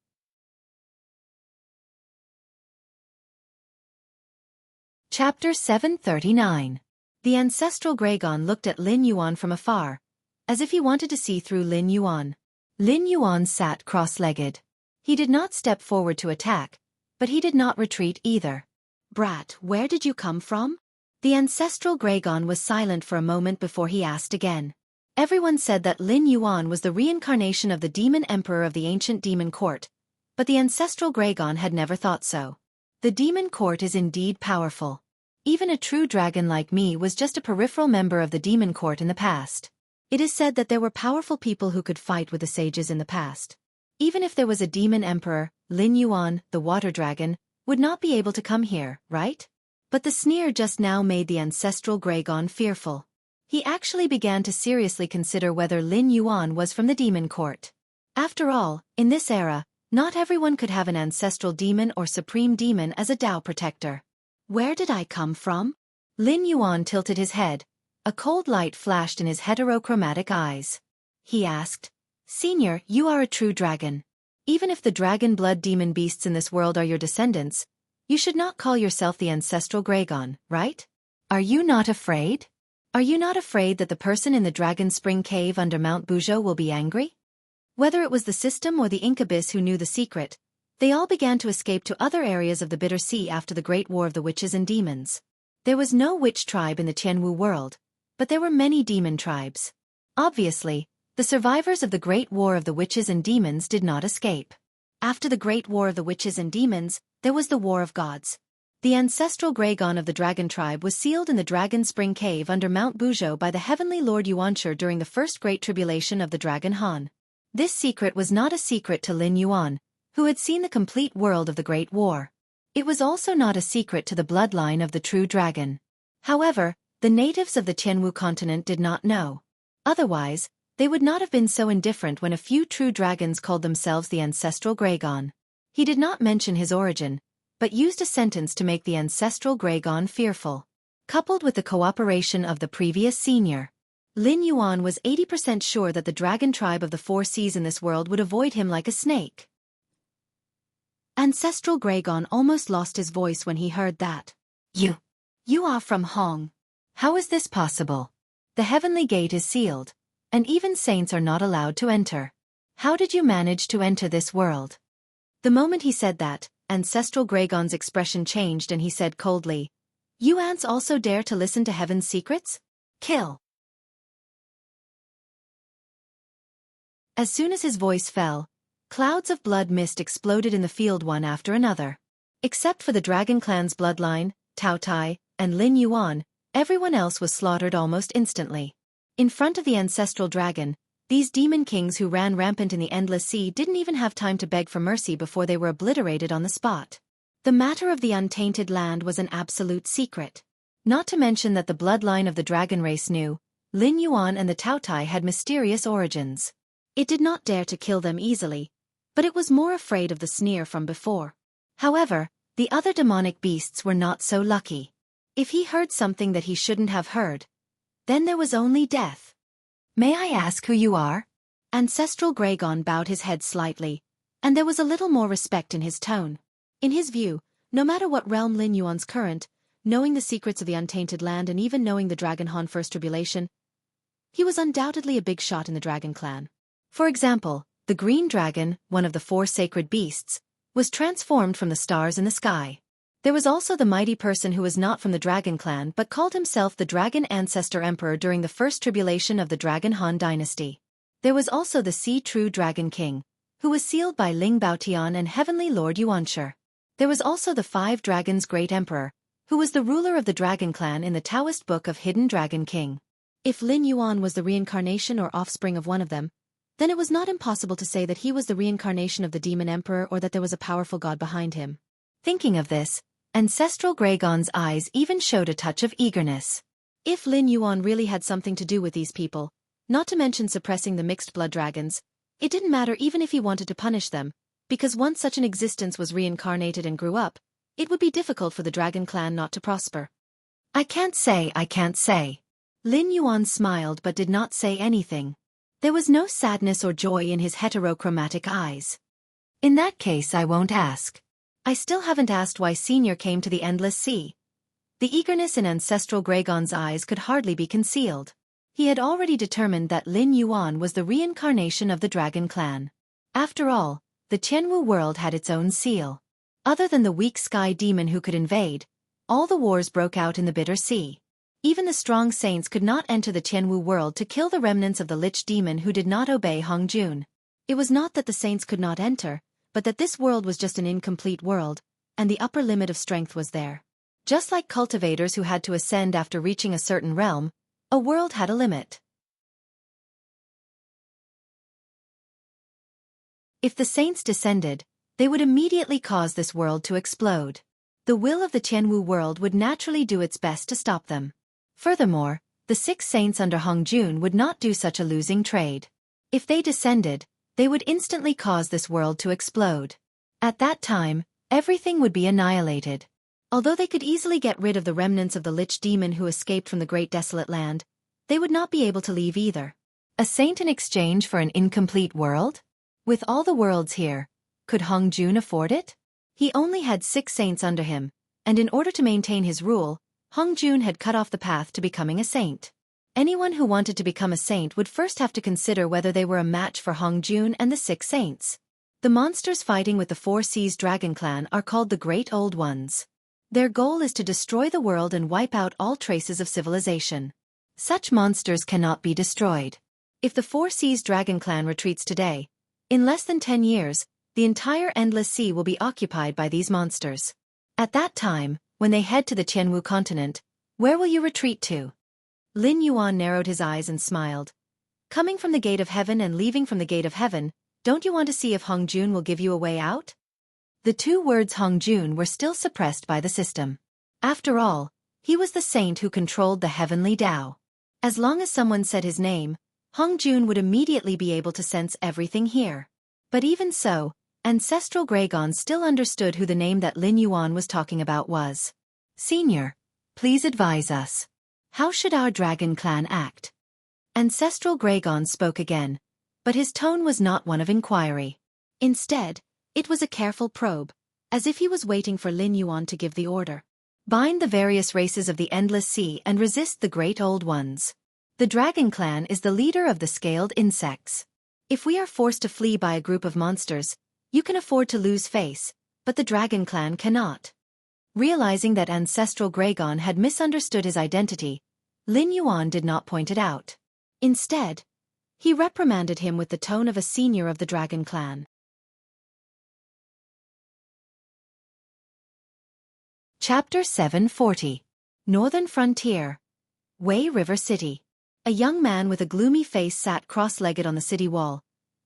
S1: Chapter 739. The Ancestral Gregon looked at Lin Yuan from afar, as if he wanted to see through Lin Yuan. Lin Yuan sat cross-legged. He did not step forward to attack, but he did not retreat either. Brat, where did you come from? The Ancestral Gregon was silent for a moment before he asked again. Everyone said that Lin Yuan was the reincarnation of the demon emperor of the ancient demon court, but the Ancestral Gregon had never thought so. The demon court is indeed powerful. Even a true dragon like me was just a peripheral member of the demon court in the past. It is said that there were powerful people who could fight with the sages in the past. Even if there was a demon emperor, Lin Yuan, the water dragon, would not be able to come here, right? But the sneer just now made the ancestral Gregon fearful. He actually began to seriously consider whether Lin Yuan was from the demon court. After all, in this era, not everyone could have an ancestral demon or supreme demon as a Tao protector. Where did I come from? Lin Yuan tilted his head. A cold light flashed in his heterochromatic eyes. He asked, "Senior, you are a true dragon. Even if the dragon blood demon beasts in this world are your descendants, you should not call yourself the ancestral Gregon, right? Are you not afraid? Are you not afraid that the person in the Dragon Spring Cave under Mount Buzhou will be angry?" Whether it was the system or the incubus who knew the secret, they all began to escape to other areas of the Bitter Sea after the Great War of the Witches and Demons. There was no witch tribe in the Tianwu world, but there were many demon tribes. Obviously, the survivors of the Great War of the Witches and Demons did not escape. After the Great War of the Witches and Demons, there was the War of Gods. The ancestral Gregon of the Dragon tribe was sealed in the Dragon Spring Cave under Mount Buzhou by the heavenly Lord Yuanshi during the first Great Tribulation of the Dragon Han. This secret was not a secret to Lin Yuan, who had seen the complete world of the Great War. It was also not a secret to the bloodline of the true dragon. However, the natives of the Tianwu continent did not know. Otherwise, they would not have been so indifferent when a few true dragons called themselves the ancestral Gregon. He did not mention his origin, but used a sentence to make the ancestral Gregon fearful. Coupled with the cooperation of the previous senior, Lin Yuan was 80% sure that the dragon tribe of the four seas in this world would avoid him like a snake. Ancestral Gregon almost lost his voice when he heard that. You are from Hong. How is this possible? The heavenly gate is sealed, and even saints are not allowed to enter. How did you manage to enter this world? The moment he said that, ancestral Gregon's expression changed and he said coldly, "You ants also dare to listen to heaven's secrets? Kill." As soon as his voice fell, clouds of blood mist exploded in the field one after another. Except for the Dragon Clan's bloodline, Tao Tai, and Lin Yuan, everyone else was slaughtered almost instantly. In front of the ancestral dragon, these demon kings who ran rampant in the endless sea didn't even have time to beg for mercy before they were obliterated on the spot. The matter of the untainted land was an absolute secret. Not to mention that the bloodline of the dragon race knew, Lin Yuan and the Tao Tai had mysterious origins. It did not dare to kill them easily, but it was more afraid of the sneer from before. However, the other demonic beasts were not so lucky. If he heard something that he shouldn't have heard, then there was only death. "May I ask who you are?" Ancestral Gregon bowed his head slightly, and there was a little more respect in his tone. In his view, no matter what realm Lin Yuan's current, knowing the secrets of the untainted land and even knowing the Dragon Han First Tribulation, he was undoubtedly a big shot in the Dragon Clan. For example, the green dragon, one of the four sacred beasts, was transformed from the stars in the sky. There was also the mighty person who was not from the Dragon Clan but called himself the Dragon Ancestor Emperor during the first tribulation of the Dragon Han dynasty. There was also the Sea True Dragon King, who was sealed by Ling Baotian and Heavenly Lord Yuanshi. There was also the Five Dragons Great Emperor, who was the ruler of the Dragon Clan in the Taoist book of Hidden Dragon King. If Lin Yuan was the reincarnation or offspring of one of them, then it was not impossible to say that he was the reincarnation of the demon emperor or that there was a powerful god behind him. Thinking of this, ancestral Gregon's eyes even showed a touch of eagerness. If Lin Yuan really had something to do with these people, not to mention suppressing the mixed blood dragons, it didn't matter even if he wanted to punish them, because once such an existence was reincarnated and grew up, it would be difficult for the Dragon Clan not to prosper. I can't say. Lin Yuan smiled but did not say anything. There was no sadness or joy in his heterochromatic eyes. In that case I won't ask. I still haven't asked why Senior came to the Endless Sea. The eagerness in ancestral Gregon's eyes could hardly be concealed. He had already determined that Lin Yuan was the reincarnation of the Dragon Clan. After all, the Tianwu world had its own seal. Other than the weak sky demon who could invade, all the wars broke out in the Bitter Sea. Even the strong saints could not enter the Tianwu world to kill the remnants of the Lich demon who did not obey Hong Jun. It was not that the saints could not enter, but that this world was just an incomplete world, and the upper limit of strength was there. Just like cultivators who had to ascend after reaching a certain realm, a world had a limit. If the saints descended, they would immediately cause this world to explode. The will of the Tianwu world would naturally do its best to stop them. Furthermore, the 6 saints under Hongjun would not do such a losing trade. If they descended, they would instantly cause this world to explode. At that time, everything would be annihilated. Although they could easily get rid of the remnants of the Lich demon who escaped from the Great Desolate Land, they would not be able to leave either. A saint in exchange for an incomplete world? With all the worlds here, could Hongjun afford it? He only had 6 saints under him, and in order to maintain his rule, Hongjun had cut off the path to becoming a saint. Anyone who wanted to become a saint would first have to consider whether they were a match for Hongjun and the 6 saints. The monsters fighting with the 4 Seas Dragon Clan are called the Great Old Ones. Their goal is to destroy the world and wipe out all traces of civilization. Such monsters cannot be destroyed. If the 4 Seas Dragon Clan retreats today, in less than 10 years, the entire Endless Sea will be occupied by these monsters. At that time, when they head to the Tianwu continent, where will you retreat to? Lin Yuan narrowed his eyes and smiled. Coming from the gate of heaven and leaving from the gate of heaven, don't you want to see if Hongjun will give you a way out? The 2 words Hongjun were still suppressed by the system. After all, he was the saint who controlled the heavenly Tao. As long as someone said his name, Hongjun would immediately be able to sense everything here. But even so, Ancestral Greygon still understood who the name that Lin Yuan was talking about was. Senior, please advise us. How should our dragon clan act? Ancestral Greygon spoke again, but his tone was not one of inquiry. Instead, it was a careful probe, as if he was waiting for Lin Yuan to give the order. Bind the various races of the Endless Sea and resist the Great Old Ones. The Dragon Clan is the leader of the scaled insects. If we are forced to flee by a group of monsters, you can afford to lose face, but the Dragon Clan cannot. Realizing that Ancestral Greygon had misunderstood his identity, Lin Yuan did not point it out. Instead, he reprimanded him with the tone of a senior of the Dragon Clan. Chapter 740. Northern Frontier. Wei River City. A young man with a gloomy face sat cross-legged on the city wall,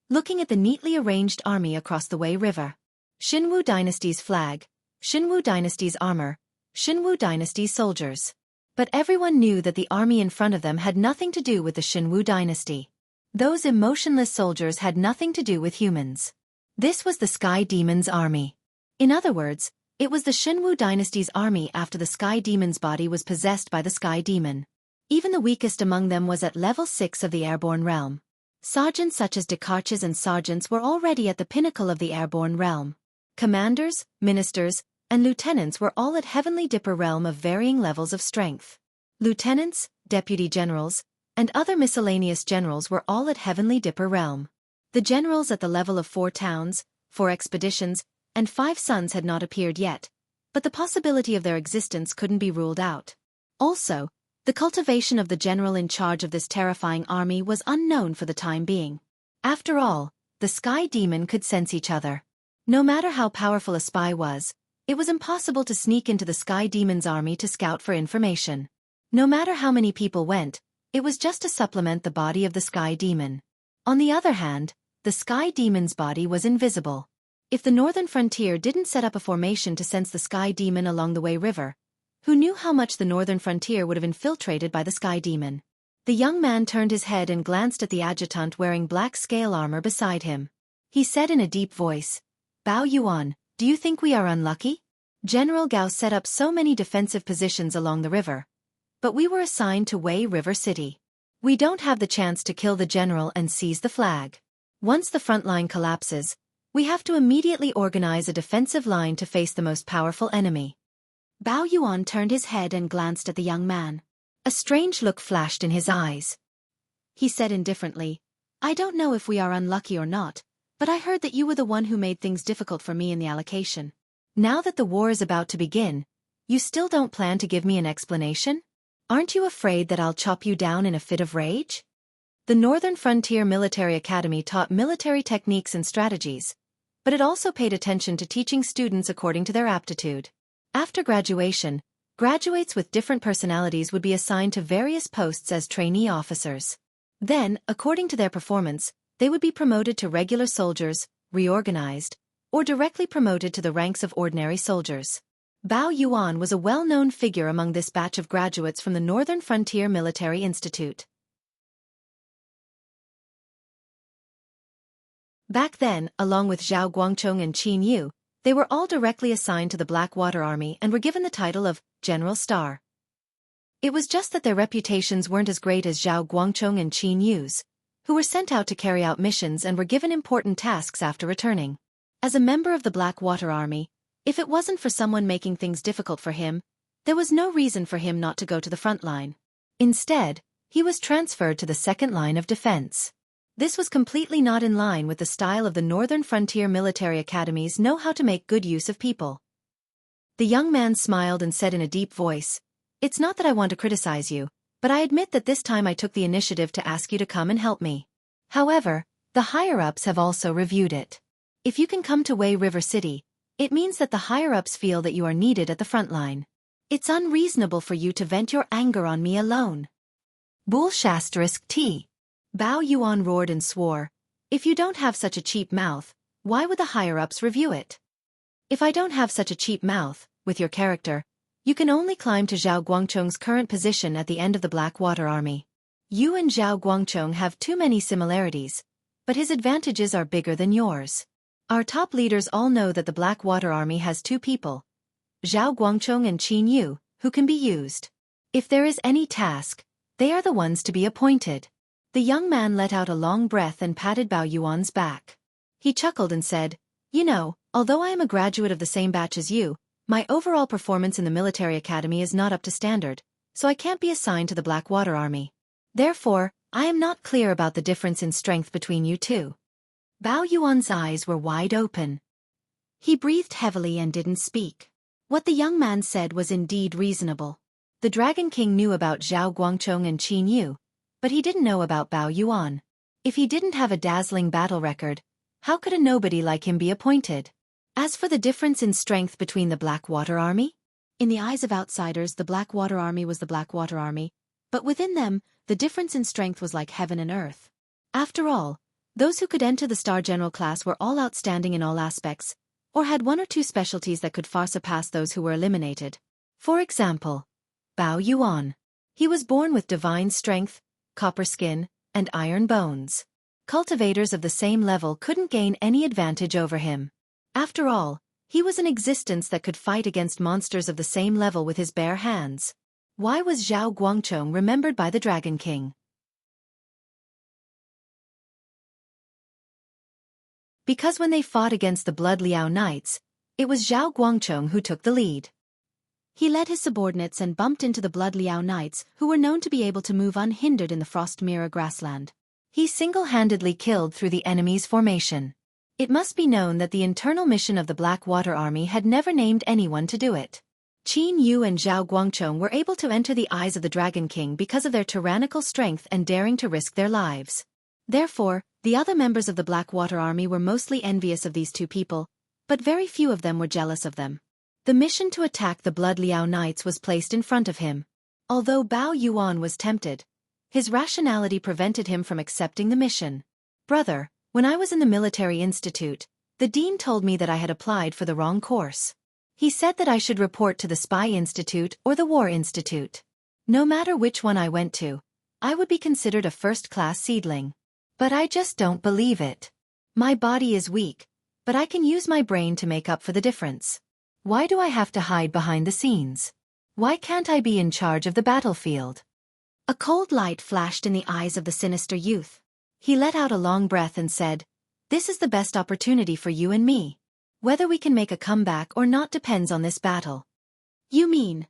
S1: looking at the neatly arranged army across the Wei River. Xinwu Dynasty's flag, Xinwu Dynasty's armor, Xinwu Dynasty's soldiers. But everyone knew that the army in front of them had nothing to do with the Xinwu Dynasty. Those emotionless soldiers had nothing to do with humans. This was the Sky Demon's army. In other words, it was the Xinwu Dynasty's army after the Sky Demon's body was possessed by the Sky Demon. Even the weakest among them was at level 6 of the airborne realm. Sergeants such as Dekarches and sergeants were already at the pinnacle of the airborne realm. Commanders, ministers, and lieutenants were all at Heavenly Dipper realm of varying levels of strength. Lieutenants, deputy generals, and other miscellaneous generals were all at Heavenly Dipper realm. The generals at the level of 4 towns, 4 expeditions, and 5 suns had not appeared yet, but the possibility of their existence couldn't be ruled out. Also, the cultivation of the general in charge of this terrifying army was unknown for the time being. After all, the Sky Demon could sense each other. No matter how powerful a spy was, it was impossible to sneak into the Sky Demon's army to scout for information. No matter how many people went, it was just to supplement the body of the Sky Demon. On the other hand, the Sky Demon's body was invisible. If the Northern Frontier didn't set up a formation to sense the Sky Demon along the Wei River, who knew how much the Northern Frontier would have infiltrated by the Sky Demon? The young man turned his head and glanced at the adjutant wearing black scale armor beside him. He said in a deep voice, "Bao Yuan, do you think we are unlucky? General Gao set up so many defensive positions along the river, but we were assigned to Wei River City. We don't have the chance to kill the general and seize the flag. Once the front line collapses, we have to immediately organize a defensive line to face the most powerful enemy." Bao Yuan turned his head and glanced at the young man. A strange look flashed in his eyes. He said indifferently, "I don't know if we are unlucky or not, but I heard that you were the one who made things difficult for me in the allocation. Now that the war is about to begin, you still don't plan to give me an explanation? Aren't you afraid that I'll chop you down in a fit of rage?" The Northern Frontier Military Academy taught military techniques and strategies, but it also paid attention to teaching students according to their aptitude. After graduation, graduates with different personalities would be assigned to various posts as trainee officers. Then, according to their performance, they would be promoted to regular soldiers, reorganized, or directly promoted to the ranks of ordinary soldiers. Bao Yuan was a well-known figure among this batch of graduates from the Northern Frontier Military Institute. Back then, along with Zhao Guangchong and Qin Yu, they were all directly assigned to the Blackwater Army and were given the title of General Star. It was just that their reputations weren't as great as Zhao Guangchong and Qin Yu's, who were sent out to carry out missions and were given important tasks after returning. As a member of the Blackwater Army, if it wasn't for someone making things difficult for him, there was no reason for him not to go to the front line. Instead, he was transferred to the second line of defense. This was completely not in line with the style of the Northern Frontier military academies know how to make good use of people. The young man smiled and said in a deep voice, "It's not that I want to criticize you, but I admit that this time I took the initiative to ask you to come and help me. However, the higher-ups have also reviewed it. If you can come to Wei River City, it means that the higher-ups feel that you are needed at the front line. It's unreasonable for you to vent your anger on me alone." Bull*T. Bao Yuan roared and swore, "If you don't have such a cheap mouth, why would the higher-ups review it? If I don't have such a cheap mouth, with your character, you can only climb to Zhao Guangchong's current position at the end of the Blackwater Army. You and Zhao Guangchong have too many similarities, but his advantages are bigger than yours. Our top leaders all know that the Blackwater Army has two people, Zhao Guangchong and Qin Yu, who can be used. If there is any task, they are the ones to be appointed." The young man let out a long breath and patted Bao Yuan's back. He chuckled and said, "You know, although I am a graduate of the same batch as you, my overall performance in the military academy is not up to standard, so I can't be assigned to the Blackwater Army. Therefore, I am not clear about the difference in strength between you two." Bao Yuan's eyes were wide open. He breathed heavily and didn't speak. What the young man said was indeed reasonable. The Dragon King knew about Zhao Guangchong and Qin Yu, but he didn't know about Bao Yuan. If he didn't have a dazzling battle record, how could a nobody like him be appointed? As for the difference in strength between the Blackwater Army, in the eyes of outsiders, the Blackwater Army was the Blackwater Army, but within them, the difference in strength was like heaven and earth. After all, those who could enter the Star General class were all outstanding in all aspects, or had one or two specialties that could far surpass those who were eliminated. For example, Bao Yuan. He was born with divine strength, copper skin, and iron bones. Cultivators of the same level couldn't gain any advantage over him. After all, he was an existence that could fight against monsters of the same level with his bare hands. Why was Zhao Guangchong remembered by the Dragon King? Because when they fought against the Blood Liao Knights, it was Zhao Guangchong who took the lead. He led his subordinates and bumped into the Blood Liao Knights, who were known to be able to move unhindered in the Frost Mirror grassland. He single-handedly killed through the enemy's formation. It must be known that the internal mission of the Blackwater Army had never named anyone to do it. Qin Yu and Zhao Guangchong were able to enter the eyes of the Dragon King because of their tyrannical strength and daring to risk their lives. Therefore, the other members of the Blackwater Army were mostly envious of these two people, but very few of them were jealous of them. The mission to attack the Blood Liao Knights was placed in front of him. Although Bao Yuan was tempted, his rationality prevented him from accepting the mission. "Brother, when I was in the military institute, the dean told me that I had applied for the wrong course. He said that I should report to the Spy Institute or the War Institute. No matter which one I went to, I would be considered a first-class seedling. But I just don't believe it. My body is weak, but I can use my brain to make up for the difference. Why do I have to hide behind the scenes? Why can't I be in charge of the battlefield?" A cold light flashed in the eyes of the sinister youth. He let out a long breath and said, "This is the best opportunity for you and me. Whether we can make a comeback or not depends on this battle." "You mean?"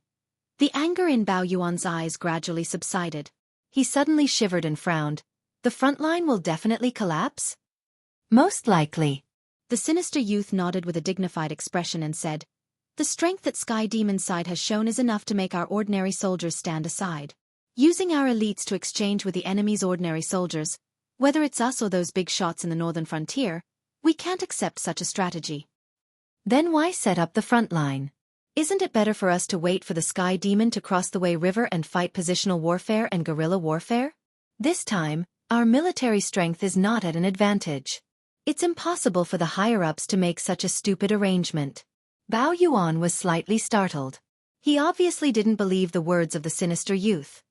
S1: The anger in Bao Yuan's eyes gradually subsided. He suddenly shivered and frowned. "The front line will definitely collapse?" "Most likely." The sinister youth nodded with a dignified expression and said, "The strength that Sky Demon's side has shown is enough to make our ordinary soldiers stand aside. Using our elites to exchange with the enemy's ordinary soldiers, whether it's us or those big shots in the northern frontier, we can't accept such a strategy." "Then why set up the front line? Isn't it better for us to wait for the Sky Demon to cross the Wei River and fight positional warfare and guerrilla warfare? This time, our military strength is not at an advantage. It's impossible for the higher-ups to make such a stupid arrangement. Bao Yuan was slightly startled. He obviously didn't believe the words of the sinister youth.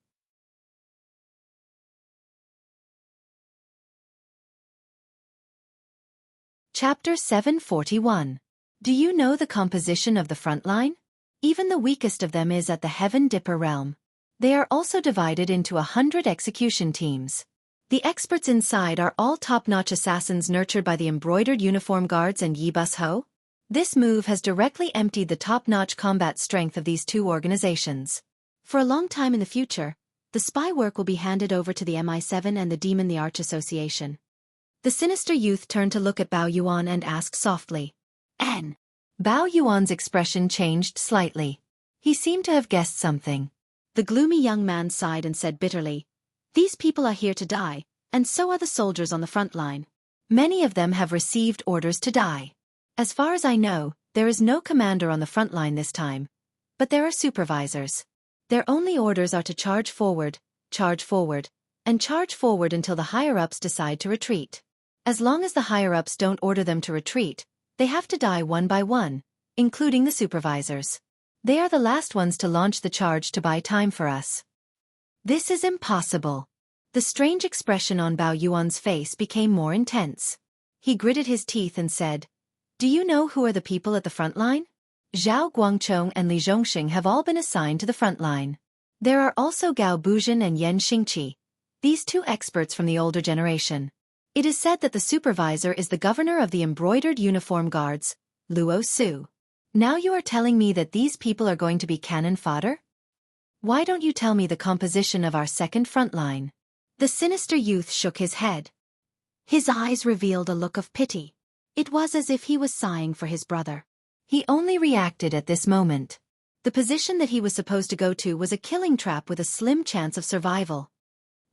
S1: Chapter 741. Do you know the composition of the front line? Even the weakest of them is at the Heaven Dipper realm. They are also divided into 100 execution teams. The experts inside are all top-notch assassins nurtured by the embroidered uniform guards and Yi Bus Ho. This move has directly emptied the top-notch combat strength of these two organizations. For a long time in the future, the spy work will be handed over to the MI7 and the Demon the Arch Association. The sinister youth turned to look at Bao Yuan and asked softly, "N." Bao Yuan's expression changed slightly. He seemed to have guessed something. The gloomy young man sighed and said bitterly, "These people are here to die, and so are the soldiers on the front line. Many of them have received orders to die. As far as I know, there is no commander on the front line this time, but there are supervisors. Their only orders are to charge forward, and charge forward until the higher-ups decide to retreat. As long as the higher-ups don't order them to retreat, they have to die one by one, including the supervisors. They are the last ones to launch the charge to buy time for us." This is impossible. The strange expression on Bao Yuan's face became more intense. He gritted his teeth and said, "Do you know who are the people at the front line? Zhao Guangchong and Li Zhongxing have all been assigned to the front line. There are also Gao Buzhen and Yan Xingqi, these two experts from the older generation. It is said that the supervisor is the governor of the embroidered uniform guards, Luo Su. Now you are telling me that these people are going to be cannon fodder? Why don't you tell me the composition of our second front line?" The sinister youth shook his head. His eyes revealed a look of pity. It was as if he was sighing for his brother. He only reacted at this moment. The position that he was supposed to go to was a killing trap with a slim chance of survival.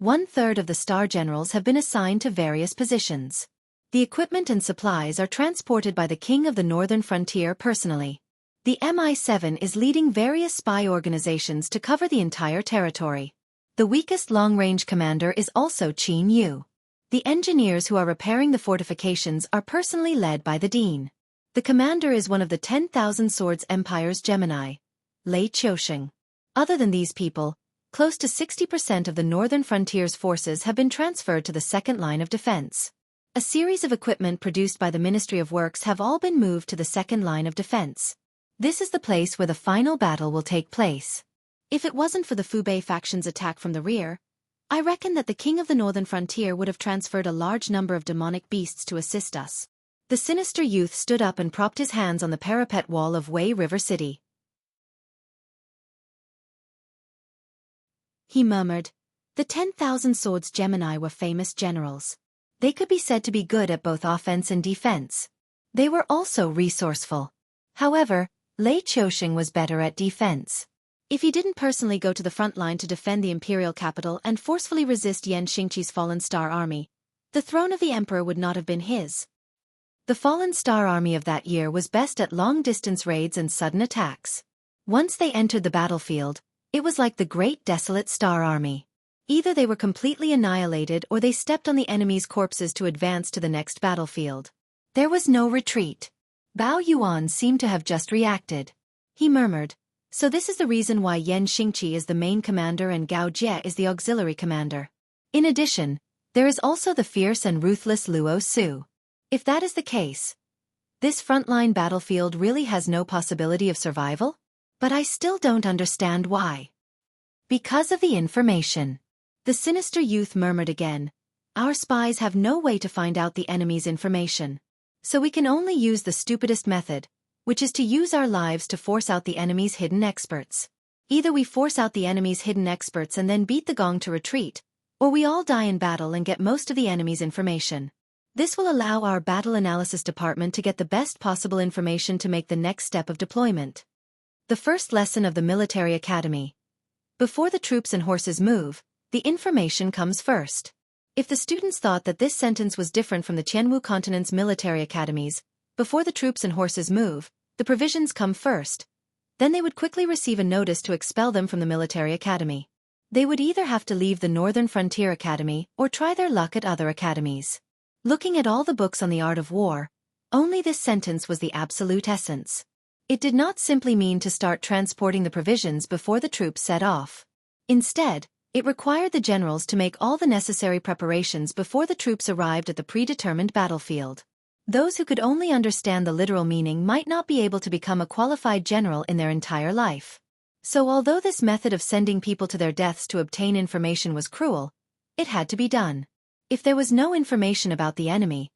S1: 1/3 of the star generals have been assigned to various positions. The equipment and supplies are transported by the King of the Northern Frontier personally. The MI7 is leading various spy organizations to cover the entire territory. The weakest long-range commander is also Qin Yu. The engineers who are repairing the fortifications are personally led by the Dean. The commander is one of the 10,000 Swords Empire's Gemini, Lei Qiusheng. Other than these people, close to 60% of the Northern Frontier's forces have been transferred to the second line of defense. A series of equipment produced by the Ministry of Works have all been moved to the second line of defense. This is the place where the final battle will take place. If it wasn't for the Fubei faction's attack from the rear, I reckon that the King of the Northern Frontier would have transferred a large number of demonic beasts to assist us. The sinister youth stood up and propped his hands on the parapet wall of Wei River City. He murmured, "The 10,000 Swords Gemini were famous generals. They could be said to be good at both offense and defense. They were also resourceful. However, Lei Qiusheng was better at defense. If he didn't personally go to the front line to defend the imperial capital and forcefully resist Yan Xingqi's fallen star army, the throne of the emperor would not have been his. The fallen star army of that year was best at long-distance raids and sudden attacks. Once they entered the battlefield, it was like the great desolate star army. Either they were completely annihilated or they stepped on the enemy's corpses to advance to the next battlefield. There was no retreat. Bao Yuan seemed to have just reacted. He murmured, "So this is the reason why Yan Xingqi is the main commander and Gao Jie is the auxiliary commander. In addition, there is also the fierce and ruthless Luo Su. If that is the case, this frontline battlefield really has no possibility of survival? But I still don't understand why." "Because of the information." The sinister youth murmured again, "Our spies have no way to find out the enemy's information. So we can only use the stupidest method, which is to use our lives to force out the enemy's hidden experts. Either we force out the enemy's hidden experts and then beat the gong to retreat, or we all die in battle and get most of the enemy's information. This will allow our battle analysis department to get the best possible information to make the next step of deployment." The first lesson of the military academy. Before the troops and horses move, the information comes first. If the students thought that this sentence was different from the Qianwu continent's military academies, before the troops and horses move, the provisions come first, then they would quickly receive a notice to expel them from the military academy. They would either have to leave the Northern Frontier Academy or try their luck at other academies. Looking at all the books on the art of war, only this sentence was the absolute essence. It did not simply mean to start transporting the provisions before the troops set off. Instead, it required the generals to make all the necessary preparations before the troops arrived at the predetermined battlefield. Those who could only understand the literal meaning might not be able to become a qualified general in their entire life. So although this method of sending people to their deaths to obtain information was cruel, it had to be done. If there was no information about the enemy,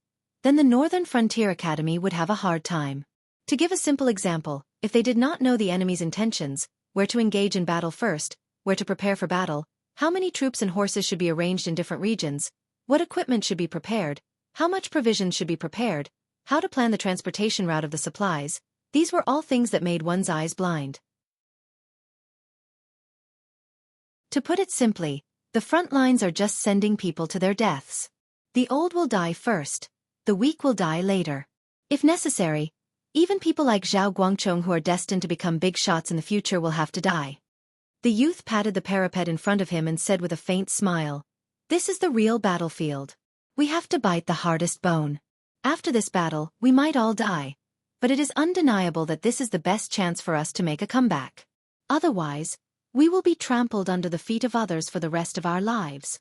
S1: then the Northern Frontier Academy would have a hard time. To give a simple example, if they did not know the enemy's intentions, where to engage in battle first, where to prepare for battle, how many troops and horses should be arranged in different regions, what equipment should be prepared, how much provisions should be prepared, how to plan the transportation route of the supplies, these were all things that made one's eyes blind. To put it simply, the front lines are just sending people to their deaths. The old will die first, the weak will die later. If necessary, even people like Zhao Guangchong who are destined to become big shots in the future will have to die. The youth patted the parapet in front of him and said with a faint smile, "This is the real battlefield. We have to bite the hardest bone. After this battle, we might all die, but it is undeniable that this is the best chance for us to make a comeback. Otherwise, we will be trampled under the feet of others for the rest of our lives."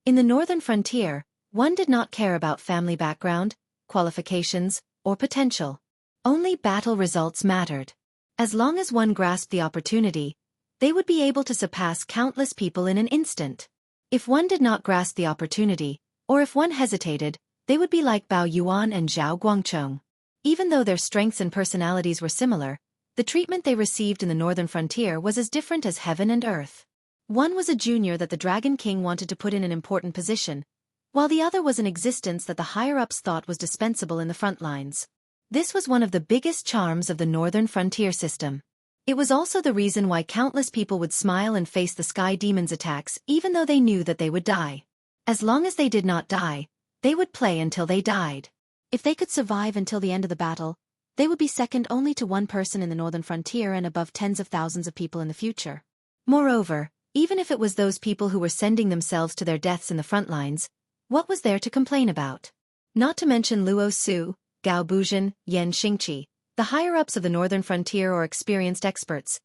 S1: In the northern frontier, one did not care about family background, qualifications, or potential. Only battle results mattered. As long as one grasped the opportunity, they would be able to surpass countless people in an instant. If one did not grasp the opportunity, or if one hesitated, they would be like Bao Yuan and Zhao Guangchong. Even though their strengths and personalities were similar, the treatment they received in the northern frontier was as different as heaven and earth. One was a junior that the Dragon King wanted to put in an important position, while the other was an existence that the higher-ups thought was dispensable in the front lines. This was one of the biggest charms of the northern frontier system. It was also the reason why countless people would smile and face the Sky Demon's attacks even though they knew that they would die. As long as they did not die, they would play until they died. If they could survive until the end of the battle, they would be second only to one person in the northern frontier and above tens of thousands of people in the future. Moreover, even if it was those people who were sending themselves to their deaths in the front lines, what was there to complain about? Not to mention Luo Su, Gao Buzhan, Yan Xingqi, the higher-ups of the northern frontier or experienced experts.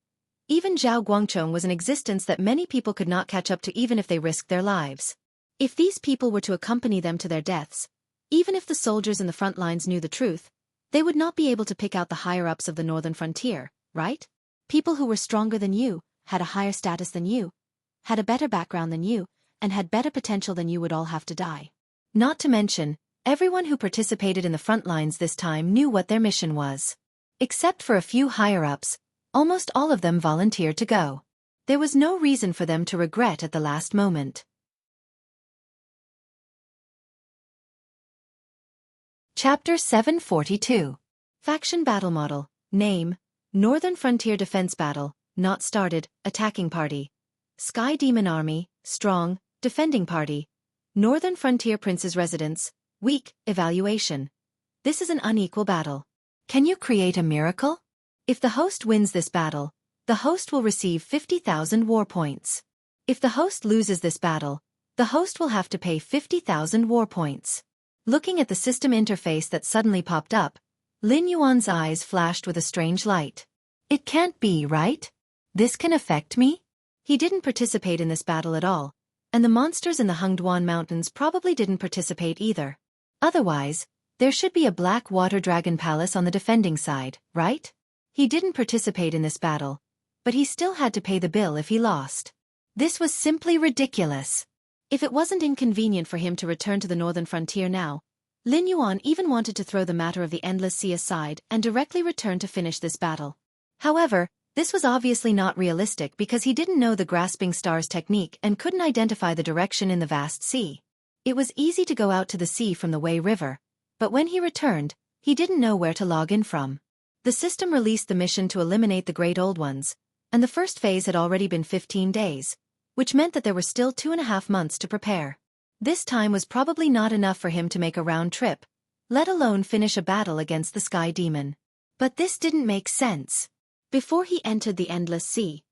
S1: Even Zhao Guangchong was an existence that many people could not catch up to even if they risked their lives. If these people were to accompany them to their deaths, even if the soldiers in the front lines knew the truth, they would not be able to pick out the higher-ups of the northern frontier, right? People who were stronger than you, had a higher status than you, had a better background than you, and had better potential than you would all have to die. Not to mention, everyone who participated in the front lines this time knew what their mission was. Except for a few higher-ups, almost all of them volunteered to go. There was no reason for them to regret at the last moment. Chapter 742. Faction Battle Model. Name: Northern Frontier Defense Battle, not started, attacking party. Sky Demon Army, strong, defending party. Northern Frontier Prince's Residence, weak, evaluation. This is an unequal battle. Can you create a miracle? If the host wins this battle, the host will receive 50,000 war points. If the host loses this battle, the host will have to pay 50,000 war points. Looking at the system interface that suddenly popped up, Lin Yuan's eyes flashed with a strange light. It can't be, right? This can affect me? He didn't participate in this battle at all, and the monsters in the Hengduan Mountains probably didn't participate either. Otherwise, there should be a black water dragon palace on the defending side, right? He didn't participate in this battle, but he still had to pay the bill if he lost. This was simply ridiculous. If it wasn't inconvenient for him to return to the northern frontier now, Lin Yuan even wanted to throw the matter of the Endless Sea aside and directly return to finish this battle. However, this was obviously not realistic because he didn't know the grasping stars technique and couldn't identify the direction in the vast sea. It was easy to go out to the sea from the Wei River, but when he returned, he didn't know where to log in from. The system released the mission to eliminate the Great Old Ones, and the first phase had already been 15 days, which meant that there were still 2.5 months to prepare. This time was probably not enough for him to make a round trip, let alone finish a battle against the Sky Demon. But this didn't make sense. Before he entered the Endless Sea,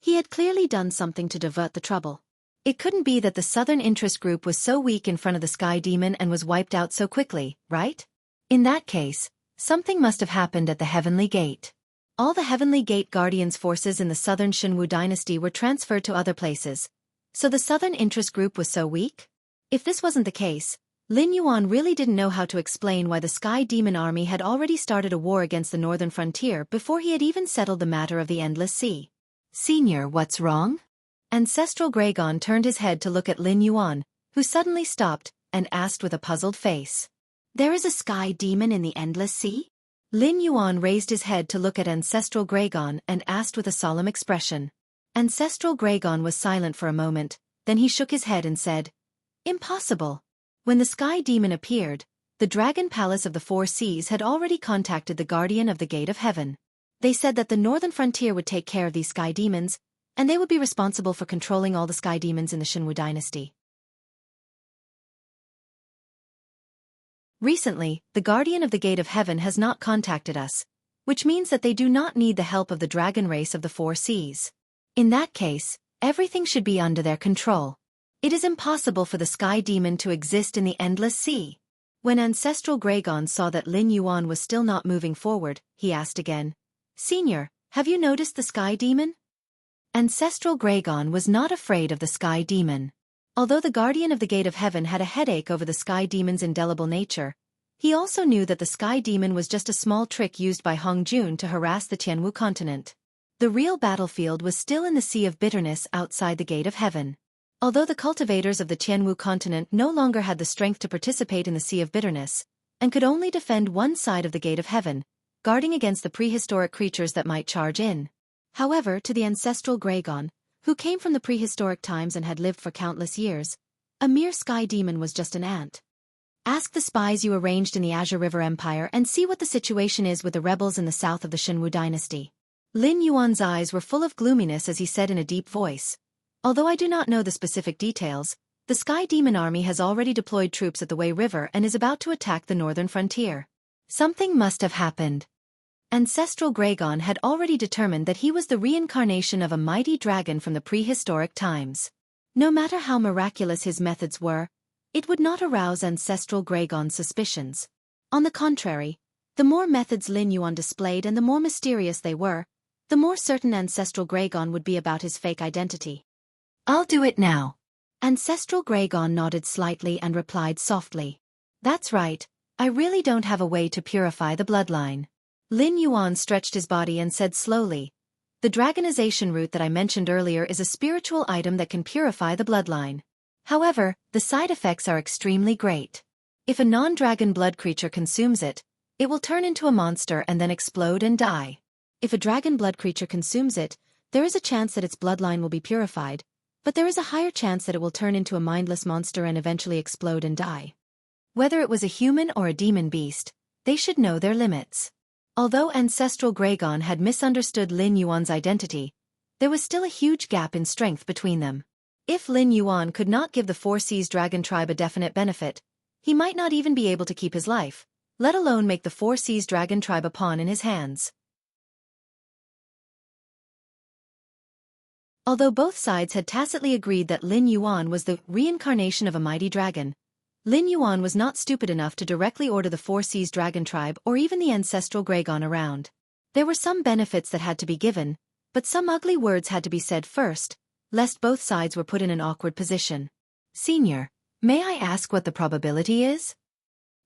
S1: he had clearly done something to divert the trouble. It couldn't be that the Southern Interest Group was so weak in front of the Sky Demon and was wiped out so quickly, right? In that case, something must have happened at the Heavenly Gate. All the Heavenly Gate Guardians' forces in the Southern Shenwu dynasty were transferred to other places. So the Southern Interest Group was so weak? If this wasn't the case, Lin Yuan really didn't know how to explain why the Sky Demon army had already started a war against the northern frontier before he had even settled the matter of the Endless Sea. Senior, what's wrong? Ancestral Gregon turned his head to look at Lin Yuan, who suddenly stopped and asked with a puzzled face. There is a Sky Demon in the Endless Sea? Lin Yuan raised his head to look at Ancestral Gregon and asked with a solemn expression. Ancestral Gregon was silent for a moment, then he shook his head and said, Impossible. When the Sky Demon appeared, the Dragon Palace of the Four Seas had already contacted the Guardian of the Gate of Heaven. They said that the northern frontier would take care of these Sky Demons, and they would be responsible for controlling all the Sky Demons in the Shenwu dynasty. Recently, the Guardian of the Gate of Heaven has not contacted us, which means that they do not need the help of the dragon race of the Four Seas. In that case, everything should be under their control. It is impossible for the Sky Demon to exist in the Endless Sea. When Ancestral Gregon saw that Lin Yuan was still not moving forward, he asked again, Senior, have you noticed the Sky Demon? Ancestral Gregon was not afraid of the Sky Demon. Although the Guardian of the Gate of Heaven had a headache over the Sky Demon's indelible nature, he also knew that the Sky Demon was just a small trick used by Hong Jun to harass the Tianwu continent. The real battlefield was still in the Sea of Bitterness outside the Gate of Heaven. Although the cultivators of the Tianwu continent no longer had the strength to participate in the Sea of Bitterness, and could only defend one side of the Gate of Heaven, guarding against the prehistoric creatures that might charge in. However, to the Ancestral Gregon, who came from the prehistoric times and had lived for countless years, a mere Sky Demon was just an ant. Ask the spies you arranged in the Azure River Empire and see what the situation is with the rebels in the south of the Shenwu dynasty. Lin Yuan's eyes were full of gloominess as he said in a deep voice, Although I do not know the specific details, the Sky Demon army has already deployed troops at the Wei River and is about to attack the northern frontier. Something must have happened. Ancestral Gregon had already determined that he was the reincarnation of a mighty dragon from the prehistoric times. No matter how miraculous his methods were, it would not arouse Ancestral Gregon's suspicions. On the contrary, the more methods Lin Yuan displayed and the more mysterious they were, the more certain Ancestral Gregon would be about his fake identity. I'll do it now. Ancestral Gregon nodded slightly and replied softly. That's right, I really don't have a way to purify the bloodline. Lin Yuan stretched his body and said slowly, the dragonization root that I mentioned earlier is a spiritual item that can purify the bloodline. However, the side effects are extremely great. If a non-dragon blood creature consumes it, it will turn into a monster and then explode and die. If a dragon blood creature consumes it, there is a chance that its bloodline will be purified, but there is a higher chance that it will turn into a mindless monster and eventually explode and die. Whether it was a human or a demon beast, they should know their limits. Although Ancestral Gregon had misunderstood Lin Yuan's identity, there was still a huge gap in strength between them. If Lin Yuan could not give the Four Seas Dragon tribe a definite benefit, he might not even be able to keep his life, let alone make the Four Seas Dragon tribe a pawn in his hands. Although both sides had tacitly agreed that Lin Yuan was the reincarnation of a mighty dragon, Lin Yuan was not stupid enough to directly order the Four Seas Dragon tribe or even the Ancestral Gregon around. There were some benefits that had to be given, but some ugly words had to be said first, lest both sides were put in an awkward position. Senior, may I ask what the probability is?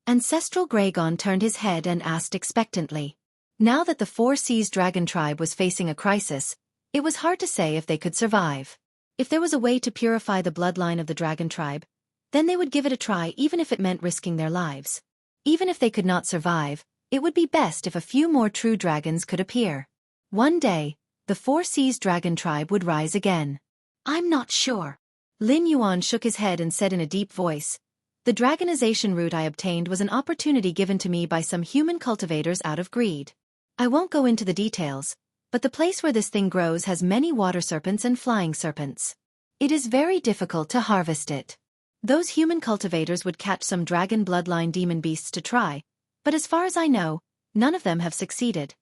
S1: Ancestral Gregon turned his head and asked expectantly. Now that the Four Seas Dragon tribe was facing a crisis, it was hard to say if they could survive. If there was a way to purify the bloodline of the dragon tribe, then they would give it a try even if it meant risking their lives. Even if they could not survive, it would be best if a few more true dragons could appear. One day, the Four Seas Dragon tribe would rise again. I'm not sure. Lin Yuan shook his head and said in a deep voice, the dragonization root I obtained was an opportunity given to me by some human cultivators out of greed. I won't go into the details, but the place where this thing grows has many water serpents and flying serpents. It is very difficult to harvest it. Those human cultivators would catch some dragon bloodline demon beasts to try, but as far as I know, none of them have succeeded.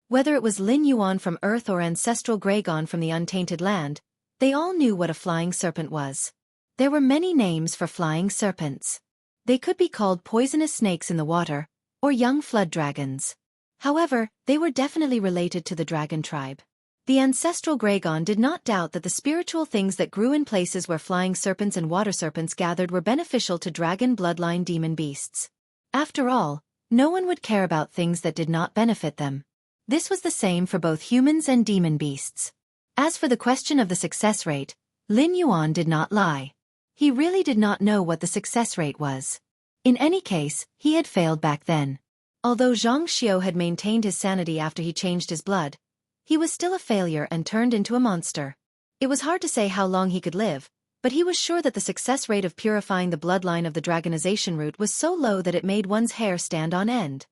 S1: Whether it was Lin Yuan from Earth or Ancestral Gregon from the Untainted Land, They all knew what a flying serpent was. There were many names for flying serpents. They could be called poisonous snakes in the water, or young flood dragons. However, they were definitely related to the dragon tribe. The ancestral Gragon did not doubt that the spiritual things that grew in places where flying serpents and water serpents gathered were beneficial to dragon bloodline demon beasts. After all, no one would care about things that did not benefit them. This was the same for both humans and demon beasts. As for the question of the success rate, Lin Yuan did not lie. He really did not know what the success rate was. In any case, he had failed back then. Although Zhang Xiao had maintained his sanity after he changed his blood, he was still a failure and turned into a monster. It was hard to say how long he could live, but he was sure that the success rate of purifying the bloodline of the dragonization route was so low that it made one's hair stand on end.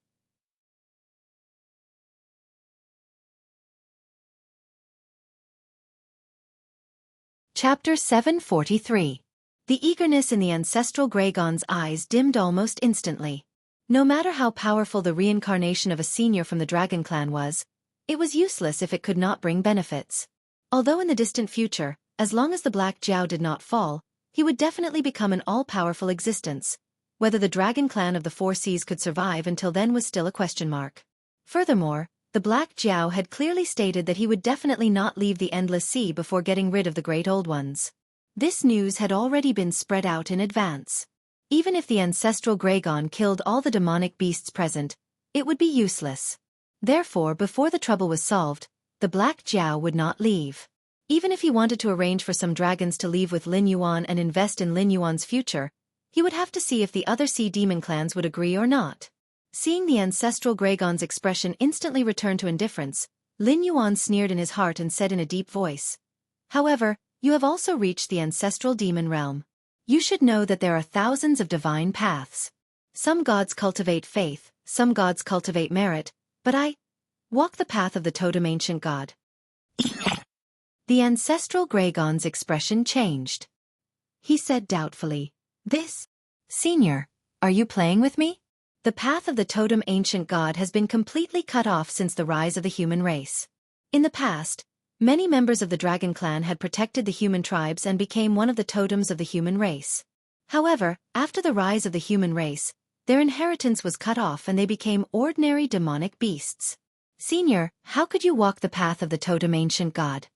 S1: Chapter 743. The eagerness in the ancestral Gragon's eyes dimmed almost instantly. No matter how powerful the reincarnation of a senior from the Dragon Clan was, it was useless if it could not bring benefits. Although in the distant future, as long as the Black Jiao did not fall, he would definitely become an all-powerful existence. Whether the Dragon Clan of the Four Seas could survive until then was still a question mark. Furthermore, the Black Jiao had clearly stated that he would definitely not leave the Endless Sea before getting rid of the Great Old Ones. This news had already been spread out in advance. Even if the ancestral Gragon killed all the demonic beasts present, it would be useless. Therefore, before the trouble was solved, the Black Jiao would not leave. Even if he wanted to arrange for some dragons to leave with Lin Yuan and invest in Lin Yuan's future, he would have to see if the other sea demon clans would agree or not. Seeing the ancestral Gragon's expression instantly return to indifference, Lin Yuan sneered in his heart and said in a deep voice, "However, you have also reached the ancestral demon realm. You should know that there are thousands of divine paths. Some gods cultivate faith, some gods cultivate merit, but I walk the path of the totem ancient god." The ancestral Gragon's expression changed. He said doubtfully, "This, Senior, are you playing with me? The path of the totem ancient god has been completely cut off since the rise of the human race. In the past, many members of the Dragon Clan had protected the human tribes and became one of the totems of the human race. However, after the rise of the human race, their inheritance was cut off and they became ordinary demonic beasts. Senior, how could you walk the path of the totem ancient god?"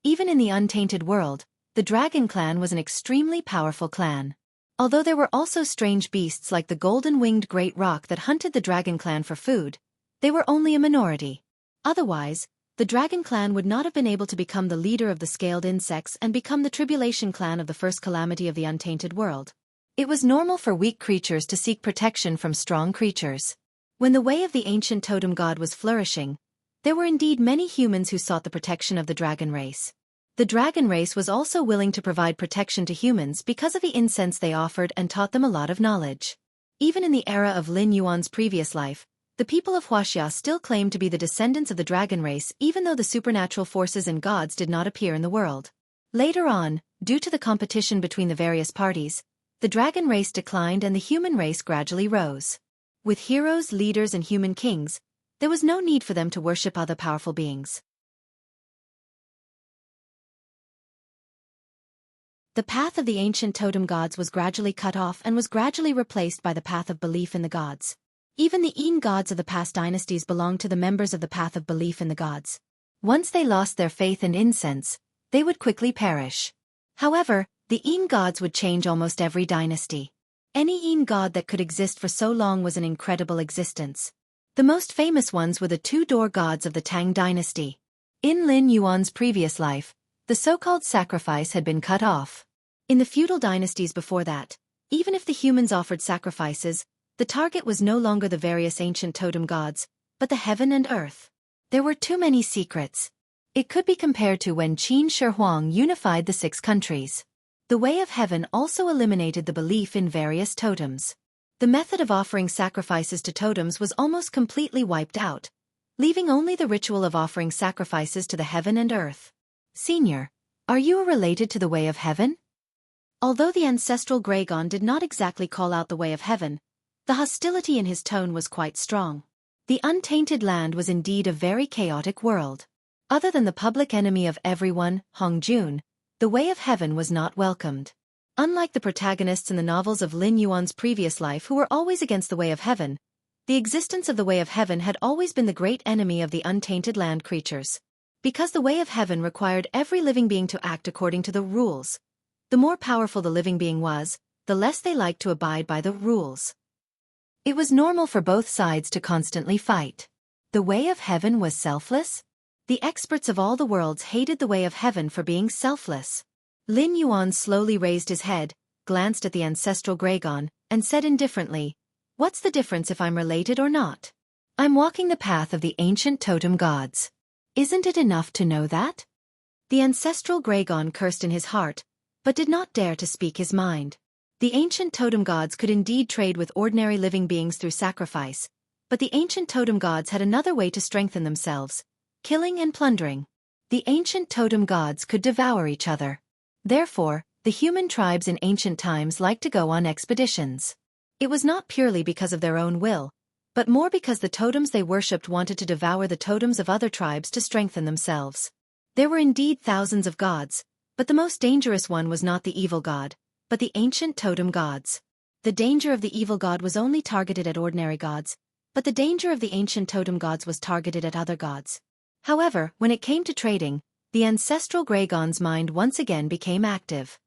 S1: Even in the untainted world, the Dragon Clan was an extremely powerful clan. Although there were also strange beasts like the golden-winged great roc that hunted the Dragon Clan for food, they were only a minority. Otherwise, the Dragon Clan would not have been able to become the leader of the scaled insects and become the Tribulation Clan of the first calamity of the untainted world. It was normal for weak creatures to seek protection from strong creatures. When the way of the ancient totem god was flourishing, there were indeed many humans who sought the protection of the dragon race. The dragon race was also willing to provide protection to humans because of the incense they offered and taught them a lot of knowledge. Even in the era of Lin Yuan's previous life, the people of Wuxia still claimed to be the descendants of the dragon race even though the supernatural forces and gods did not appear in the world. Later on, due to the competition between the various parties, the dragon race declined and the human race gradually rose. With heroes, leaders and human kings, there was no need for them to worship other powerful beings. The path of the ancient totem gods was gradually cut off and was gradually replaced by the path of belief in the gods. Even the Yin gods of the past dynasties belonged to the members of the path of belief in the gods. Once they lost their faith and incense, they would quickly perish. However, the Yin gods would change almost every dynasty. Any Yin god that could exist for so long was an incredible existence. The most famous ones were the two-door gods of the Tang dynasty. In Lin Yuan's previous life, the so-called sacrifice had been cut off. In the feudal dynasties before that, even if the humans offered sacrifices, the target was no longer the various ancient totem gods, but the heaven and earth. There were too many secrets. It could be compared to when Qin Shi Huang unified the 6 countries. The way of heaven also eliminated the belief in various totems. The method of offering sacrifices to totems was almost completely wiped out, leaving only the ritual of offering sacrifices to the heaven and earth. Senior, are you related to the way of heaven? Although the ancestral Gragon did not exactly call out the way of heaven, the hostility in his tone was quite strong. The untainted land was indeed a very chaotic world. Other than the public enemy of everyone, Hong Jun, The way of heaven was not welcomed. Unlike the protagonists in the novels of Lin Yuan's previous life who were always against the way of heaven, the existence of the way of heaven had always been the great enemy of the untainted land creatures. Because the way of heaven required every living being to act according to the rules. The more powerful the living being was, the less they liked to abide by the rules. It was normal for both sides to constantly fight. The way of heaven was selfless? The experts of all the worlds hated the way of heaven for being selfless. Lin Yuan slowly raised his head, glanced at the ancestral Gragon, and said indifferently, "What's the difference if I'm related or not? I'm walking the path of the ancient totem gods. Isn't it enough to know that?" The ancestral Gragon cursed in his heart, but did not dare to speak his mind. The ancient totem gods could indeed trade with ordinary living beings through sacrifice, but the ancient totem gods had another way to strengthen themselves: killing and plundering. The ancient totem gods could devour each other. Therefore, the human tribes in ancient times liked to go on expeditions. It was not purely because of their own will, but more because the totems they worshipped wanted to devour the totems of other tribes to strengthen themselves. There were indeed thousands of gods, but the most dangerous one was not the evil god, but the ancient totem gods. The danger of the evil god was only targeted at ordinary gods, but the danger of the ancient totem gods was targeted at other gods. However, when it came to trading, the ancestral Gragon's mind once again became active.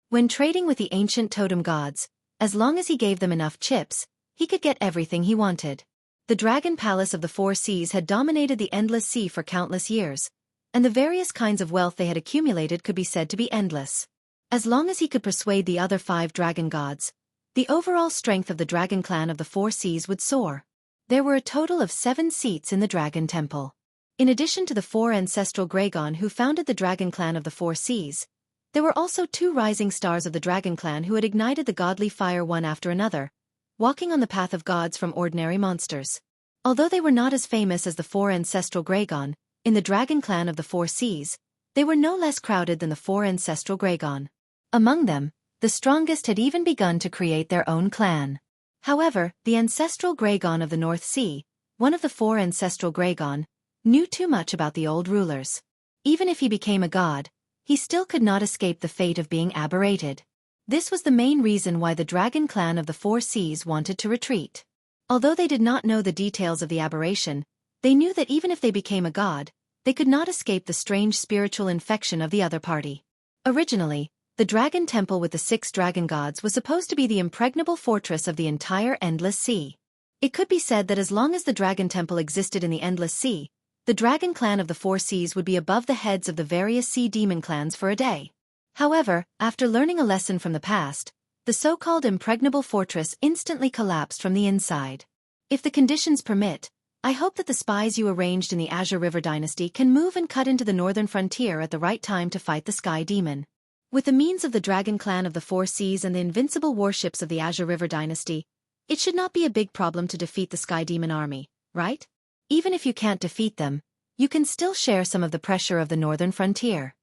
S1: When trading with the ancient totem gods, as long as he gave them enough chips, he could get everything he wanted. The Dragon Palace of the Four Seas had dominated the endless sea for countless years, and the various kinds of wealth they had accumulated could be said to be endless. As long as he could persuade the other 5 dragon gods, the overall strength of the dragon clan of the Four Seas would soar. There were a total of 7 seats in the Dragon Temple. In addition to the 4 ancestral Gragon who founded the dragon clan of the Four Seas, there were also 2 rising stars of the dragon clan who had ignited the godly fire one after another, walking on the path of gods from ordinary monsters. Although they were not as famous as the 4 ancestral Gragon, in the dragon clan of the Four Seas, they were no less crowded than the 4 ancestral Gragon. Among them, the strongest had even begun to create their own clan. However, the ancestral Gragon of the North Sea, one of the 4 ancestral Gragon, knew too much about the old rulers. Even if he became a god, he still could not escape the fate of being aberrated. This was the main reason why the dragon clan of the Four Seas wanted to retreat. Although they did not know the details of the aberration, they knew that even if they became a god, they could not escape the strange spiritual infection of the other party. Originally, the Dragon Temple with the 6 dragon gods was supposed to be the impregnable fortress of the entire Endless Sea. It could be said that as long as the Dragon Temple existed in the Endless Sea, the Dragon Clan of the Four Seas would be above the heads of the various sea demon clans for a day. However, after learning a lesson from the past, the so-called impregnable fortress instantly collapsed from the inside. If the conditions permit, I hope that the spies you arranged in the Azure River Dynasty can move and cut into the northern frontier at the right time to fight the Sky Demon. With the means of the Dragon Clan of the Four Seas and the invincible warships of the Azure River Dynasty, it should not be a big problem to defeat the Sky Demon army, right? Even if you can't defeat them, you can still share some of the pressure of the northern frontier.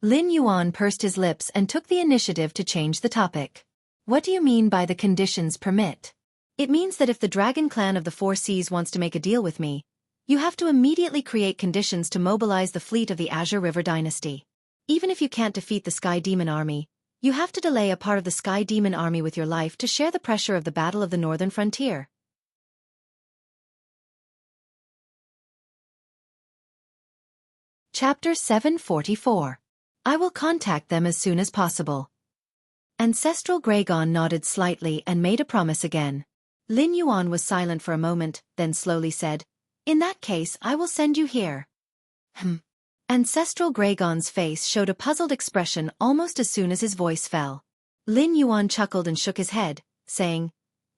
S1: Lin Yuan pursed his lips and took the initiative to change the topic. What do you mean by the conditions permit? It means that if the Dragon Clan of the Four Seas wants to make a deal with me, you have to immediately create conditions to mobilize the fleet of the Azure River Dynasty. Even if you can't defeat the Sky Demon army, you have to delay a part of the Sky Demon army with your life to share the pressure of the Battle of the Northern Frontier. Chapter 744. I will contact them as soon as possible. Ancestral Gragon nodded slightly and made a promise again. Lin Yuan was silent for a moment, then slowly said, "In that case I will send you here." Ancestral Gragon's face showed a puzzled expression almost as soon as his voice fell. Lin Yuan chuckled and shook his head, saying,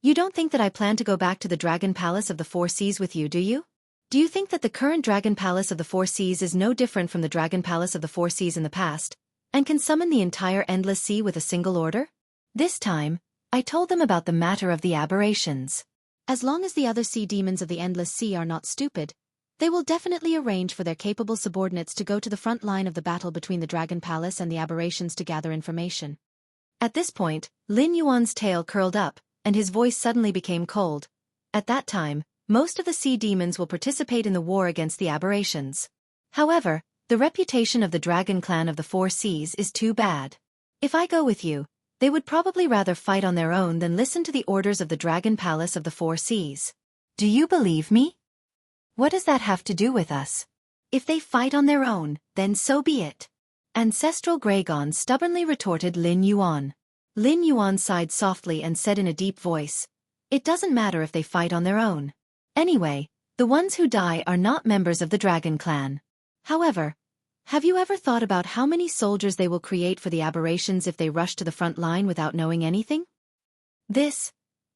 S1: "You don't think that I plan to go back to the Dragon Palace of the Four Seas with you, do you? Do you think that the current Dragon Palace of the Four Seas is no different from the Dragon Palace of the Four Seas in the past, and can summon the entire Endless Sea with a single order?" This time, I told them about the matter of the aberrations. As long as the other sea demons of the Endless Sea are not stupid, they will definitely arrange for their capable subordinates to go to the front line of the battle between the Dragon Palace and the aberrations to gather information. At this point, Lin Yuan's tail curled up, and his voice suddenly became cold. At that time, most of the sea demons will participate in the war against the aberrations. However, The reputation of the dragon clan of the Four Seas is too bad. If I go with you, they would probably rather fight on their own than listen to the orders of the Dragon Palace of the Four Seas. Do you believe me? What does that have to do with us? If they fight on their own, then so be it. Ancestral Gragon stubbornly retorted Lin Yuan. Lin Yuan sighed softly and said in a deep voice, "It doesn't matter if they fight on their own. Anyway, the ones who die are not members of the Dragon Clan. However, have you ever thought about how many soldiers they will create for the aberrations if they rush to the front line without knowing anything?" This.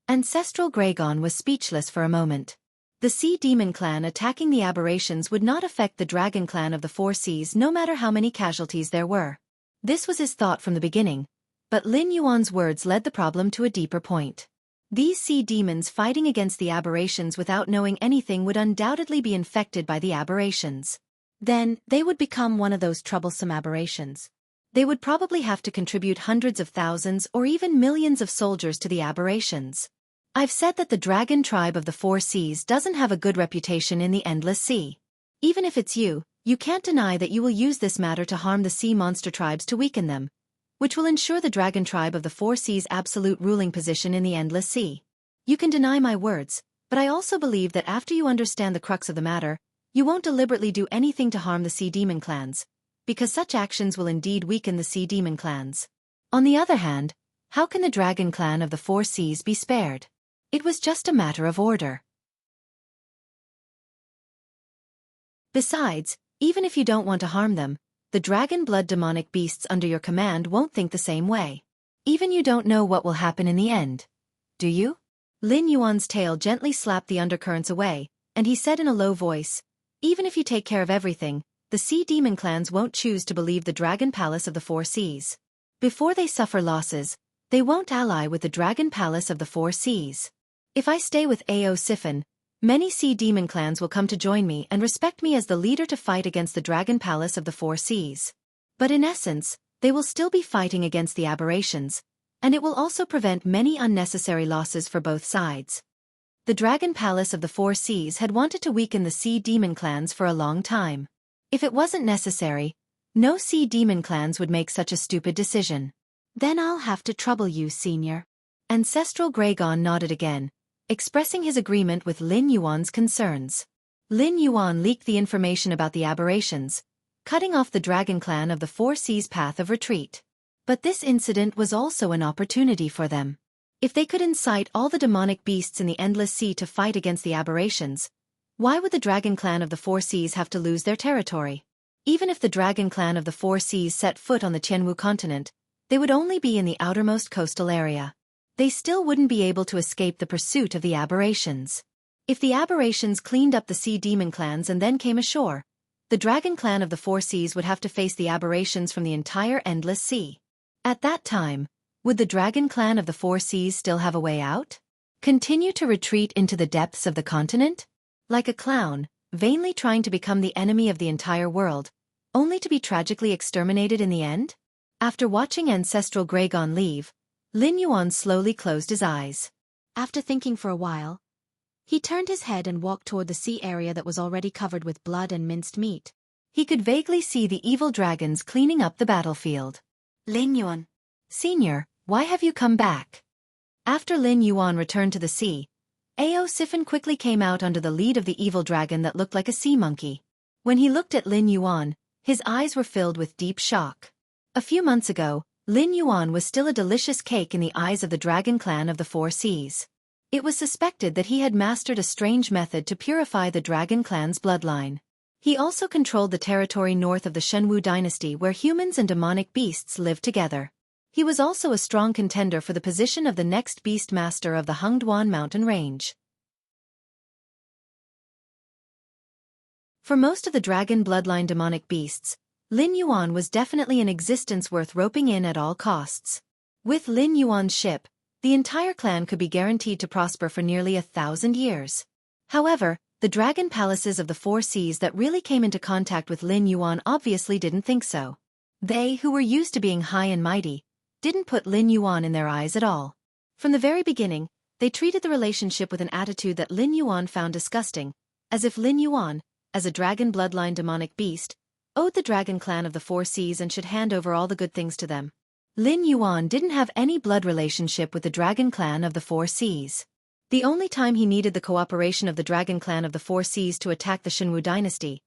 S1: Ancestral Gragon was speechless for a moment. The Sea Demon Clan attacking the aberrations would not affect the Dragon Clan of the Four Seas no matter how many casualties there were. This was his thought from the beginning, but Lin Yuan's words led the problem to a deeper point. These sea demons fighting against the aberrations without knowing anything would undoubtedly be infected by the aberrations. Then, they would become one of those troublesome aberrations. They would probably have to contribute hundreds of thousands or even millions of soldiers to the aberrations. I've said that the dragon tribe of the Four Seas doesn't have a good reputation in the Endless Sea. Even if it's you, you can't deny that you will use this matter to harm the sea monster tribes to weaken them, which will ensure the dragon tribe of the Four Seas' absolute ruling position in the Endless Sea. You can deny my words, but I also believe that after you understand the crux of the matter, you won't deliberately do anything to harm the Sea Demon clans, because such actions will indeed weaken the Sea Demon clans. On the other hand, how can the Dragon Clan of the Four Seas be spared? It was just a matter of order. Besides, even if you don't want to harm them, the dragon blood demonic beasts under your command won't think the same way. Even you don't know what will happen in the end. Do you? Lin Yuan's tail gently slapped the undercurrents away, and he said in a low voice, "Even if you take care of everything, the Sea Demon clans won't choose to believe the Dragon Palace of the Four Seas. Before they suffer losses, they won't ally with the Dragon Palace of the Four Seas. If I stay with Xiaofan, many Sea Demon clans will come to join me and respect me as the leader to fight against the Dragon Palace of the Four Seas. But in essence, they will still be fighting against the aberrations, and it will also prevent many unnecessary losses for both sides." The Dragon Palace of the Four Seas had wanted to weaken the Sea Demon clans for a long time. If it wasn't necessary, no Sea Demon clans would make such a stupid decision. "Then I'll have to trouble you, Senior." Ancestral Gragon nodded again, expressing his agreement with Lin Yuan's concerns. Lin Yuan leaked the information about the aberrations, cutting off the Dragon Clan of the Four Seas' path of retreat. But this incident was also an opportunity for them. If they could incite all the demonic beasts in the Endless Sea to fight against the aberrations, why would the Dragon Clan of the Four Seas have to lose their territory? Even if the Dragon Clan of the Four Seas set foot on the Tianwu continent, they would only be in the outermost coastal area. They still wouldn't be able to escape the pursuit of the aberrations. If the aberrations cleaned up the Sea Demon clans and then came ashore, the Dragon Clan of the Four Seas would have to face the aberrations from the entire Endless Sea. At that time, would the Dragon Clan of the Four Seas still have a way out? Continue to retreat into the depths of the continent? Like a clown, vainly trying to become the enemy of the entire world, only to be tragically exterminated in the end? After watching Ancestral Gragon leave, Lin Yuan slowly closed his eyes. After thinking for a while, he turned his head and walked toward the sea area that was already covered with blood and minced meat. He could vaguely see the evil dragons cleaning up the battlefield. "Lin Yuan. Senior, why have you come back?" After Lin Yuan returned to the sea, Xiaofan quickly came out under the lead of the evil dragon that looked like a sea monkey. When he looked at Lin Yuan, his eyes were filled with deep shock. A few months ago, Lin Yuan was still a delicious cake in the eyes of the Dragon Clan of the Four Seas. It was suspected that he had mastered a strange method to purify the Dragon Clan's bloodline. He also controlled the territory north of the Shenwu dynasty where humans and demonic beasts lived together. He was also a strong contender for the position of the next beast master of the Hengduan mountain range. For most of the dragon bloodline demonic beasts, Lin Yuan was definitely an existence worth roping in at all costs. With Lin Yuan's ship, the entire clan could be guaranteed to prosper for nearly 1,000 years. However, the dragon palaces of the Four Seas that really came into contact with Lin Yuan obviously didn't think so. They, who were used to being high and mighty, didn't put Lin Yuan in their eyes at all. From the very beginning, they treated the relationship with an attitude that Lin Yuan found disgusting, as if Lin Yuan, as a dragon bloodline demonic beast, owed the dragon clan of the Four Seas and should hand over all the good things to them. Lin Yuan didn't have any blood relationship with the dragon clan of the Four Seas. The only time he needed the cooperation of the dragon clan of the Four Seas to attack the Xinwu dynasty,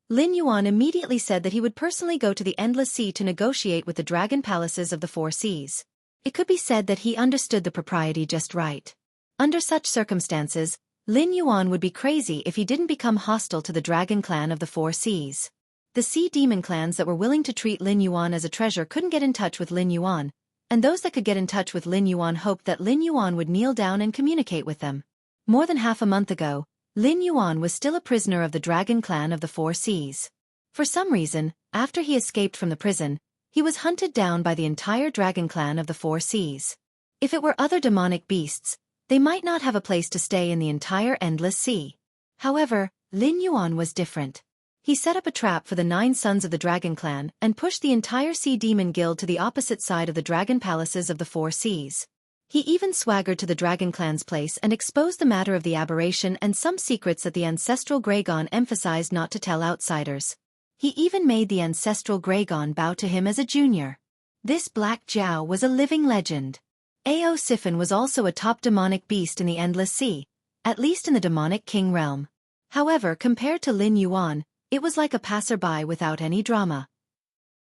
S1: Lin Yuan immediately said that he would personally go to the Endless Sea to negotiate with the dragon palaces of the Four Seas. It could be said that he understood the propriety just right. Under such circumstances, Lin Yuan would be crazy if he didn't become hostile to the dragon clan of the Four Seas. The sea demon clans that were willing to treat Lin Yuan as a treasure couldn't get in touch with Lin Yuan, and those that could get in touch with Lin Yuan hoped that Lin Yuan would kneel down and communicate with them. More than half a month ago, Lin Yuan was still a prisoner of the dragon clan of the Four Seas. For some reason, after he escaped from the prison, he was hunted down by the entire dragon clan of the Four Seas. If it were other demonic beasts, they might not have a place to stay in the entire Endless Sea. However, Lin Yuan was different. He set up a trap for the 9 sons of the dragon clan and pushed the entire sea demon guild to the opposite side of the dragon palaces of the Four Seas. He even swaggered to the dragon clan's place and exposed the matter of the aberration and some secrets that the ancestral Greygon emphasized not to tell outsiders. He even made the ancestral Greygon bow to him as a junior. This Black Jiao was a living legend. Ao Siphon was also a top demonic beast in the Endless Sea, at least in the demonic king realm. However, compared to Lin Yuan, it was like a passerby without any drama.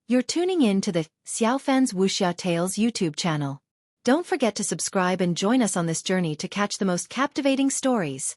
S1: You're tuning in to the Xiaofan's Wuxia Tales YouTube channel. Don't forget to subscribe and join us on this journey to catch the most captivating stories.